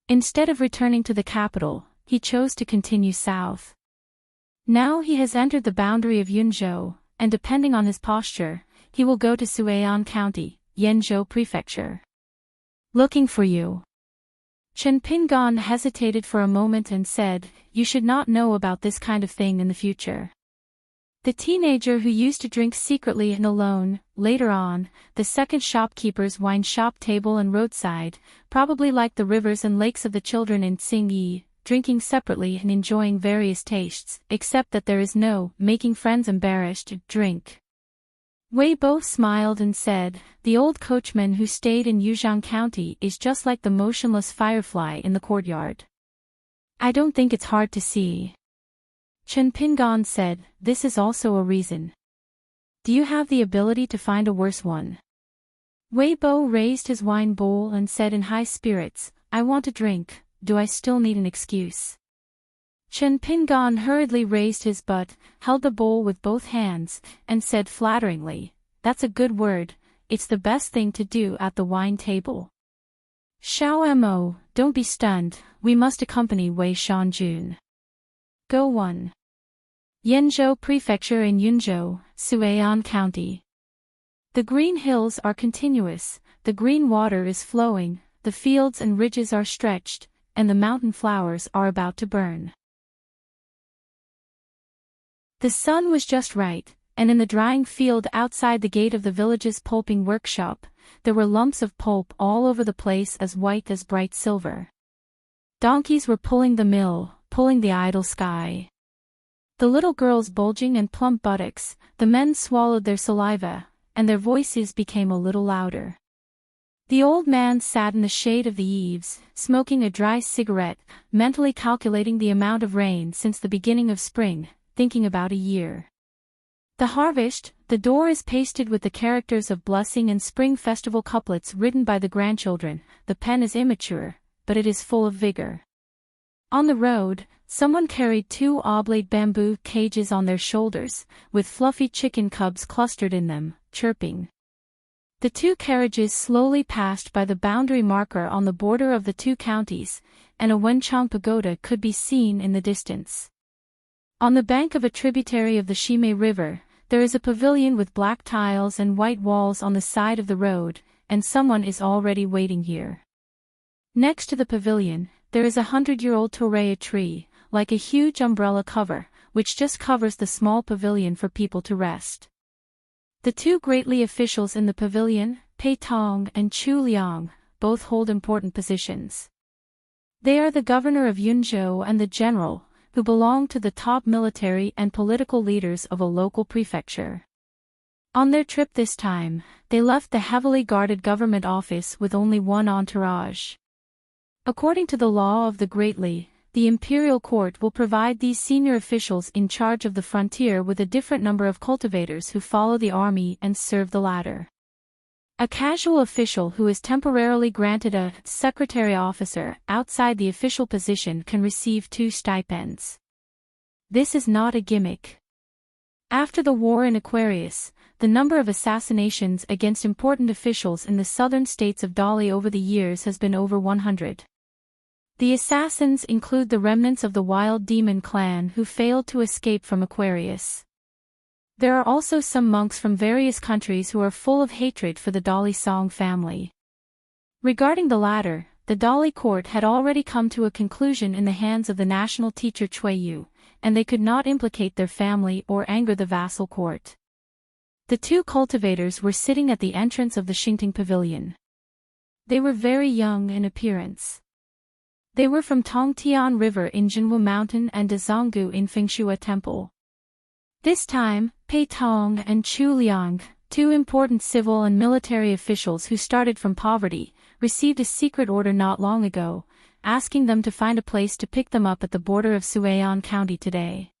Instead of returning to the capital, he chose to continue south. Now he has entered the boundary of Yunzhou, and depending on his posture, he will go to Suian County, Yenzhou Prefecture. Looking for you." Chen Pingan hesitated for a moment and said, "You should not know about this kind of thing in the future." The teenager who used to drink secretly and alone, later on, the second shopkeeper's wine shop table and roadside, probably like the rivers and lakes of the children in Tsing Yi, drinking separately and enjoying various tastes, except that there is no making friends embarrassed drink. Wei Bo smiled and said, "The old coachman who stayed in Yuzhang County is just like the motionless firefly in the courtyard. I don't think it's hard to see." Chen Pingan said, "This is also a reason. Do you have the ability to find a worse one?" Wei Bo raised his wine bowl and said in high spirits, "I want a drink, do I still need an excuse?" Chen Pingan hurriedly raised his butt, held the bowl with both hands, and said flatteringly, "That's a good word, it's the best thing to do at the wine table." "Xiao Mo, don't be stunned, we must accompany Wei Shanjun. Go 1. Yenzhou Prefecture in Yunzhou, Suian County. The green hills are continuous, the green water is flowing, the fields and ridges are stretched, and the mountain flowers are about to burn. The sun was just right, and in the drying field outside the gate of the village's pulping workshop, there were lumps of pulp all over the place as white as bright silver. Donkeys were pulling the mill, pulling the idle sky. The little girls bulging and plump buttocks, the men swallowed their saliva, and their voices became a little louder. The old man sat in the shade of the eaves, smoking a dry cigarette, mentally calculating the amount of rain since the beginning of spring, thinking about a year. The harvest, the door is pasted with the characters of blessing and spring festival couplets written by the grandchildren, the pen is immature, but it is full of vigor. On the road, someone carried 2 oblate bamboo cages on their shoulders, with fluffy chicken cubs clustered in them, chirping. The 2 carriages slowly passed by the boundary marker on the border of the 2 counties, and a Wenchang pagoda could be seen in the distance. On the bank of a tributary of the Shimei River, there is a pavilion with black tiles and white walls on the side of the road, and someone is already waiting here. Next to the pavilion, there is a 100-year-old torreya tree, like a huge umbrella cover, which just covers the small pavilion for people to rest. The 2 greatly officials in the pavilion, Pei Tong and Chu Liang, both hold important positions. They are the governor of Yunzhou and the general, who belong to the top military and political leaders of a local prefecture. On their trip this time, they left the heavily guarded government office with only one entourage. According to the law of the Great Li, the imperial court will provide these senior officials in charge of the frontier with a different number of cultivators who follow the army and serve the latter. A casual official who is temporarily granted a secretary officer outside the official position can receive 2 stipends. This is not a gimmick. After the war in Aquarius, the number of assassinations against important officials in the southern states of Dali over the years has been over 100. The assassins include the remnants of the Wild Demon clan who failed to escape from Aquarius. There are also some monks from various countries who are full of hatred for the Dali Song family. Regarding the latter, the Dali court had already come to a conclusion in the hands of the national teacher Cui Yu, and they could not implicate their family or anger the vassal court. The 2 cultivators were sitting at the entrance of the Xingting pavilion. They were very young in appearance. They were from Tongtian River in Jinwu Mountain and Dezonggu in Fengshua Temple. This time, Pei Tong and Chu Liang, 2 important civil and military officials who started from poverty, received a secret order not long ago, asking them to find a place to pick them up at the border of Suian County today.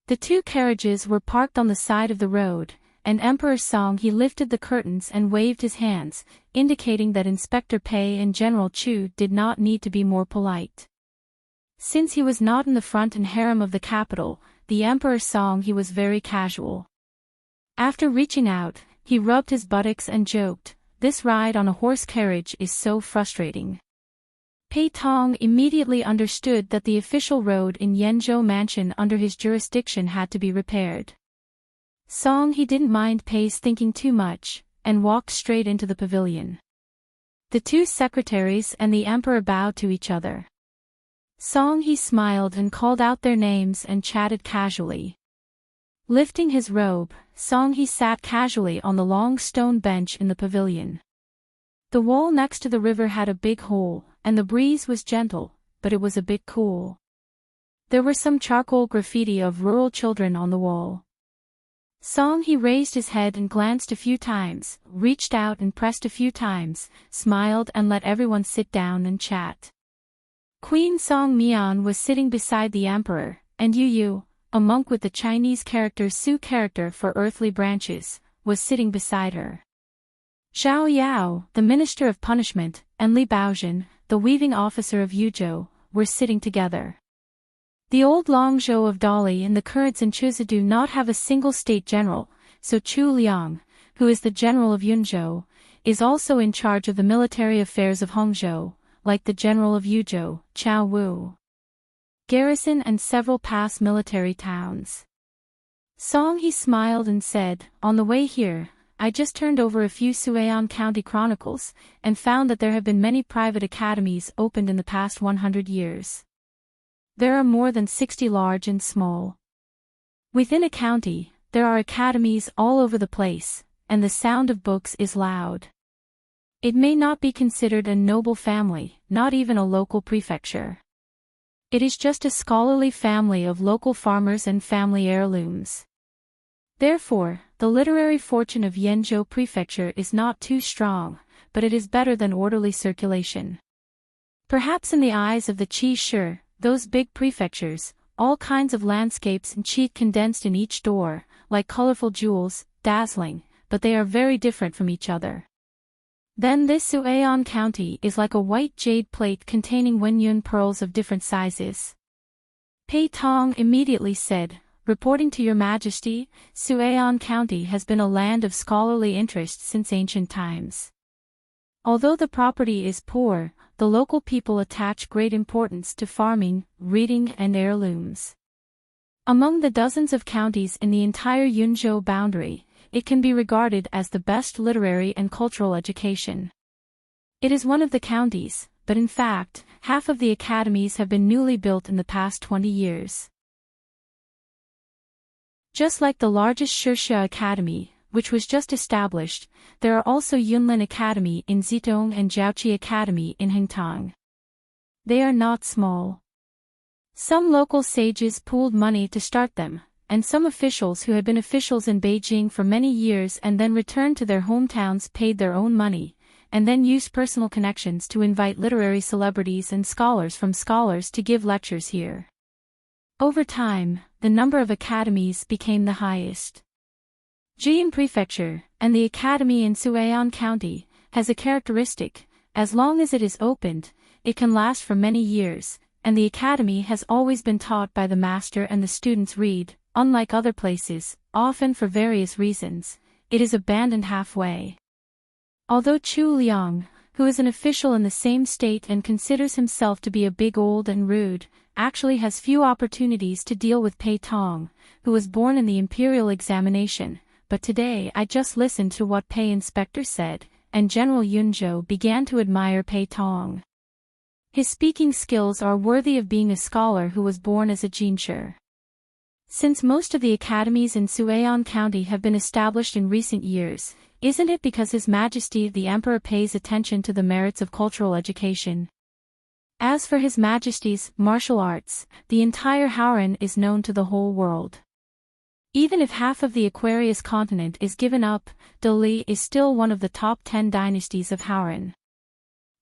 The 2 carriages were parked on the side of the road, and Emperor Song he lifted the curtains and waved his hands, indicating that Inspector Pei and General Chu did not need to be more polite. Since he was not in the front and harem of the capital, the Emperor Song he was very casual. After reaching out, he rubbed his buttocks and joked, "This ride on a horse carriage is so frustrating." Pei Tong immediately understood that the official road in Yenzhou Mansion under his jurisdiction had to be repaired. Song he didn't mind Pei's thinking too much, and walked straight into the pavilion. The 2 secretaries and the emperor bowed to each other. Song he smiled and called out their names and chatted casually. Lifting his robe, Song he sat casually on the long stone bench in the pavilion. The wall next to the river had a big hole, and the breeze was gentle, but it was a bit cool. There were some charcoal graffiti of rural children on the wall. Song he raised his head and glanced a few times, reached out and pressed a few times, smiled and let everyone sit down and chat. Queen Song Mian was sitting beside the emperor, and Yu Yu, a monk with the Chinese character Su character for earthly branches, was sitting beside her. Zhao Yao, the minister of punishment, and Li Baozhen, the weaving officer of Yuzhou, were sitting together. The old Longzhou of Dali and the current Zhenchuzi do not have a single state general, so Chu Liang, who is the general of Yunzhou, is also in charge of the military affairs of Hongzhou, like the general of Yuzhou, Chao Wu. Garrison and several past military towns. Song he smiled and said, "On the way here, I just turned over a few Suian County chronicles, and found that there have been many private academies opened in the past 100 years. There are more than 60 large and small. Within a county, there are academies all over the place, and the sound of books is loud. It may not be considered a noble family, not even a local prefecture. It is just a scholarly family of local farmers and family heirlooms. Therefore, the literary fortune of Yenzhou Prefecture is not too strong, but it is better than orderly circulation. Perhaps in the eyes of the Qi Shi, those big prefectures, all kinds of landscapes and cheat condensed in each door, like colorful jewels, dazzling, but they are very different from each other. Then this Suian County is like a white jade plate containing Wenyun pearls of different sizes." Pei Tong immediately said, "Reporting to your majesty, Suian County has been a land of scholarly interest since ancient times. Although the property is poor, the local people attach great importance to farming, reading and heirlooms. Among the dozens of counties in the entire Yunzhou boundary, it can be regarded as the best literary and cultural education. It is one of the counties, but in fact, half of the academies have been newly built in the past 20 years. Just like the largest Shixia Academy, which was just established, there are also Yunlin Academy in Zitong and Jiaoqi Academy in Hengtang. They are not small. Some local sages pooled money to start them, and some officials who had been officials in Beijing for many years and then returned to their hometowns paid their own money, and then used personal connections to invite literary celebrities and scholars from scholars to give lectures here. Over time, the number of academies became the highest. Jian Prefecture, and the academy in Suian County, has a characteristic: as long as it is opened, it can last for many years, and the academy has always been taught by the master and the students read. Unlike other places, often for various reasons, it is abandoned halfway. Although Chu Liang, who is an official in the same state and considers himself to be a big old and rude, actually has few opportunities to deal with Pei Tong, who was born in the imperial examination, but today I just listened to what Pei Inspector said, and General Yunzhou began to admire Pei Tong. His speaking skills are worthy of being a scholar who was born as a jinshi. Since most of the academies in Suian County have been established in recent years, isn't it because His Majesty the Emperor pays attention to the merits of cultural education? As for His Majesty's martial arts, the entire Hauran is known to the whole world. Even if half of the Aquarius continent is given up, Dali is still one of the top 10 dynasties of Hauran.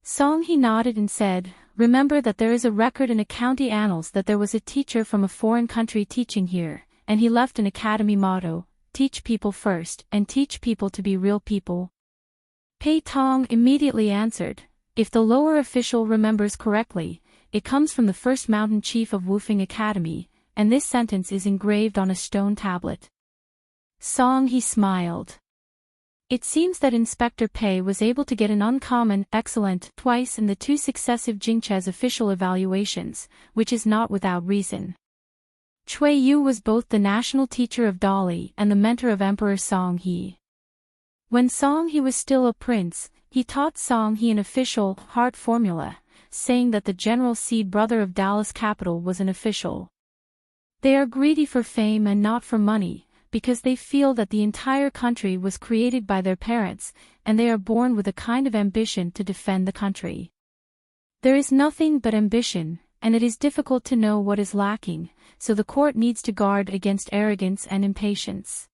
Song he nodded and said, "Remember that there is a record in a county annals that there was a teacher from a foreign country teaching here, and he left an academy motto, 'Teach people first and teach people to be real people.'" Pei Tong immediately answered, "If the lower official remembers correctly, it comes from the first mountain chief of Wufeng Academy, and this sentence is engraved on a stone tablet." Song he smiled. It seems that Inspector Pei was able to get an uncommon excellent twice in the 2 successive Jingche's official evaluations, which is not without reason. Cui Yu was both the national teacher of Dali and the mentor of Emperor Song He. When Song He was still a prince, he taught Song He an official heart formula, saying that the general seed brother of Dallas capital was an official. They are greedy for fame and not for money, because they feel that the entire country was created by their parents, and they are born with a kind of ambition to defend the country. There is nothing but ambition, and it is difficult to know what is lacking, so the court needs to guard against arrogance and impatience.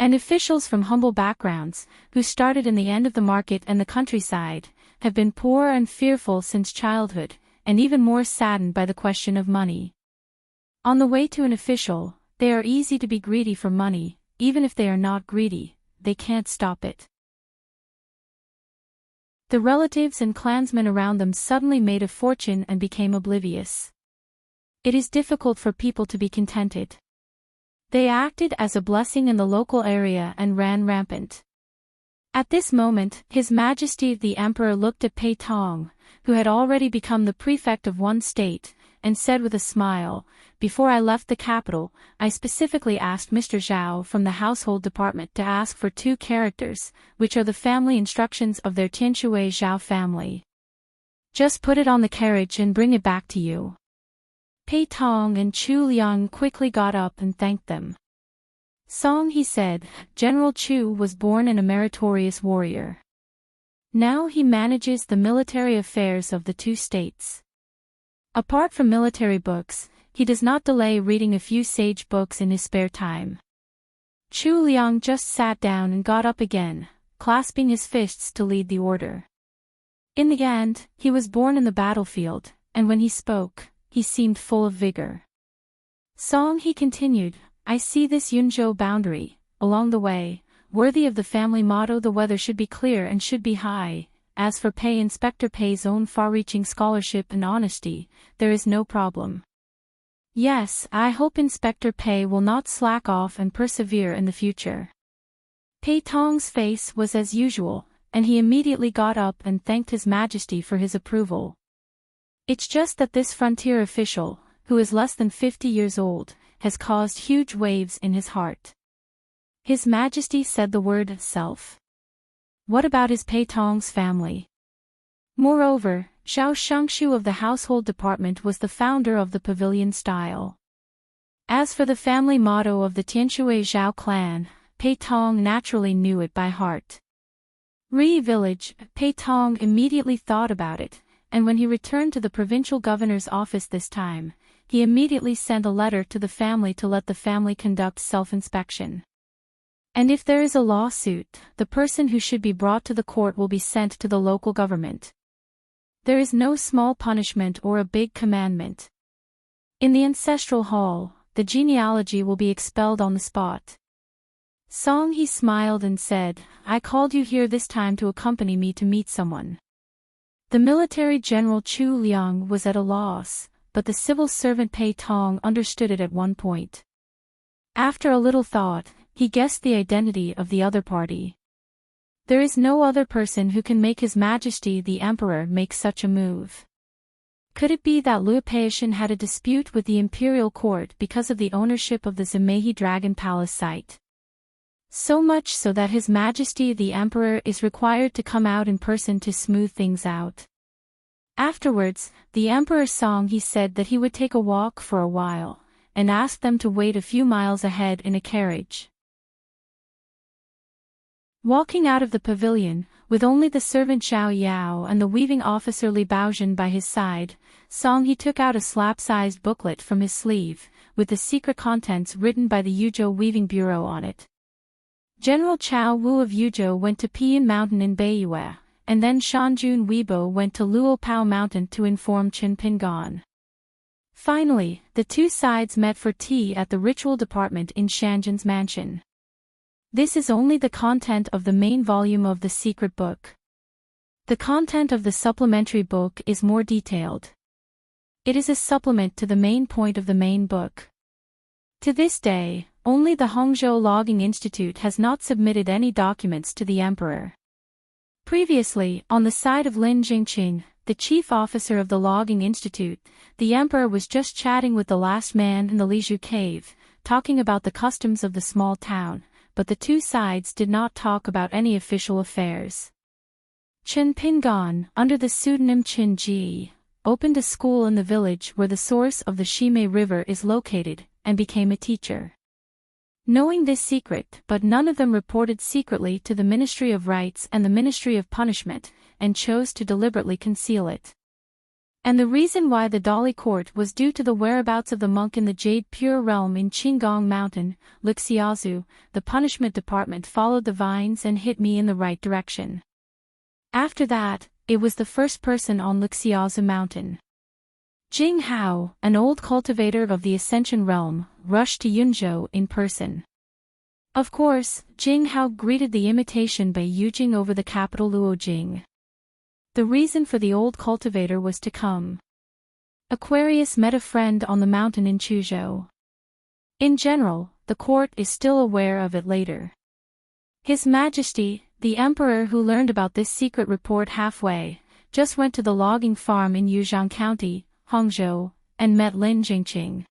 And officials from humble backgrounds, who started in the end of the market and the countryside, have been poor and fearful since childhood, and even more saddened by the question of money. On the way to an official, they are easy to be greedy for money. Even if they are not greedy, they can't stop it. The relatives and clansmen around them suddenly made a fortune and became oblivious. It is difficult for people to be contented. They acted as a blessing in the local area and ran rampant. At this moment, His Majesty the Emperor looked at Pei Tong, who had already become the prefect of one state, and said with a smile, "Before I left the capital, I specifically asked Mr. Zhao from the household department to ask for 2 characters, which are the family instructions of their Tianshui Zhao family. Just put it on the carriage and bring it back to you." Pei Tong and Chu Liang quickly got up and thanked them. "Song," he said, "General Chu was born a meritorious warrior. Now he manages the military affairs of the 2 states. Apart from military books, he does not delay reading a few sage books in his spare time." Chu Liang just sat down and got up again, clasping his fists to lead the order. In the end, he was born in the battlefield, and when he spoke, he seemed full of vigor. "Song," he continued, "I see this Yunzhou boundary, along the way, worthy of the family motto. The weather should be clear and should be high. As for Inspector Pei's own far-reaching scholarship and honesty, there is no problem. Yes, I hope Inspector Pei will not slack off and persevere in the future." Pei Tong's face was as usual, and he immediately got up and thanked His Majesty for his approval. It's just that this frontier official, who is less than 50 years old, has caused huge waves in his heart. His Majesty said the word itself. What about his Pei Tong's family? Moreover, Zhao Shengshu of the household department was the founder of the pavilion style. As for the family motto of the Tianshui Zhao clan, Pei Tong naturally knew it by heart. Ri village, Pei Tong immediately thought about it, and when he returned to the provincial governor's office this time, he immediately sent a letter to the family to let the family conduct self-inspection. And if there is a lawsuit, the person who should be brought to the court will be sent to the local government. There is no small punishment or a big commandment. In the ancestral hall, the genealogy will be expelled on the spot. Song, he smiled and said, "I called you here this time to accompany me to meet someone." The military general Chu Liang was at a loss, but the civil servant Pei Tong understood it at one point. After a little thought, he guessed the identity of the other party. There is no other person who can make His Majesty the Emperor make such a move. Could it be that Liu Peishan had a dispute with the imperial court because of the ownership of the Zimehi Dragon Palace site? So much so that His Majesty the Emperor is required to come out in person to smooth things out. Afterwards, the Emperor Song he said that he would take a walk for a while, and asked them to wait a few miles ahead in a carriage. Walking out of the pavilion, with only the servant Zhao Yao and the weaving officer Li Baozhen by his side, Song he took out a slab-sized booklet from his sleeve, with the secret contents written by the Yuzhou Weaving Bureau on it. General Chao Wu of Yuzhou went to Pian Mountain in Beiyue, and then Shanjun Weibo went to Luopao Mountain to inform Chen Pingan. Finally, the 2 sides met for tea at the ritual department in Shanjun's mansion. This is only the content of the main volume of the secret book. The content of the supplementary book is more detailed. It is a supplement to the main point of the main book. To this day, only the Hongzhou Logging Institute has not submitted any documents to the emperor. Previously, on the side of Lin Jingqing, the chief officer of the Logging Institute, the emperor was just chatting with the last man in the Lizhu cave, talking about the customs of the small town, but the 2 sides did not talk about any official affairs. Chen Pingan, under the pseudonym Chen Ji, opened a school in the village where the source of the Shimei River is located, and became a teacher. Knowing this secret, but none of them reported secretly to the Ministry of Rights and the Ministry of Punishment, and chose to deliberately conceal it. And the reason why the Dolly Court was due to the whereabouts of the monk in the Jade Pure Realm in Qinggong Mountain, Lixiazu. The punishment department followed the vines and hit me in the right direction. After that, it was the first person on Lixiazu Mountain. Jing Hao, an old cultivator of the Ascension Realm, rushed to Yunzhou in person. Of course, Jing Hao greeted the imitation by Yujing over the capital Luojing. The reason for the old cultivator was to come. Aquarius met a friend on the mountain in Chuzhou. In general, the court is still aware of it later. His Majesty, the Emperor, who learned about this secret report halfway, just went to the logging farm in Yuzhang County, Hangzhou, and met Lin Jingqing.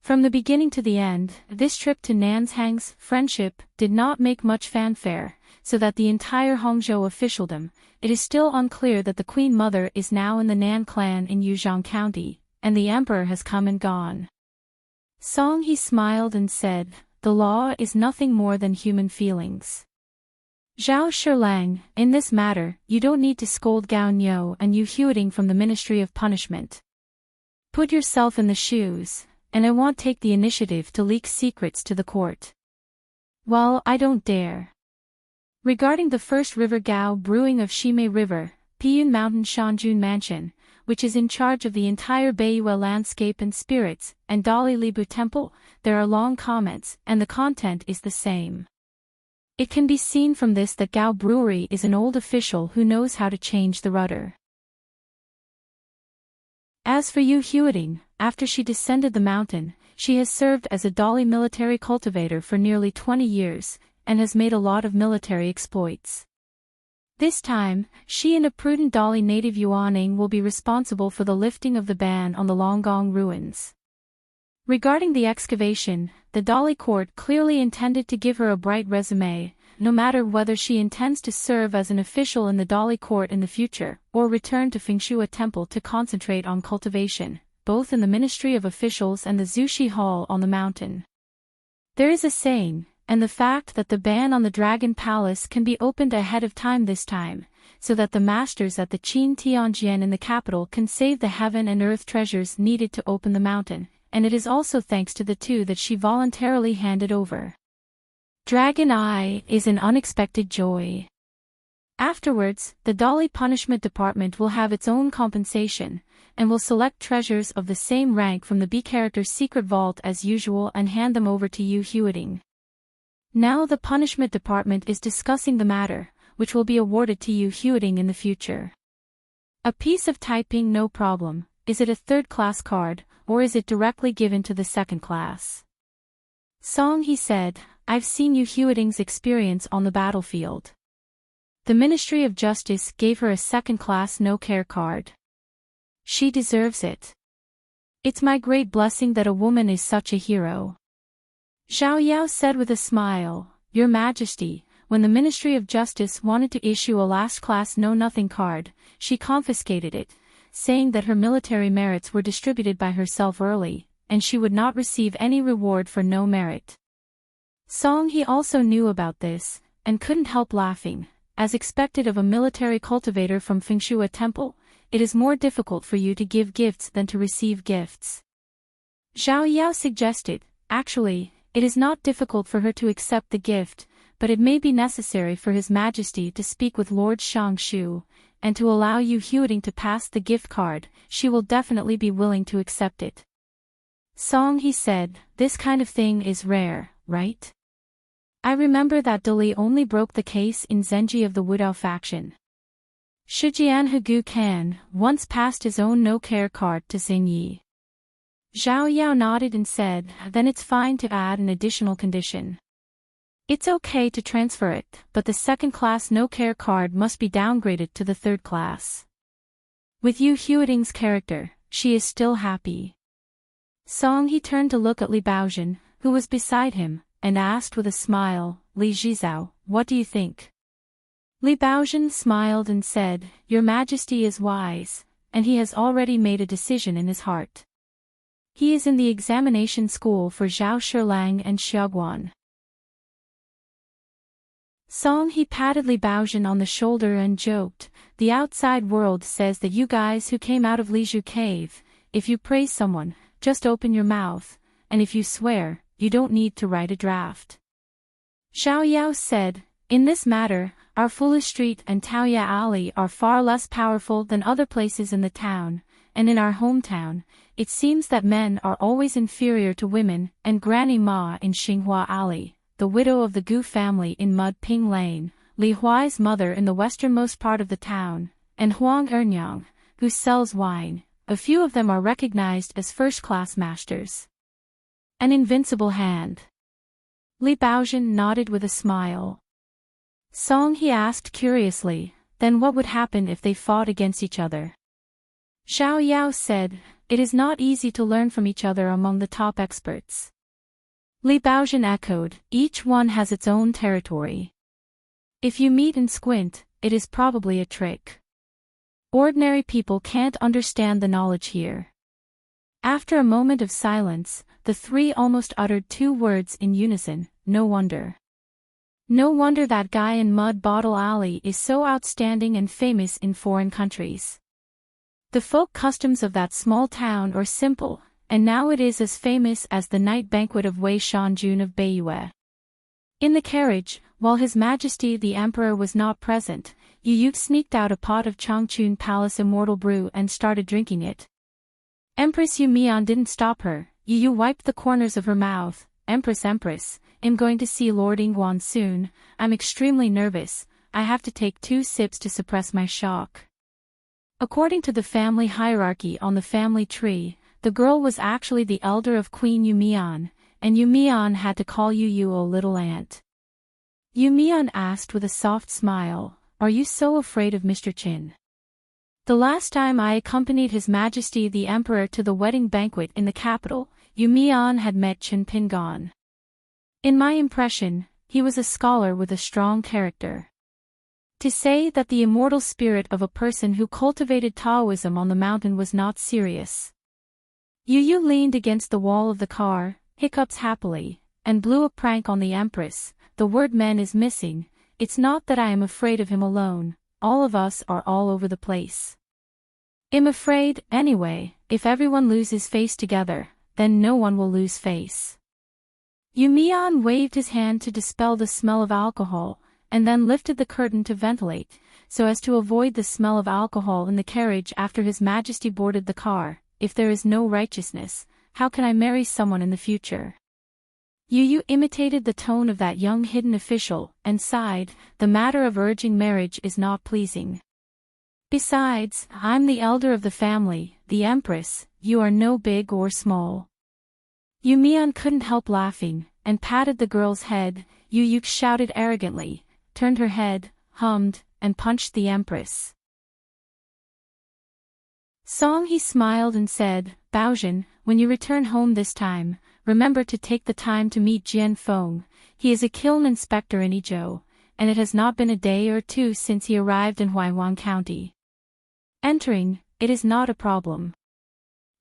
From the beginning to the end, this trip to Nanzhang's friendship did not make much fanfare, so that the entire Hangzhou officialdom, it is still unclear that the Queen Mother is now in the Nan clan in Yuzhang County, and the Emperor has come and gone. Song He smiled and said, "The law is nothing more than human feelings. Zhao Shilang, in this matter, you don't need to scold Gao Niu and Yu Huiting from the Ministry of Punishment. Put yourself in the shoes, and I won't take the initiative to leak secrets to the court. Well, I don't dare." Regarding the first river Gao brewing of Shimei River, Piyun Mountain Shanjun Mansion, which is in charge of the entire Beiyue landscape and spirits, and Dali Libu Temple, there are long comments, and the content is the same. It can be seen from this that Gao Brewery is an old official who knows how to change the rudder. As for Yu Huiting, after she descended the mountain, she has served as a Dali military cultivator for nearly 20 years, and has made a lot of military exploits. This time, she and a prudent Dali native Yuaning will be responsible for the lifting of the ban on the Longgong ruins. Regarding the excavation, the Dali court clearly intended to give her a bright resume, no matter whether she intends to serve as an official in the Dali court in the future, or return to Fengshua Temple to concentrate on cultivation, both in the Ministry of Officials and the Zushi Hall on the mountain. There is a saying, and the fact that the ban on the Dragon Palace can be opened ahead of time this time, so that the masters at the Qin Tianjian in the capital can save the heaven and earth treasures needed to open the mountain, and it is also thanks to the two that she voluntarily handed over. Dragon Eye is an unexpected joy. Afterwards, the Dali Punishment Department will have its own compensation, and will select treasures of the same rank from the B-character's secret vault as usual and hand them over to Yu Huiting. Now the Punishment Department is discussing the matter, which will be awarded to Yu Huiting in the future. A piece of typing, no problem. Is it a third-class card, or is it directly given to the second class? Song He said, "I've seen Yu Huiting's experience on the battlefield. The Ministry of Justice gave her a second-class no-care card. She deserves it. It's my great blessing that a woman is such a hero." Zhao Yao said with a smile, "Your Majesty, when the Ministry of Justice wanted to issue a last-class know-nothing card, she confiscated it, saying that her military merits were distributed by herself early, and she would not receive any reward for no merit." Song He also knew about this, and couldn't help laughing. As expected of a military cultivator from Fengshua Temple, it is more difficult for you to give gifts than to receive gifts. Zhao Yao suggested, "Actually, it is not difficult for her to accept the gift, but it may be necessary for His Majesty to speak with Lord Shangshu, and to allow Yu Huiting to pass the gift card. She will definitely be willing to accept it." Song He said, "This kind of thing is rare, right? I remember that Dali only broke the case in Zenji of the Wudao faction. Shijian Hagu Kan once passed his own no-care card to Xingyi." Zhao Yao nodded and said, "Then it's fine to add an additional condition. It's okay to transfer it, but the second-class no-care card must be downgraded to the third class. With Yu Huiting's character, she is still happy." Song He turned to look at Li Baozhen, who was beside him, and asked with a smile, "Li Zhizao, what do you think?" Li Baozhen smiled and said, "Your Majesty is wise, and he has already made a decision in his heart. He is in the examination school for Zhao Shilang and Xiaoguan." Song he patted Li Baozhen on the shoulder and joked, "The outside world says that you guys who came out of Lizhu cave, if you praise someone, just open your mouth, and if you swear, you don't need to write a draft." Xiao Yao said, "In this matter, our Foolish Street and Taoya Alley are far less powerful than other places in the town, and in our hometown, it seems that men are always inferior to women, and Granny Ma in Xinghua Alley, the widow of the Gu family in Mud Ping Lane, Li Huai's mother in the westernmost part of the town, and Huang Ernyang, who sells wine, a few of them are recognized as first-class masters. An invincible hand." Li Baozhen nodded with a smile. Song he asked curiously, "Then what would happen if they fought against each other?" Xiao Yao said, "It is not easy to learn from each other among the top experts." Li Baozhen echoed, "Each one has its own territory. If you meet and squint, it is probably a trick. Ordinary people can't understand the knowledge here." After a moment of silence, the three almost uttered two words in unison, "No wonder. No wonder that guy in Mud Bottle Alley is so outstanding and famous in foreign countries. The folk customs of that small town are simple, and now it is as famous as the night banquet of Wei Shanjun of Beiyue." In the carriage, while His Majesty the Emperor was not present, Yu sneaked out a pot of Changchun Palace Immortal Brew and started drinking it. Empress Yu Mian didn't stop her. Yu wiped the corners of her mouth. Empress, I'm going to see Lord Ingguan soon. I'm extremely nervous. I have to take 2 sips to suppress my shock." According to the family hierarchy on the family tree, the girl was actually the elder of Queen Yu Mian, and Yu Mian had to call Yu a little aunt. Yu Mian asked with a soft smile, "Are you so afraid of Mr. Qin?" "The last time I accompanied His Majesty the Emperor to the wedding banquet in the capital, Yu Mian had met Chen Pingan. In my impression, he was a scholar with a strong character. To say that the immortal spirit of a person who cultivated Taoism on the mountain was not serious." Yu leaned against the wall of the car, hiccups happily, and blew a prank on the Empress. "The word men is missing. It's not that I am afraid of him alone, all of us are all over the place. I'm afraid, anyway, if everyone loses face together, then no one will lose face." Yu Mian waved his hand to dispel the smell of alcohol, and then lifted the curtain to ventilate, so as to avoid the smell of alcohol in the carriage after His Majesty boarded the car. "If there is no righteousness, how can I marry someone in the future?" Yu imitated the tone of that young hidden official, and sighed, "The matter of urging marriage is not pleasing. Besides, I'm the elder of the family, the Empress, you are no big or small." Yu Mian couldn't help laughing, and patted the girl's head. Yu shouted arrogantly, turned her head, hummed, and punched the Empress. Song he smiled and said, "Baozhen, when you return home this time, remember to take the time to meet Jian Feng. He is a kiln inspector in Yizhou, and it has not been a day or 2 since he arrived in Huaiwan County. Entering, it is not a problem.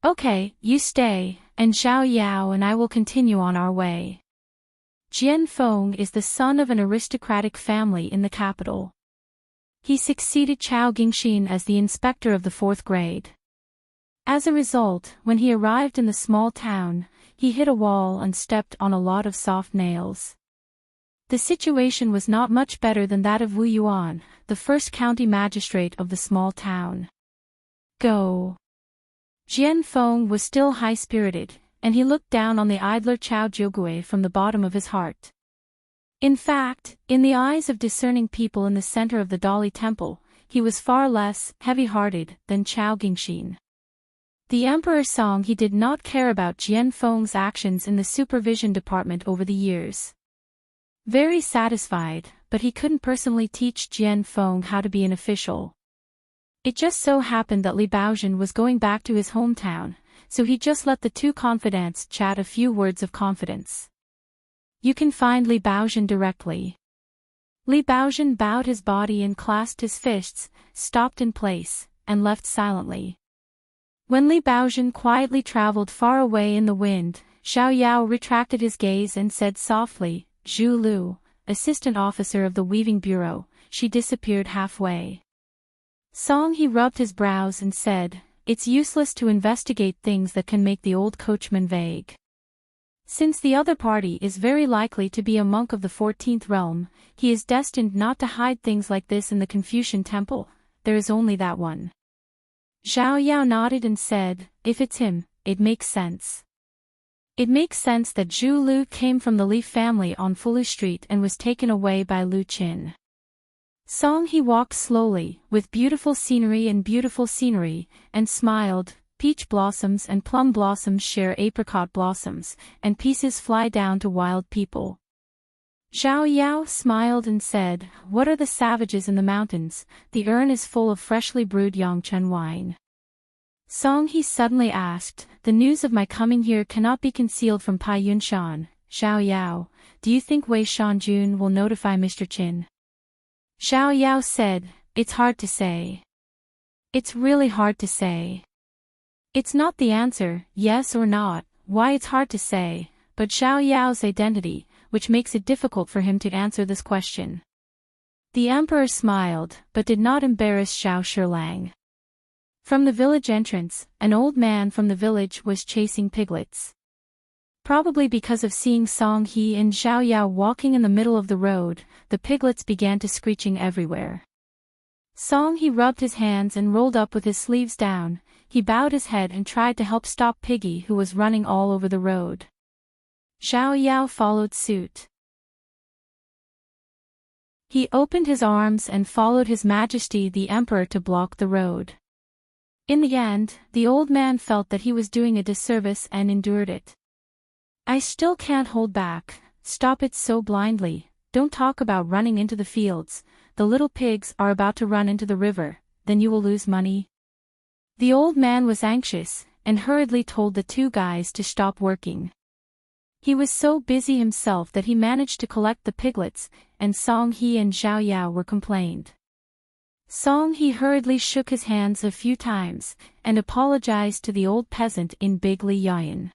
Okay, you stay, and Xiao Yao and I will continue on our way." Jian Feng is the son of an aristocratic family in the capital. He succeeded Chao Gingxin as the inspector of the 4th grade. As a result, when he arrived in the small town, he hit a wall and stepped on a lot of soft nails. The situation was not much better than that of Wu Yuan, the first county magistrate of the small town. Go! Jian Feng was still high-spirited, and he looked down on the idler Chao Jiugui from the bottom of his heart. In fact, in the eyes of discerning people in the center of the Dali Temple, he was far less heavy-hearted than Chao Gingxin. The Emperor Song he did not care about Jian Feng's actions in the supervision department over the years. Very satisfied, but he couldn't personally teach Jian Feng how to be an official. It just so happened that Li Baozhen was going back to his hometown, so he just let the 2 confidants chat a few words of confidence. "You can find Li Baozhen directly." Li Baozhen bowed his body and clasped his fists, stopped in place, and left silently. When Li Baozhen quietly traveled far away in the wind, Xiao Yao retracted his gaze and said softly, "Zhu Lu, assistant officer of the weaving bureau, she disappeared halfway. Song He rubbed his brows and said, "It's useless to investigate things that can make the old coachman vague. Since the other party is very likely to be a monk of the 14th realm, he is destined not to hide things like this in the Confucian temple. There is only that one." Zhao Yao nodded and said, "If it's him, it makes sense. It makes sense that Zhu Lu came from the Li family on Fulu Street and was taken away by Lu Qin." Song He walked slowly, with beautiful scenery, and smiled. Peach blossoms and plum blossoms share apricot blossoms, and pieces fly down to wild people. Zhao Yao smiled and said, "What are the savages in the mountains? The urn is full of freshly brewed Yangchun wine." Song He suddenly asked, "The news of my coming here cannot be concealed from Pai Yunshan. Zhao Yao, do you think Wei Shanjun will notify Mr. Qin?" Zhao Yao said, "It's hard to say. It's really hard to say. It's not the answer, yes or not, why it's hard to say, but Zhao Yao's identity, which makes it difficult for him to answer this question." The emperor smiled, but did not embarrass Zhao Shilang. From the village entrance, an old man from the village was chasing piglets. Probably because of seeing Song He and Zhao Yao walking in the middle of the road, the piglets began to screeching everywhere. Song He rubbed his hands and rolled up with his sleeves down. He bowed his head and tried to help stop Piggy, who was running all over the road. Zhao Yao followed suit. He opened his arms and followed His Majesty the Emperor to block the road. In the end, the old man felt that he was doing a disservice and endured it. "I still can't hold back. Stop it so blindly. Don't talk about running into the fields. The little pigs are about to run into the river, then you will lose money." The old man was anxious, and hurriedly told the two guys to stop working. He was so busy himself that he managed to collect the piglets, and Song He and Zhao Yao were complained. Song He hurriedly shook his hands a few times, and apologized to the old peasant in Big Li Yayan.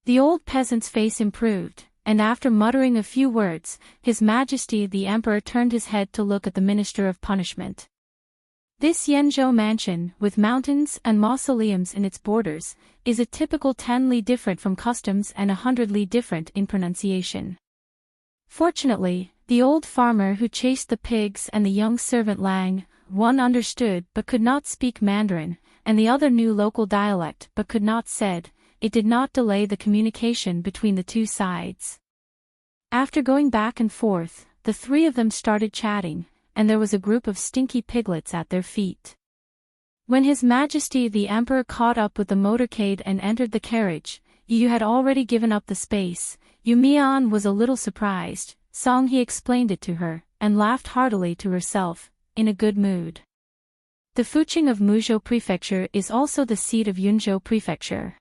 The old peasant's face improved, and after muttering a few words, His Majesty the Emperor turned his head to look at the Minister of Punishment. This Yenzhou mansion, with mountains and mausoleums in its borders, is a typical 10 li different from customs and 100 li different in pronunciation. Fortunately, the old farmer who chased the pigs and the young servant Lang, one understood but could not speak Mandarin, and the other knew local dialect but could not said. It did not delay the communication between the two sides. After going back and forth, the three of them started chatting, and there was a group of stinky piglets at their feet. When His Majesty the Emperor caught up with the motorcade and entered the carriage, Yu had already given up the space. Yu Mian was a little surprised. Song He explained it to her, and laughed heartily to herself, in a good mood. The Fuqing of Muzhou Prefecture is also the seat of Yunzhou Prefecture.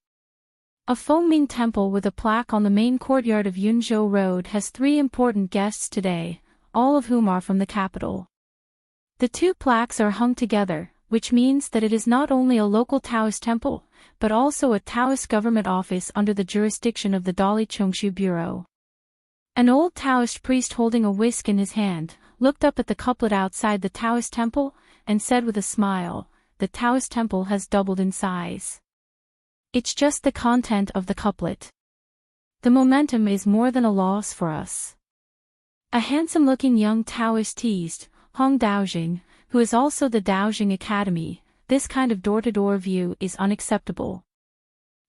A Fengming temple with a plaque on the main courtyard of Yunzhou Road has 3 important guests today, all of whom are from the capital. The 2 plaques are hung together, which means that it is not only a local Taoist temple, but also a Taoist government office under the jurisdiction of the Dali Chongshu Bureau. An old Taoist priest holding a whisk in his hand, looked up at the couplet outside the Taoist temple, and said with a smile, "The Taoist temple has doubled in size. It's just the content of the couplet. The momentum is more than a loss for us." A handsome-looking young Taoist teased, Hong Daojing, who is also the Daojing Academy, "This kind of door-to-door view is unacceptable."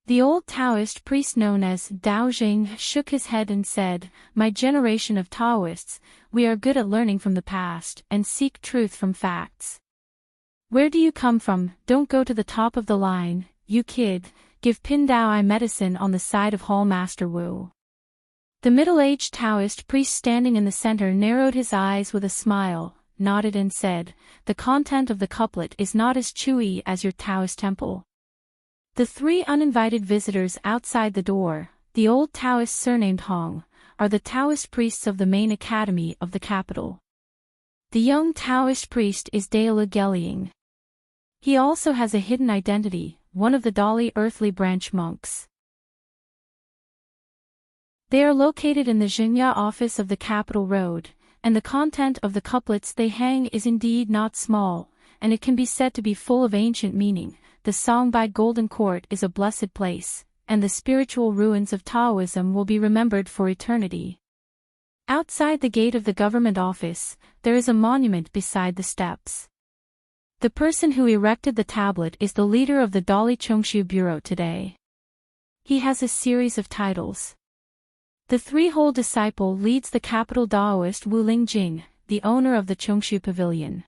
The old Taoist priest known as Daojing shook his head and said, "My generation of Taoists, we are good at learning from the past and seek truth from facts. Where do you come from? Don't go to the top of the line, you kid. Give Pin Dao Ai medicine on the side of Hall Master Wu." The middle-aged Taoist priest standing in the center narrowed his eyes with a smile, nodded and said, "The content of the couplet is not as chewy as your Taoist temple." The 3 uninvited visitors outside the door, the old Taoist surnamed Hong, are the Taoist priests of the main academy of the capital. The young Taoist priest is Daola Gelying. He also has a hidden identity, one of the Dali earthly branch monks. They are located in the Xingya office of the Capital Road, and the content of the couplets they hang is indeed not small, and it can be said to be full of ancient meaning. The song by Golden Court is a blessed place, and the spiritual ruins of Taoism will be remembered for eternity. Outside the gate of the government office, there is a monument beside the steps. The person who erected the tablet is the leader of the Dali Chongshu Bureau today. He has a series of titles. The three-hole disciple leads the capital Daoist Wu Lingjing, the owner of the Chongshu Pavilion.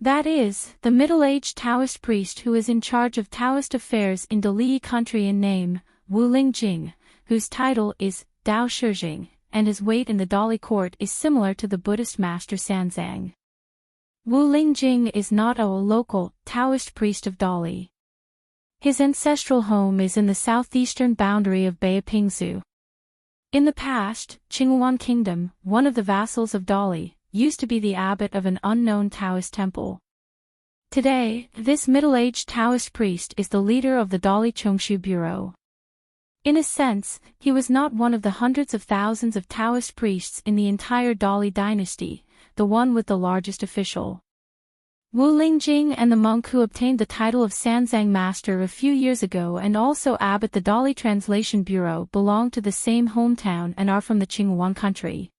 That is, the middle-aged Taoist priest who is in charge of Taoist affairs in Dali country in name, Wu Lingjing, whose title is Dao Shijing, and his weight in the Dali court is similar to the Buddhist master Sanzang. Wu Lingjing is not a local, Taoist priest of Dali. His ancestral home is in the southeastern boundary of Beipingzu. In the past, Qingyuan Kingdom, one of the vassals of Dali, used to be the abbot of an unknown Taoist temple. Today, this middle-aged Taoist priest is the leader of the Dali Chongshu Bureau. In a sense, he was not one of the hundreds of thousands of Taoist priests in the entire Dali dynasty, the one with the largest official. Wu Lingjing and the monk who obtained the title of Sanzang Master a few years ago and also abbot the Dali Translation Bureau belong to the same hometown and are from the Qingyuan country.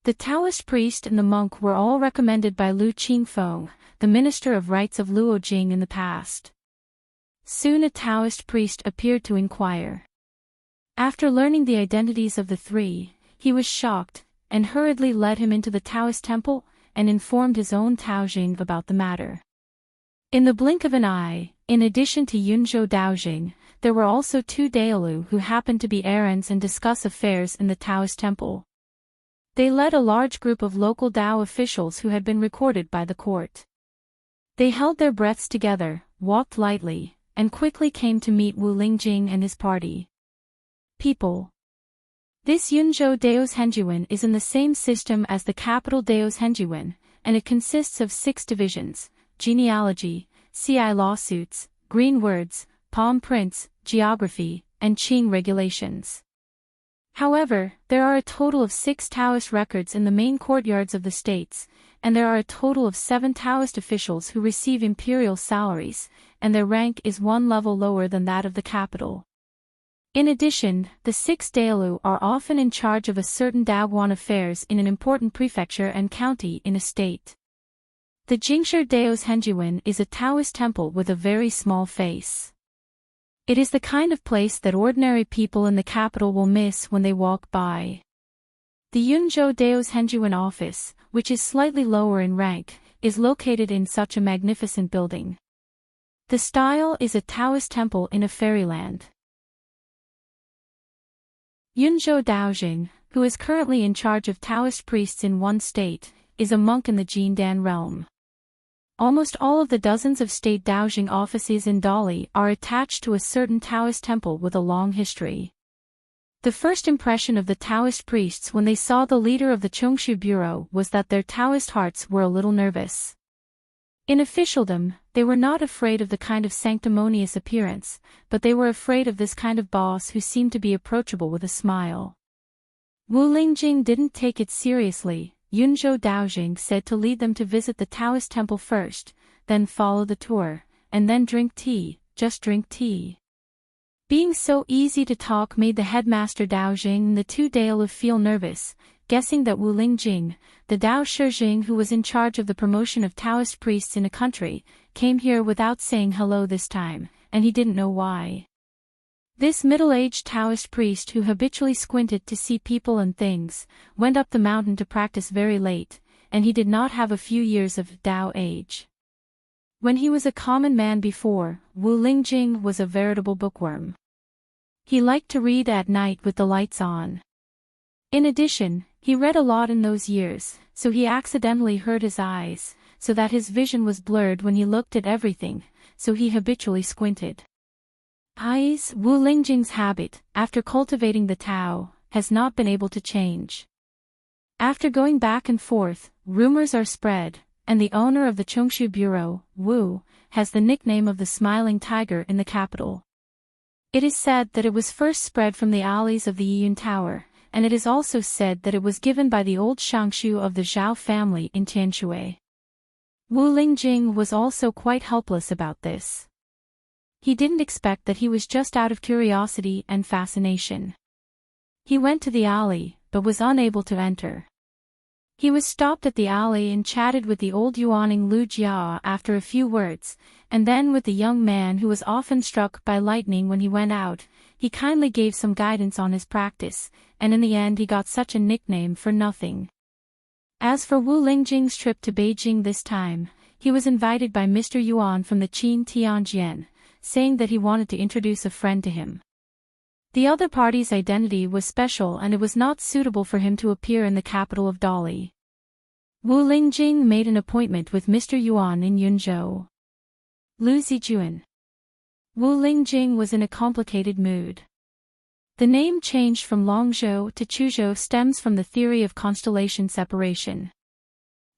The Taoist priest and the monk were all recommended by Lu Qingfeng, the minister of rites of Luojing in the past. Soon a Taoist priest appeared to inquire. After learning the identities of the three, he was shocked, and hurriedly led him into the Taoist temple, and informed his own Taojing about the matter. In the blink of an eye, in addition to Yunzhou Daojing, there were also two Daolu who happened to be errands and discuss affairs in the Taoist temple. They led a large group of local Dao officials who had been recorded by the court. They held their breaths together, walked lightly, and quickly came to meet Wu Lingjing and his party. People. This Yunzhou Daos Henjuan is in the same system as the capital Daos Henjuan, and it consists of 6 divisions: genealogy, CI lawsuits, green words, palm prints, geography, and Qing regulations. However, there are a total of 6 Taoist records in the main courtyards of the states, and there are a total of 7 Taoist officials who receive imperial salaries, and their rank is 1 level lower than that of the capital. In addition, the 6 Daolu are often in charge of a certain Daoguan affairs in an important prefecture and county in a state. The Jingshi Daos Henjuan is a Taoist temple with a very small face. It is the kind of place that ordinary people in the capital will miss when they walk by. The Yunzhou Daos Henjuan office, which is slightly lower in rank, is located in such a magnificent building. The style is a Taoist temple in a fairyland. Yunzhou Daojing, who is currently in charge of Taoist priests in one state, is a monk in the Jindan realm. Almost all of the dozens of state Daojing offices in Dali are attached to a certain Taoist temple with a long history. The first impression of the Taoist priests when they saw the leader of the Chongshu Bureau was that their Taoist hearts were a little nervous. In officialdom, they were not afraid of the kind of sanctimonious appearance, but they were afraid of this kind of boss who seemed to be approachable with a smile. Wu Lingjing didn't take it seriously. Yunzhou Daojing said to lead them to visit the Taoist temple first, then follow the tour, and then drink tea, just drink tea. Being so easy to talk made the headmaster Daojing and the 2 Daolu feel nervous, guessing that Wu Lingjing, the Dao Shijing who was in charge of the promotion of Taoist priests in a country, came here without saying hello this time, and he didn't know why. This middle-aged Taoist priest who habitually squinted to see people and things, went up the mountain to practice very late, and he did not have a few years of Dao age. When he was a common man before, Wu Lingjing was a veritable bookworm. He liked to read at night with the lights on. In addition, he read a lot in those years, so he accidentally hurt his eyes, so that his vision was blurred when he looked at everything, so he habitually squinted. Wu Lingjing's habit, after cultivating the Tao, has not been able to change. After going back and forth, rumors are spread, and the owner of the Chongshu Bureau, Wu, has the nickname of the Smiling Tiger in the capital. It is said that it was first spread from the alleys of the Yiyun Tower, and it is also said that it was given by the old Shangshu of the Zhao family in Tianshui. Wu Lingjing was also quite helpless about this. He didn't expect that he was just out of curiosity and fascination. He went to the alley, but was unable to enter. He was stopped at the alley and chatted with the old Yuaning Lu Jia after a few words, and then with the young man who was often struck by lightning when he went out. He kindly gave some guidance on his practice, and in the end he got such a nickname for nothing. As for Wu Lingjing's trip to Beijing this time, he was invited by Mr. Yuan from the Qin Tianjian, saying that he wanted to introduce a friend to him. The other party's identity was special and it was not suitable for him to appear in the capital of Dali. Wu Lingjing made an appointment with Mr. Yuan in Yunzhou. Lu Zijuan. Wu Lingjing was in a complicated mood. The name changed from Longzhou to Chuzhou stems from the theory of constellation separation.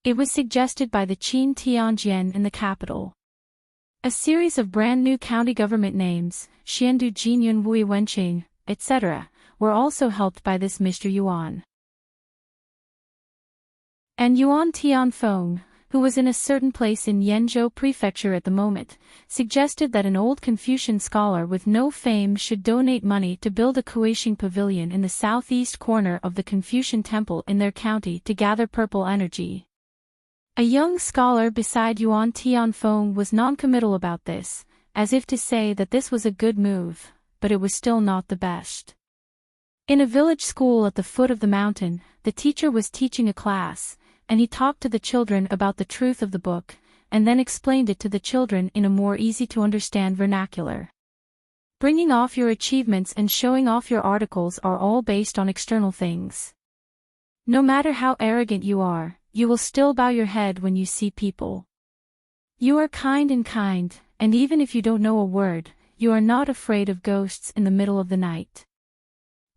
It was suggested by the Qin Tianjian in the capital. A series of brand new county government names, Xiandu Jinyun Wui Wenqing, etc., were also helped by this Mr. Yuan. And Yuan Tianfeng, who was in a certain place in Yenzhou Prefecture at the moment, suggested that an old Confucian scholar with no fame should donate money to build a Kuixing pavilion in the southeast corner of the Confucian temple in their county to gather purple energy. A young scholar beside Yuan Tianfeng was non-committal about this, as if to say that this was a good move, but it was still not the best. In a village school at the foot of the mountain, the teacher was teaching a class, and he talked to the children about the truth of the book, and then explained it to the children in a more easy-to-understand vernacular. Bringing off your achievements and showing off your articles are all based on external things. No matter how arrogant you are, you will still bow your head when you see people. You are kind, and even if you don't know a word, you are not afraid of ghosts in the middle of the night.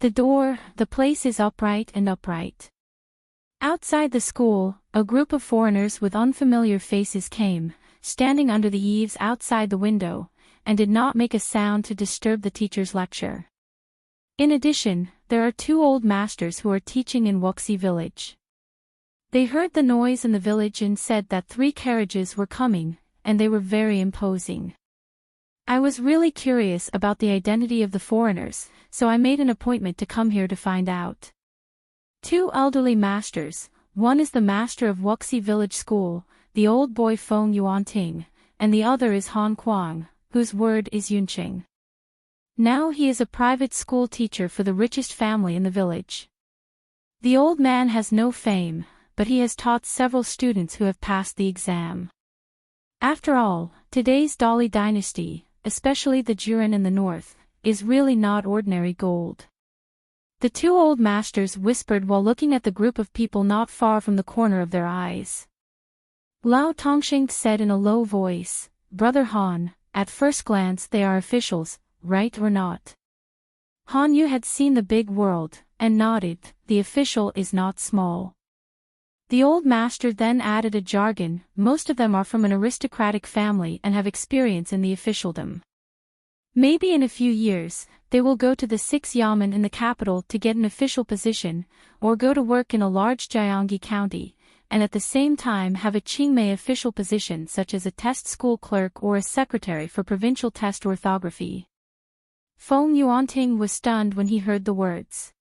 The place is upright. Outside the school, a group of foreigners with unfamiliar faces came, standing under the eaves outside the window, and did not make a sound to disturb the teacher's lecture. In addition, there are two old masters who are teaching in Wuxi village. They heard the noise in the village and said that 3 carriages were coming, and they were very imposing. I was really curious about the identity of the foreigners, so I made an appointment to come here to find out. 2 elderly masters, one is the master of Wuxi village school, the old boy Feng Yuanting, and the other is Han Kuang, whose word is Yunqing. Now he is a private school teacher for the richest family in the village. The old man has no fame, but he has taught several students who have passed the exam. After all, today's Dali dynasty, especially the Juran in the north, is really not ordinary gold. The 2 old masters whispered while looking at the group of people not far from the corner of their eyes. Lao Tongxing said in a low voice, "Brother Han, at first glance they are officials, right or not?" Han Yu had seen the big world, and nodded, "The official is not small." The old master then added a jargon, "Most of them are from an aristocratic family and have experience in the officialdom. Maybe in a few years, they will go to the 6 yamen in the capital to get an official position, or go to work in a large Jiangxi county, and at the same time have a Qingmei official position such as a test school clerk or a secretary for provincial test orthography." Feng Yuanting was stunned when he heard the words.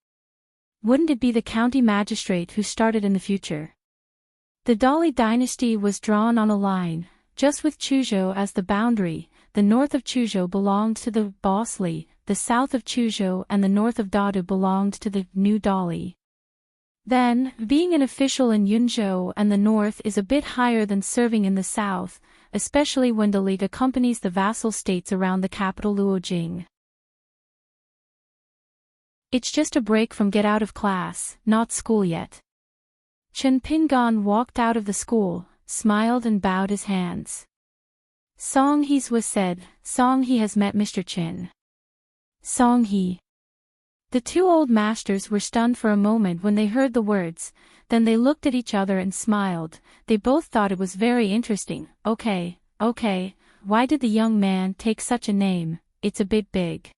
Wouldn't it be the county magistrate who started in the future? The Dali dynasty was drawn on a line, just with Chuzhou as the boundary. The north of Chuzhou belonged to the Bosli, the south of Chuzhou and the north of Dadu belonged to the New Dali. Then, being an official in Yunzhou and the north is a bit higher than serving in the south, especially when the league accompanies the vassal states around the capital Luojing. It's just a break from get out of class, not school yet. Chen Pingan walked out of the school, smiled and bowed his hands. Song He's was said, Song He has met Mr. Chen. Song He. The 2 old masters were stunned for a moment when they heard the words, then they looked at each other and smiled. They both thought it was very interesting. Okay, why did the young man take such a name? It's a bit big.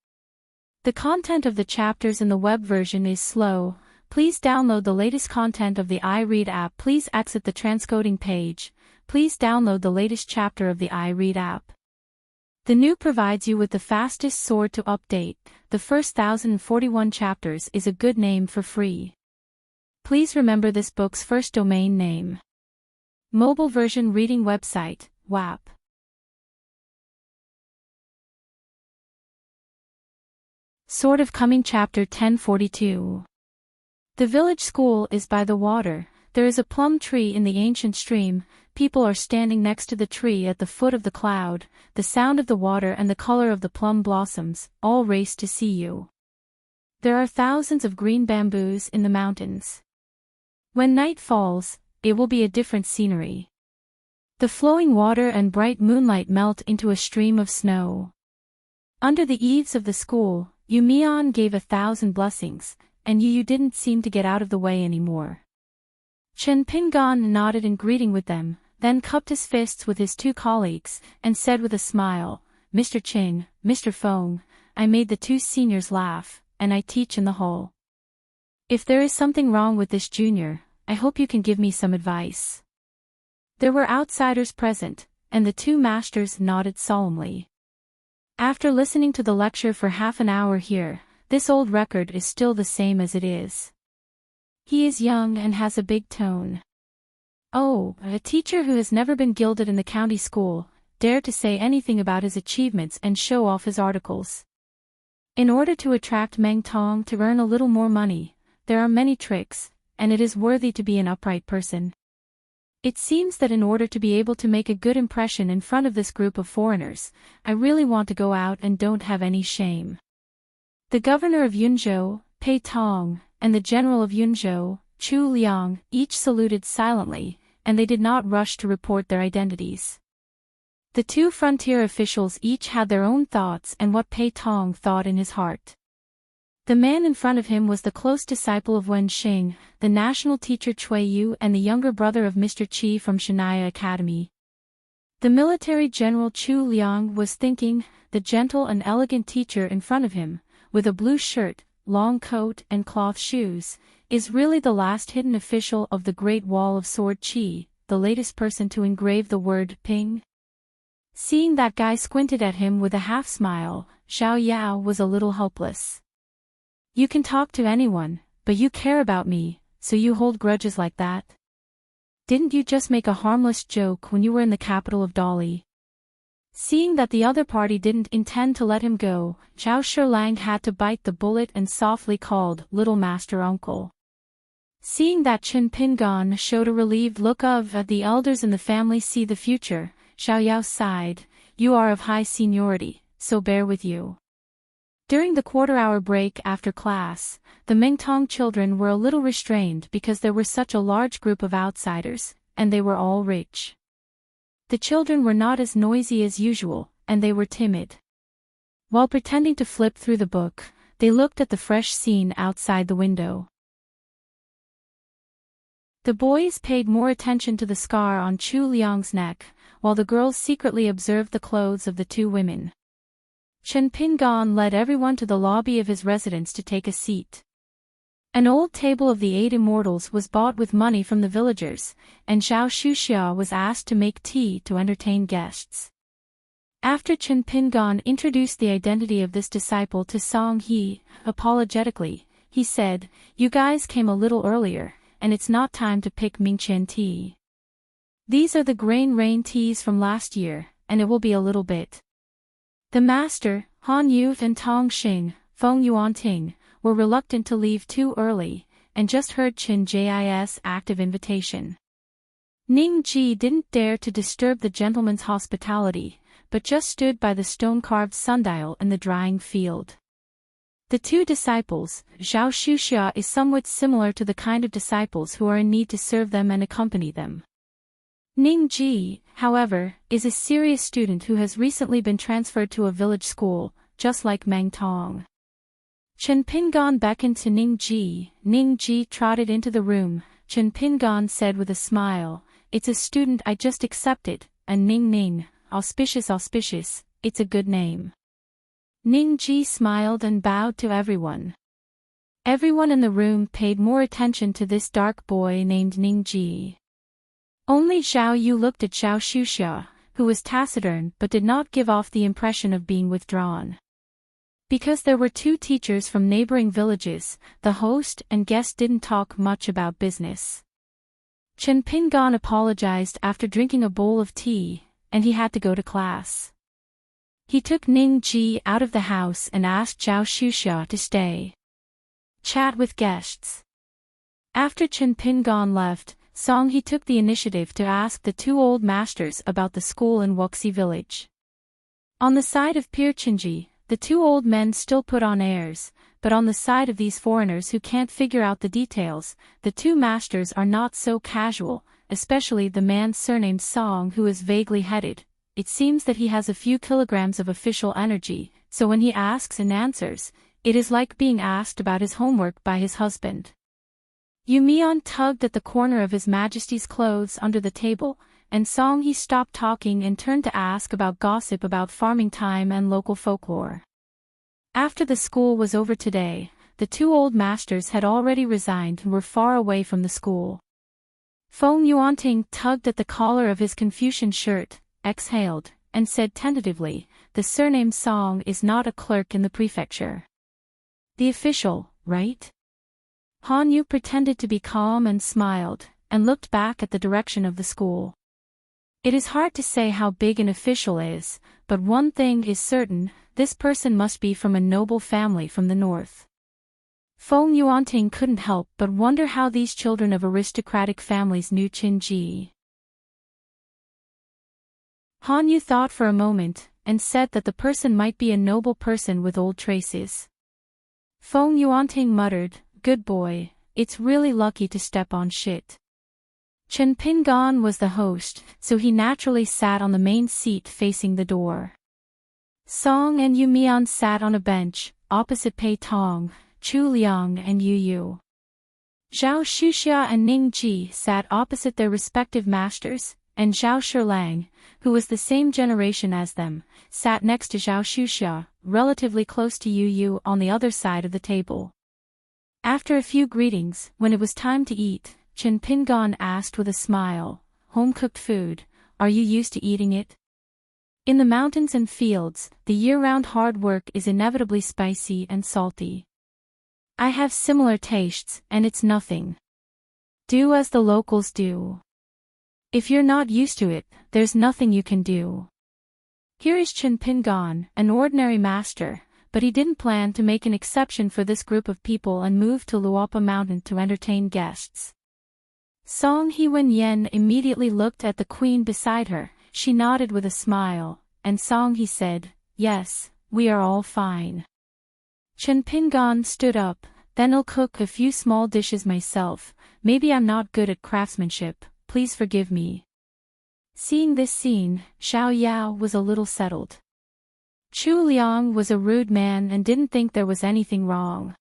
The content of the chapters in the web version is slow. Please download the latest content of the iRead app. Please exit the transcoding page. Please download the latest chapter of the iRead app. The new provides you with the fastest sword to update. The first 1041 chapters is a good name for free. Please remember this book's first domain name. Mobile version reading website, WAP. Sword of Coming Chapter 1042. The village school is by the water. There is a plum tree in the ancient stream. People are standing next to the tree at the foot of the cloud. The sound of the water and the color of the plum blossoms all race to see you. There are thousands of green bamboos in the mountains. When night falls, it will be a different scenery. The flowing water and bright moonlight melt into a stream of snow. Under the eaves of the school, Yu Mian gave 1,000 blessings, and Yu didn't seem to get out of the way anymore. Chen Pingan nodded in greeting with them, then cupped his fists with his two colleagues, and said with a smile, "Mr. Ching, Mr. Feng, I made the two seniors laugh, and I teach in the hall. If there is something wrong with this junior, I hope you can give me some advice." There were outsiders present, and the two masters nodded solemnly. After listening to the lecture for half an hour here, this old record is still the same as it is. He is young and has a big tone. Oh, a teacher who has never been gilded in the county school, dared to say anything about his achievements and show off his articles. In order to attract Meng Tong to earn a little more money, there are many tricks, and it is worthy to be an upright person. It seems that in order to be able to make a good impression in front of this group of foreigners, I really want to go out and don't have any shame. The governor of Yunzhou, Pei Tong, and the general of Yunzhou, Chu Liang, each saluted silently, and they did not rush to report their identities. The two frontier officials each had their own thoughts and what Pei Tong thought in his heart. The man in front of him was the close disciple of Wen Xing, the national teacher Cui Yu, and the younger brother of Mr. Qi from Shanaya Academy. The military general Chu Liang was thinking, the gentle and elegant teacher in front of him, with a blue shirt, long coat and cloth shoes, is really the last hidden official of the Great Wall of Sword Qi, the latest person to engrave the word Ping. Seeing that guy squinted at him with a half-smile, Xiao Yao was a little hopeless. You can talk to anyone, but you care about me, so you hold grudges like that? Didn't you just make a harmless joke when you were in the capital of Dali? Seeing that the other party didn't intend to let him go, Zhao Sherlang had to bite the bullet and softly called, "Little Master Uncle." Seeing that Chen Pingan showed a relieved look of, "The elders in the family see the future," Xiao Yao sighed, "You are of high seniority, so bear with you." During the quarter-hour break after class, the Mingtong children were a little restrained because there were such a large group of outsiders, and they were all rich. The children were not as noisy as usual, and they were timid. While pretending to flip through the book, they looked at the fresh scene outside the window. The boys paid more attention to the scar on Chu Liang's neck, while the girls secretly observed the clothes of the two women. Chen Pingan led everyone to the lobby of his residence to take a seat. An old table of the 8 immortals was bought with money from the villagers, and Zhao Shuxia was asked to make tea to entertain guests. After Chen Pingan introduced the identity of this disciple to Song He, apologetically, he said, "You guys came a little earlier, and it's not time to pick Mingqian tea. These are the grain rain teas from last year, and it will be a little bit." The master, Han Yu and Tong Xing, Feng Yuanting, were reluctant to leave too early, and just heard Qin Jis' active invitation. Ning Ji didn't dare to disturb the gentleman's hospitality, but just stood by the stone-carved sundial in the drying field. The two disciples, Zhao Shuxia is somewhat similar to the kind of disciples who are in need to serve them and accompany them. Ning Ji, however, is a serious student who has recently been transferred to a village school, just like Meng Tong. Chen Pingan beckoned to Ning Ji. Ning Ji trotted into the room. Chen Pingan said with a smile, "It's a student I just accepted, a Ning Ning, auspicious, it's a good name." Ning-ji smiled and bowed to everyone. Everyone in the room paid more attention to this dark boy named Ning-ji. Only Zhao Yu looked at Zhao Xuxia, who was taciturn but did not give off the impression of being withdrawn. Because there were two teachers from neighboring villages, the host and guest didn't talk much about business. Chen Pingan apologized after drinking a bowl of tea, and he had to go to class. He took Ning-ji out of the house and asked Zhao Xuxia to stay. Chat with guests. After Chen Pingan left, Song He took the initiative to ask the two old masters about the school in Wuxi village. On the side of Pirchinji, the two old men still put on airs, but on the side of these foreigners who can't figure out the details, the two masters are not so casual, especially the man surnamed Song who is vaguely headed. It seems that he has a few kilograms of official energy, so when he asks and answers, it is like being asked about his homework by his husband. Yu Mian tugged at the corner of His Majesty's clothes under the table, and Song He stopped talking and turned to ask about gossip about farming time and local folklore. After the school was over today, the two old masters had already resigned and were far away from the school. Feng Yuanting tugged at the collar of his Confucian shirt, exhaled, and said tentatively, "The surname Song is not a clerk in the prefecture." "The official, right?" Han Yu pretended to be calm and smiled, and looked back at the direction of the school. It is hard to say how big an official is, but one thing is certain, this person must be from a noble family from the north. Feng Yuanting couldn't help but wonder how these children of aristocratic families knew Qin Ji. Han Yu thought for a moment, and said that the person might be a noble person with old traces. Feng Yuanting muttered, "Good boy, it's really lucky to step on shit." Chen Pingan was the host, so he naturally sat on the main seat facing the door. Song and Yu Mian sat on a bench, opposite Pei Tong, Chu Liang and Yu Yu. Zhao Xuxia and Ning Ji sat opposite their respective masters, and Zhao Shilang, who was the same generation as them, sat next to Zhao Xuxia, relatively close to Yu Yu on the other side of the table. After a few greetings, when it was time to eat, Chen Pingan asked with a smile, "Home-cooked food, are you used to eating it?" In the mountains and fields, the year-round hard work is inevitably spicy and salty. I have similar tastes, and it's nothing. Do as the locals do. If you're not used to it, there's nothing you can do. Here is Chen Pingan, an ordinary master, but he didn't plan to make an exception for this group of people and moved to Luopa Mountain to entertain guests. Song He Wen-yen immediately looked at the queen beside her. She nodded with a smile, and Song He said, "Yes, we are all fine." Chen Pingan stood up, "Then I'll cook a few small dishes myself. Maybe I'm not good at craftsmanship, please forgive me." Seeing this scene, Xiao Yao was a little settled. Chu Liang was a rude man and didn't think there was anything wrong.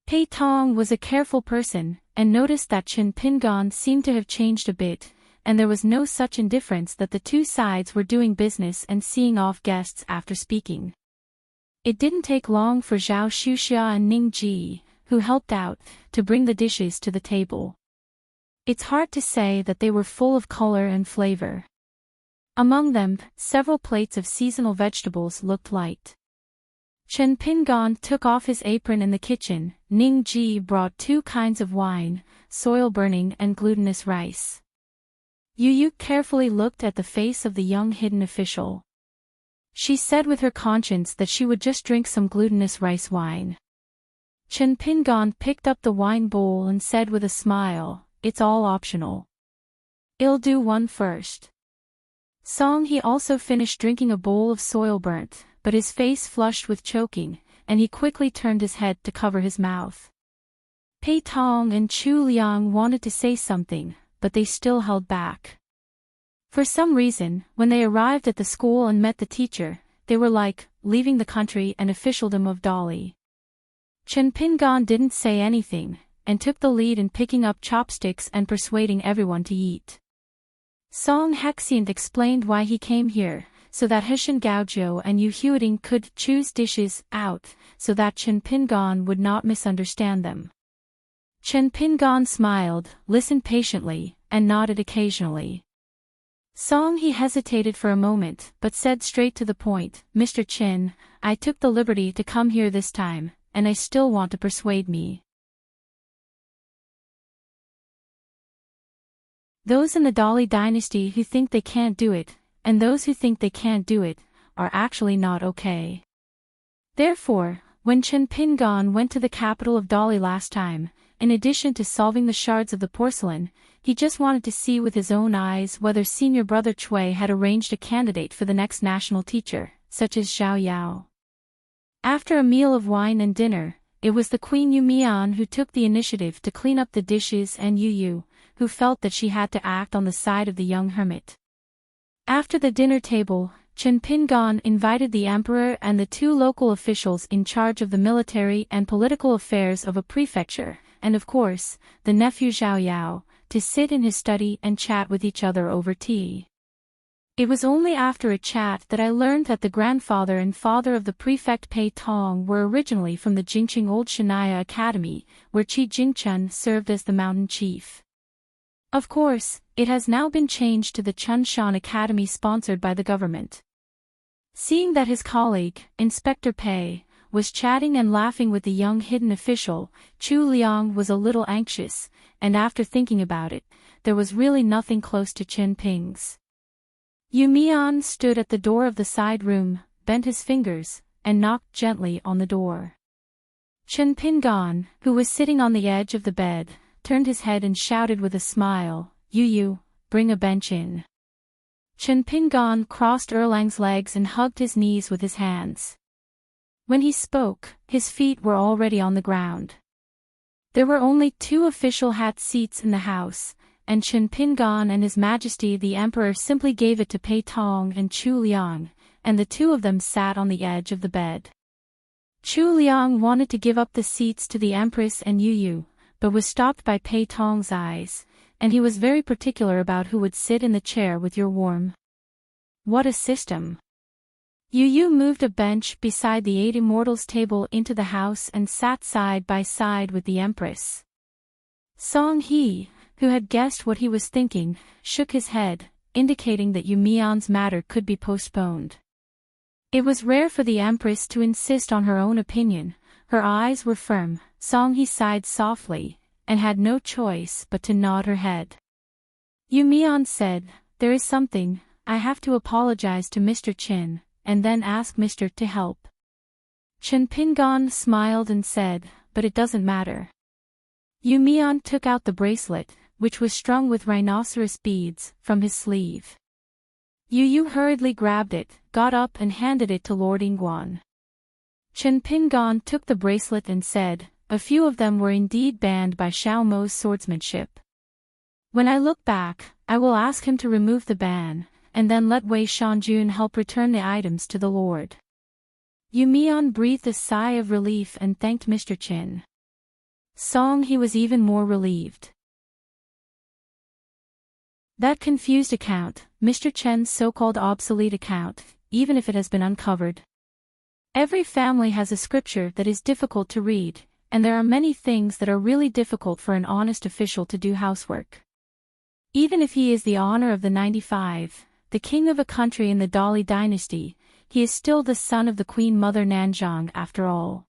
Pei Tong was a careful person, and noticed that Chen Pingan seemed to have changed a bit, and there was no such indifference that the two sides were doing business and seeing off guests after speaking. It didn't take long for Zhao Xuxia and Ning Ji, who helped out, to bring the dishes to the table. It's hard to say that they were full of color and flavor. Among them, several plates of seasonal vegetables looked light. Chen Pingan took off his apron in the kitchen. Ning Ji brought two kinds of wine, soil burning and glutinous rice. Yu Yu carefully looked at the face of the young hidden official. She said with her conscience that she would just drink some glutinous rice wine. Chen Pingan picked up the wine bowl and said with a smile, "It's all optional. I'll do one first." Song He also finished drinking a bowl of soil burnt, but his face flushed with choking, and he quickly turned his head to cover his mouth. Pei Tong and Chu Liang wanted to say something, but they still held back. For some reason, when they arrived at the school and met the teacher, they were like, leaving the country and officialdom of Dolly. Chen Pingan didn't say anything, and took the lead in picking up chopsticks and persuading everyone to eat. Song Hexient explained why he came here, so that Hsien Gaojiu and Yu Huiting could choose dishes out, so that Chen Pingan would not misunderstand them. Chen Pingan smiled, listened patiently, and nodded occasionally. Song he hesitated for a moment, but said straight to the point, "Mr. Chin, I took the liberty to come here this time, and I still want to persuade me. Those in the Dali dynasty who think they can't do it, and those who think they can't do it, are actually not okay." Therefore, when Chen Pingan went to the capital of Dali last time, in addition to solving the shards of the porcelain, he just wanted to see with his own eyes whether senior brother Cui had arranged a candidate for the next national teacher, such as Zhao Yao. After a meal of wine and dinner, it was the Queen Yu Mian who took the initiative to clean up the dishes, and Yu Yu, who felt that she had to act on the side of the young hermit. After the dinner table, Chen Pingan invited the emperor and the two local officials in charge of the military and political affairs of a prefecture, and of course, the nephew Zhao Yao, to sit in his study and chat with each other over tea. It was only after a chat that I learned that the grandfather and father of the prefect Pei Tong were originally from the Jingqing Old Shanaya Academy, where Qi Jingchun served as the mountain chief. Of course, it has now been changed to the Chunshan Academy sponsored by the government. Seeing that his colleague, Inspector Pei, was chatting and laughing with the young hidden official, Chu Liang was a little anxious, and after thinking about it, there was really nothing close to Chen Ping's. Yu Mian stood at the door of the side room, bent his fingers, and knocked gently on the door. Chen Pingan, who was sitting on the edge of the bed, turned his head and shouted with a smile, "Yu Yu, bring a bench in." Chen Pingan crossed Erlang's legs and hugged his knees with his hands. When he spoke, his feet were already on the ground. There were only 2 official hat seats in the house, and Chen Pingan and His Majesty the Emperor simply gave it to Pei Tong and Chu Liang, and the 2 of them sat on the edge of the bed. Chu Liang wanted to give up the seats to the Empress and Yu Yu, but was stopped by Pei Tong's eyes, and he was very particular about who would sit in the chair with your warm. What a system! Yu Yu moved a bench beside the 8 immortals table into the house and sat side by side with the Empress. Song He, who had guessed what he was thinking, shook his head, indicating that Yu Mian's matter could be postponed. It was rare for the Empress to insist on her own opinion. Her eyes were firm. Song He sighed softly, and had no choice but to nod her head. Yu Mian said, "There is something, I have to apologize to Mr. Qin, and then ask Mr. to help." Chen Pingan smiled and said, "But it doesn't matter." Yu Mian took out the bracelet, which was strung with rhinoceros beads, from his sleeve. Yu Yu hurriedly grabbed it, got up and handed it to Lord Yingguan. Chen Pingan took the bracelet and said, "A few of them were indeed banned by Xiao Mo's swordsmanship. When I look back, I will ask him to remove the ban, and then let Wei Shanjun help return the items to the Lord." Yu Mian breathed a sigh of relief and thanked Mr. Qin. Song He was even more relieved. That confused account, Mr. Chen's so-called obsolete account, even if it has been uncovered. Every family has a scripture that is difficult to read, and there are many things that are really difficult for an honest official to do housework. Even if he is the honor of the 95, the king of a country in the Dali dynasty, he is still the son of the Queen Mother Nanzhang after all.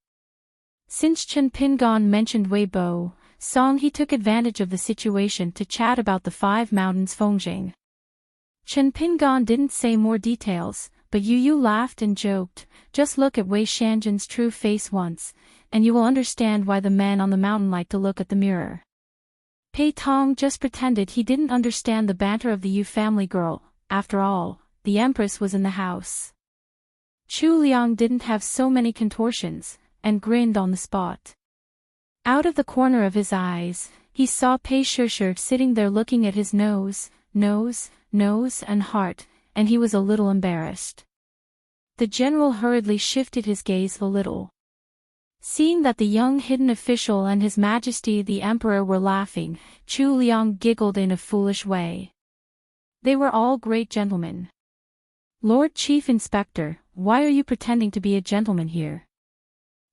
Since Chen Pingan mentioned Weibo, Song He took advantage of the situation to chat about the 5 mountains Fengjing. Chen Pingan didn't say more details, but Yu Yu laughed and joked, "Just look at Wei Shanjun's true face once, and you will understand why the men on the mountain like to look at the mirror." Pei Tong just pretended he didn't understand the banter of the Yu family girl. After all, the Empress was in the house. Chu Liang didn't have so many contortions, and grinned on the spot. Out of the corner of his eyes, he saw Pei Shishir sitting there looking at his nose, and heart, and he was a little embarrassed. The general hurriedly shifted his gaze a little. Seeing that the young hidden official and His Majesty the Emperor were laughing, Chu Liang giggled in a foolish way. They were all great gentlemen. Lord Chief Inspector, why are you pretending to be a gentleman here?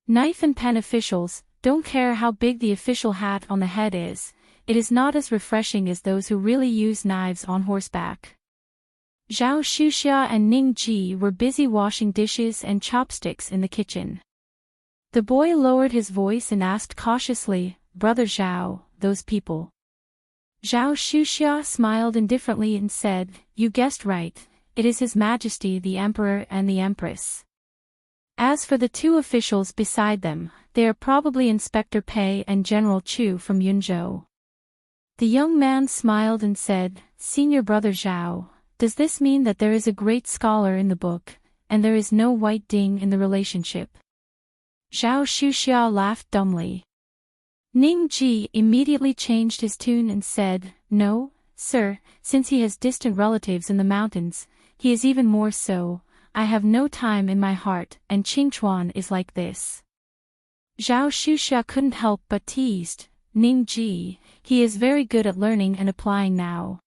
Knife and pen officials don't care how big the official hat on the head is, it is not as refreshing as those who really use knives on horseback. Zhao Xuxia and Ning Ji were busy washing dishes and chopsticks in the kitchen. The boy lowered his voice and asked cautiously, Brother Zhao, those people. Zhao Xuxia smiled indifferently and said, You guessed right, it is His Majesty the Emperor and the Empress. As for the two officials beside them, they are probably Inspector Pei and General Chu from Yunzhou. The young man smiled and said, Senior Brother Zhao, does this mean that there is a great scholar in the book, and there is no white ding in the relationship? Zhao Xuxia laughed dumbly. Ning Ji immediately changed his tune and said, No, sir, since he has distant relatives in the mountains, he is even more so. I have no time in my heart, and Qingchuan is like this. Zhao Xuxia couldn't help but teased, Ning Ji, he is very good at learning and applying now.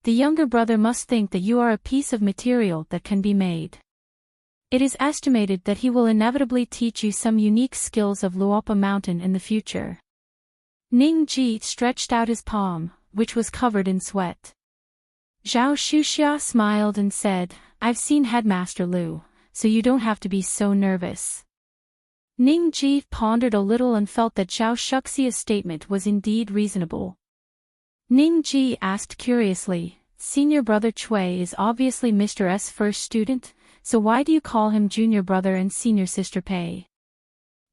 The younger brother must think that you are a piece of material that can be made. It is estimated that he will inevitably teach you some unique skills of Luopa Mountain in the future. Ning Ji stretched out his palm, which was covered in sweat. Zhao Xuxia smiled and said, I've seen Headmaster Lu, so you don't have to be so nervous. Ning Ji pondered a little and felt that Zhao Xuxia's statement was indeed reasonable. Ning Ji asked curiously, Senior Brother Cui is obviously Mr. S' first student, so why do you call him Junior Brother and Senior Sister Pei?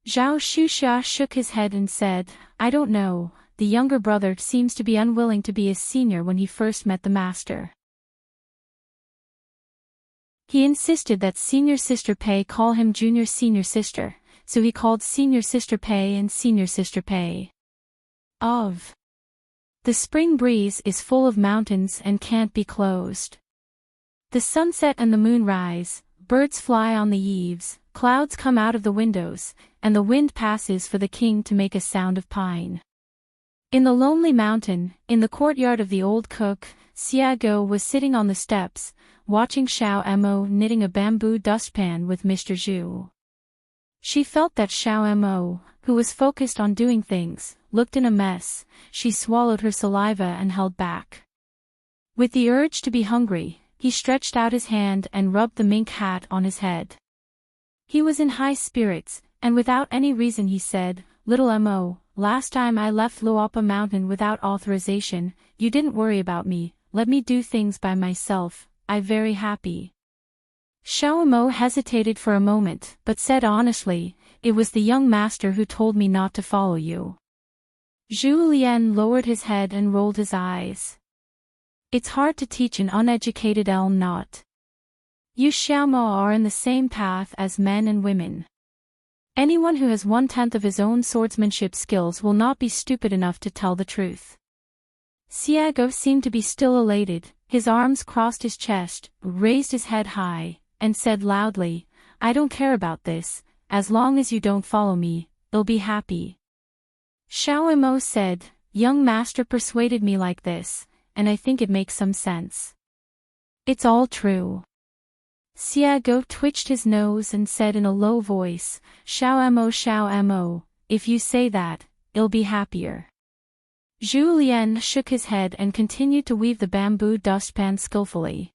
Zhao Xuxia shook his head and said, I don't know, the younger brother seems to be unwilling to be a senior when he first met the master. He insisted that Senior Sister Pei call him Junior Senior Sister, so he called Senior Sister Pei and Senior Sister Pei. The spring breeze is full of mountains and can't be closed. The sunset and the moon rise, birds fly on the eaves, clouds come out of the windows, and the wind passes for the king to make a sound of pine. In the lonely mountain, in the courtyard of the old cook, Xiago was sitting on the steps, watching Xiao Mo knitting a bamboo dustpan with Mr. Zhu. She felt that Xiao Mo, who was focused on doing things, looked in a mess. She swallowed her saliva and held back. With the urge to be hungry, he stretched out his hand and rubbed the mink hat on his head. He was in high spirits, and without any reason he said, Little Mo, last time I left Luopa Mountain without authorization, you didn't worry about me, let me do things by myself, I'm very happy. Xiao Mo hesitated for a moment, but said honestly, it was the young master who told me not to follow you. Zhu Lian lowered his head and rolled his eyes. It's hard to teach an uneducated elm not. You Xiao Mo are in the same path as men and women. Anyone who has 1/10 of his own swordsmanship skills will not be stupid enough to tell the truth. Xiago seemed to be still elated, his arms crossed his chest, raised his head high, and said loudly, I don't care about this, as long as you don't follow me, I'll be happy. Xiao Mo said, Young master persuaded me like this, and I think it makes some sense. It's all true. Xiago twitched his nose and said in a low voice, Xiao Mo, if you say that, I'll be happier. Zhu Lian shook his head and continued to weave the bamboo dustpan skillfully.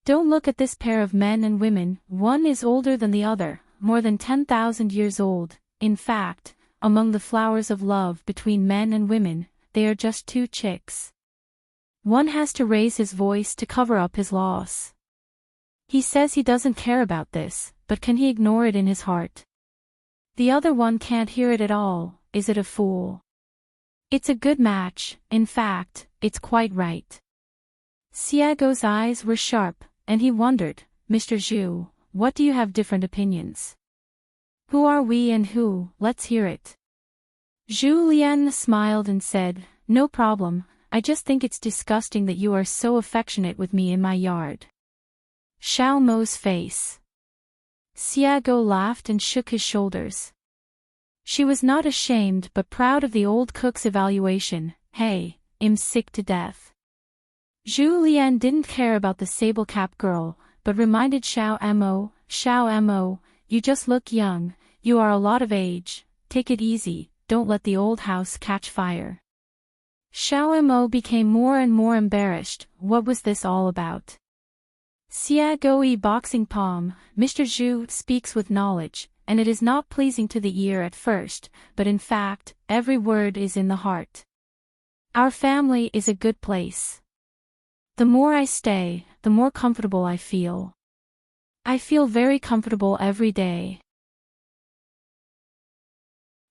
Don't look at this pair of men and women, one is older than the other, more than 10,000 years old. In fact, among the flowers of love between men and women, they are just two chicks. One has to raise his voice to cover up his loss. He says he doesn't care about this, but can he ignore it in his heart? The other one can't hear it at all, is it a fool? It's a good match, in fact, it's quite right. Xiago's eyes were sharp, and he wondered, Mr. Zhu, what do you have different opinions? Who are we and who, let's hear it. Zhu Lian smiled and said, No problem, I just think it's disgusting that you are so affectionate with me in my yard. Xiao Mo's face. Xiago laughed and shook his shoulders. She was not ashamed but proud of the old cook's evaluation, hey, I'm sick to death. Zhu Lian didn't care about the sable-cap girl, but reminded Xiao Mo, you just look young, you are a lot of age, take it easy, don't let the old house catch fire. Xiao Mo became more and more embarrassed. What was this all about? Xia Goi boxing palm, Mr. Zhu speaks with knowledge, and it is not pleasing to the ear at first, but in fact, every word is in the heart. Our family is a good place. The more I stay, the more comfortable I feel. I feel very comfortable every day.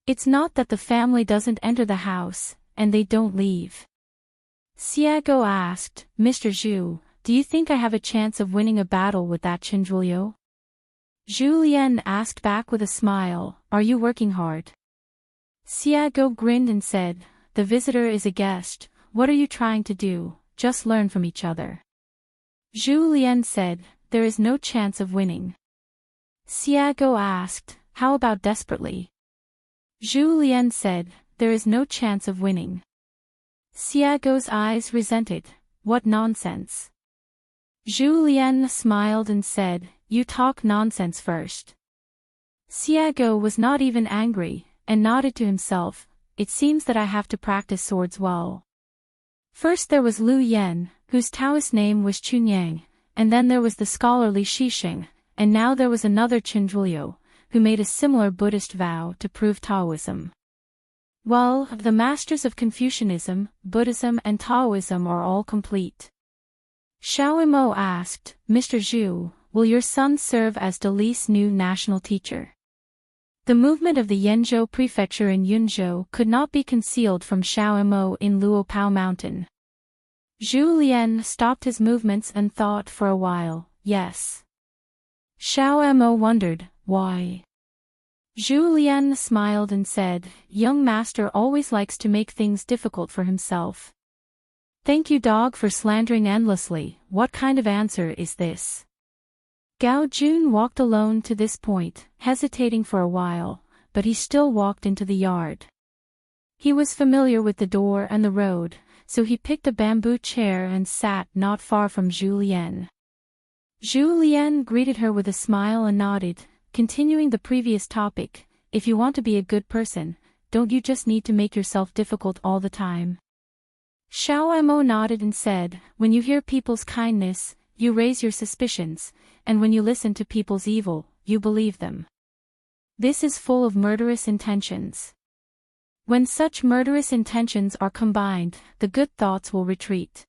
It's not that the family doesn't enter the house, and they don't leave. Xiago asked, Mr. Zhu, do you think I have a chance of winning a battle with that Chinjuliu? Zhu Lian asked back with a smile, are you working hard? Xiago grinned and said, the visitor is a guest, what are you trying to do? Just learn from each other. Zhu Lian said, there is no chance of winning. Xiago asked, how about desperately? Zhu Lian said, there is no chance of winning. Xiago's eyes resented, what nonsense. Zhu Lian smiled and said, you talk nonsense first. Xiago was not even angry, and nodded to himself, it seems that I have to practice swords well. First there was Lu Yan, whose Taoist name was Chunyang, and then there was the scholarly Shisheng, and now there was another Chinjuliu, who made a similar Buddhist vow to prove Taoism. Well, the masters of Confucianism, Buddhism and Taoism are all complete. Xiao Mo asked, Mr. Zhu, will your son serve as Dali's new national teacher? The movement of the Yenzhou prefecture in Yunzhou could not be concealed from Xiao Mo in Luopao mountain. Zhu Lian stopped his movements and thought for a while, yes. Xiao Mo wondered, why? Zhu Lian smiled and said, young master always likes to make things difficult for himself. Thank you dog for slandering endlessly, what kind of answer is this? Gao Jun walked alone to this point, hesitating for a while, but he still walked into the yard. He was familiar with the door and the road, so he picked a bamboo chair and sat not far from Zhu Lian. Zhu Lian greeted her with a smile and nodded, continuing the previous topic, if you want to be a good person, don't you just need to make yourself difficult all the time? Xiao Mo nodded and said, when you hear people's kindness, you raise your suspicions, and when you listen to people's evil, you believe them. This is full of murderous intentions. When such murderous intentions are combined, the good thoughts will retreat.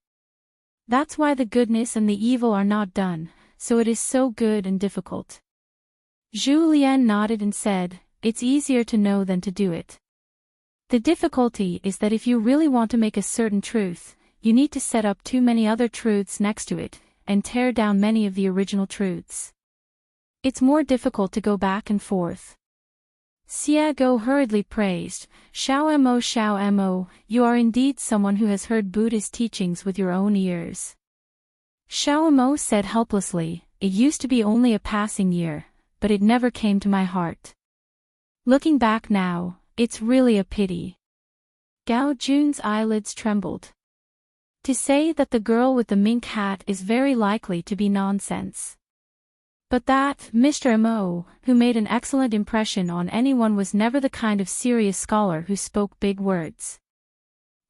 That's why the goodness and the evil are not done, so it is so good and difficult. Zhu Lian nodded and said, it's easier to know than to do it. The difficulty is that if you really want to make a certain truth, you need to set up too many other truths next to it, and tear down many of the original truths. It's more difficult to go back and forth. Xiago hurriedly praised, Xiao Mo, you are indeed someone who has heard Buddha's teachings with your own ears. Xiao Mo said helplessly, it used to be only a passing year, but it never came to my heart. Looking back now, it's really a pity. Gao Jun's eyelids trembled. To say that the girl with the mink hat is very likely to be nonsense. But that Mr. Mo, who made an excellent impression on anyone, was never the kind of serious scholar who spoke big words.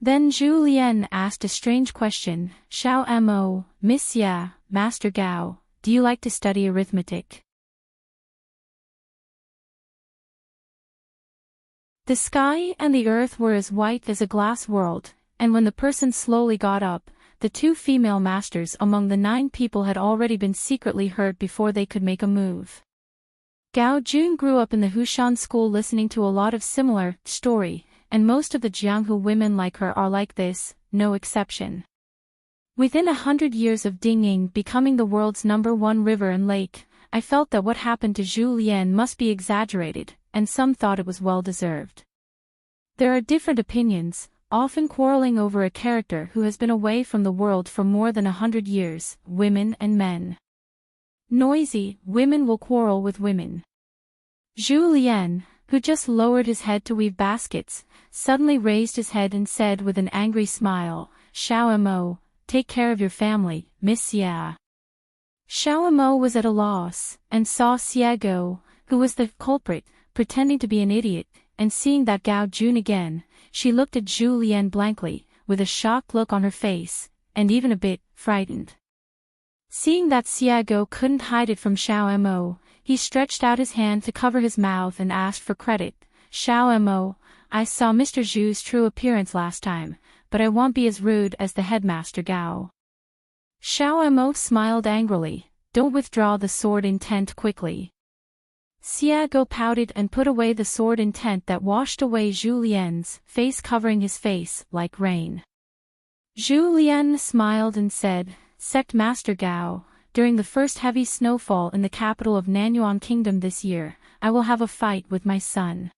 Then Zhu Lian asked a strange question, Xiao Mo, Miss Ya, Master Gao, do you like to study arithmetic? The sky and the earth were as white as a glass world, and when the person slowly got up, the two female masters among the 9 people had already been secretly hurt before they could make a move. Gao Jun grew up in the Hushan school listening to a lot of similar story, and most of the Jianghu women like her are like this, no exception. Within 100 years of Dingying becoming the world's #1 river and lake, I felt that what happened to Zhu Lian must be exaggerated, and some thought it was well deserved. There are different opinions, often quarreling over a character who has been away from the world for more than 100 years, women and men. Noisy, women will quarrel with women. Zhu Lian, who just lowered his head to weave baskets, suddenly raised his head and said with an angry smile, Xiao Mo, take care of your family, Miss Ya. Xiaomo was at a loss, and saw Xiago, who was the culprit, pretending to be an idiot, and seeing that Gao Jun again, she looked at Zhu Lian blankly, with a shocked look on her face, and even a bit frightened. Seeing that Xiago couldn't hide it from Xiaomo, he stretched out his hand to cover his mouth and asked for credit. Xiaomo, I saw Mr. Zhu's true appearance last time, but I won't be as rude as the headmaster Gao. Xiaomo smiled angrily. Don't withdraw the sword intent quickly. Xiago pouted and put away the sword intent that washed away Zhu Lian's face, covering his face like rain. Zhu Lian smiled and said, Sect Master Gao, during the first heavy snowfall in the capital of Nanyuan Kingdom this year, I will have a fight with my son.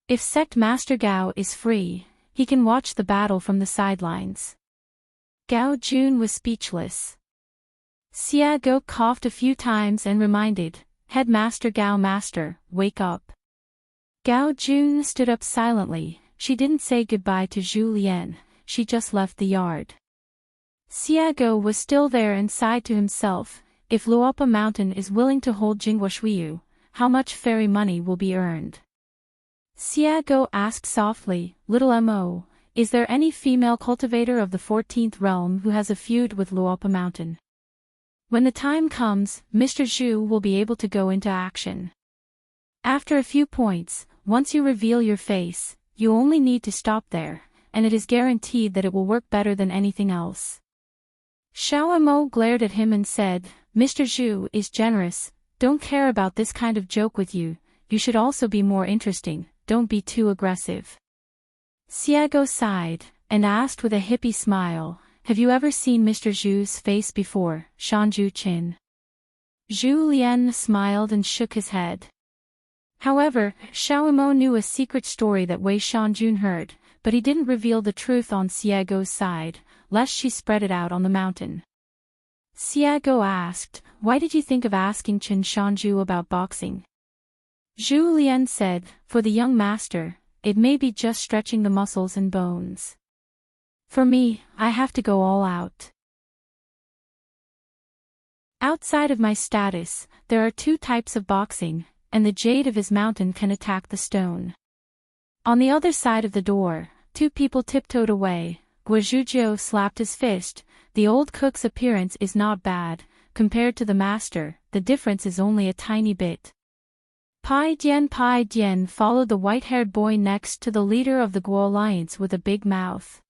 If Sect Master Gao is free, he can watch the battle from the sidelines. Gao Jun was speechless. Xiago coughed a few times and reminded, Headmaster Gao Master, wake up. Gao Jun stood up silently. She didn't say goodbye to Zhu Lian, she just left the yard. Xiago was still there and sighed to himself, if Luopa Mountain is willing to hold Jingwa Shuiyu, how much fairy money will be earned? Xiago asked softly, Little Mo, is there any female cultivator of the 14th realm who has a feud with Luopa Mountain? When the time comes, Mr. Zhu will be able to go into action. After a few points, once you reveal your face, you only need to stop there, and it is guaranteed that it will work better than anything else. Xiaomo glared at him and said, Mr. Zhu is generous, don't care about this kind of joke with you, you should also be more interesting, don't be too aggressive. Xiago sighed, and asked with a hippie smile, have you ever seen Mr. Zhu's face before, Shanju Qin? Zhu Lian smiled and shook his head. However, Xiaomo knew a secret story that Wei Shanjun heard, but he didn't reveal the truth on Xiago's side, lest she spread it out on the mountain. Xiago asked, why did you think of asking Qin Shanju about boxing? Zhu Lian said, for the young master, it may be just stretching the muscles and bones. For me, I have to go all out. Outside of my status, there are two types of boxing, and the jade of his mountain can attack the stone. On the other side of the door, two people tiptoed away. Guozhujiu slapped his fist. The old cook's appearance is not bad, compared to the master, the difference is only a tiny bit. Pai Dian followed the white-haired boy next to the leader of the Guo Alliance with a big mouth.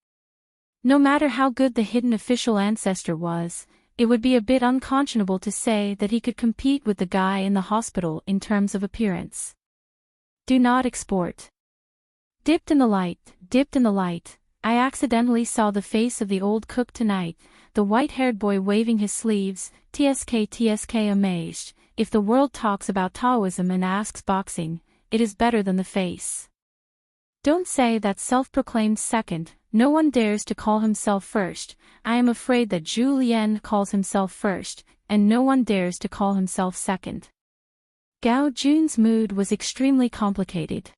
No matter how good the hidden official ancestor was, it would be a bit unconscionable to say that he could compete with the guy in the hospital in terms of appearance. Do not export. Dipped in the light, I accidentally saw the face of the old cook tonight, the white-haired boy waving his sleeves, TSK amazed. If the world talks about Taoism and asks boxing, it is better than the face. Don't say that self-proclaimed second, no one dares to call himself first. I am afraid that Zhu Lian calls himself first, and no one dares to call himself second. Gao Jun's mood was extremely complicated.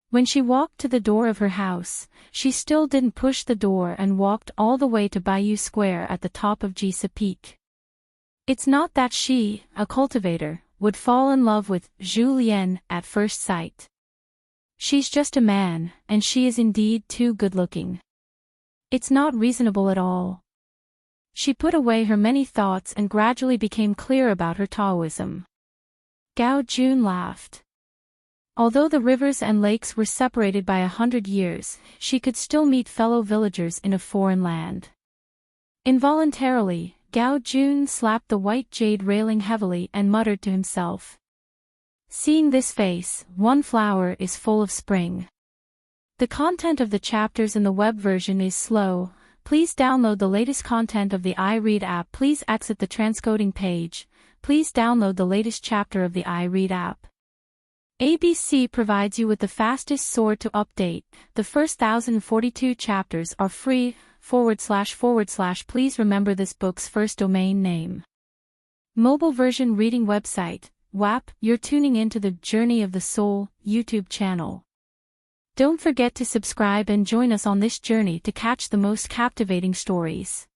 When she walked to the door of her house, she still didn't push the door and walked all the way to Bayou Square at the top of Jisa Peak. It's not that she, a cultivator, would fall in love with Zhu Lian at first sight. She's just a man, and she is indeed too good-looking. It's not reasonable at all. She put away her many thoughts and gradually became clear about her Taoism. Gao Jun laughed. Although the rivers and lakes were separated by 100 years, she could still meet fellow villagers in a foreign land. Involuntarily, Gao Jun slapped the white jade railing heavily and muttered to himself. Seeing this face, one flower is full of spring. The content of the chapters in the web version is slow. Please download the latest content of the iRead app. Please exit the transcoding page. Please download the latest chapter of the iRead app. ABC provides you with the fastest sword to update. The first 1042 chapters are free, // Please remember this book's first domain name. Mobile version reading website, WAP. You're tuning into the Journey of the Soul YouTube channel. Don't forget to subscribe and join us on this journey to catch the most captivating stories.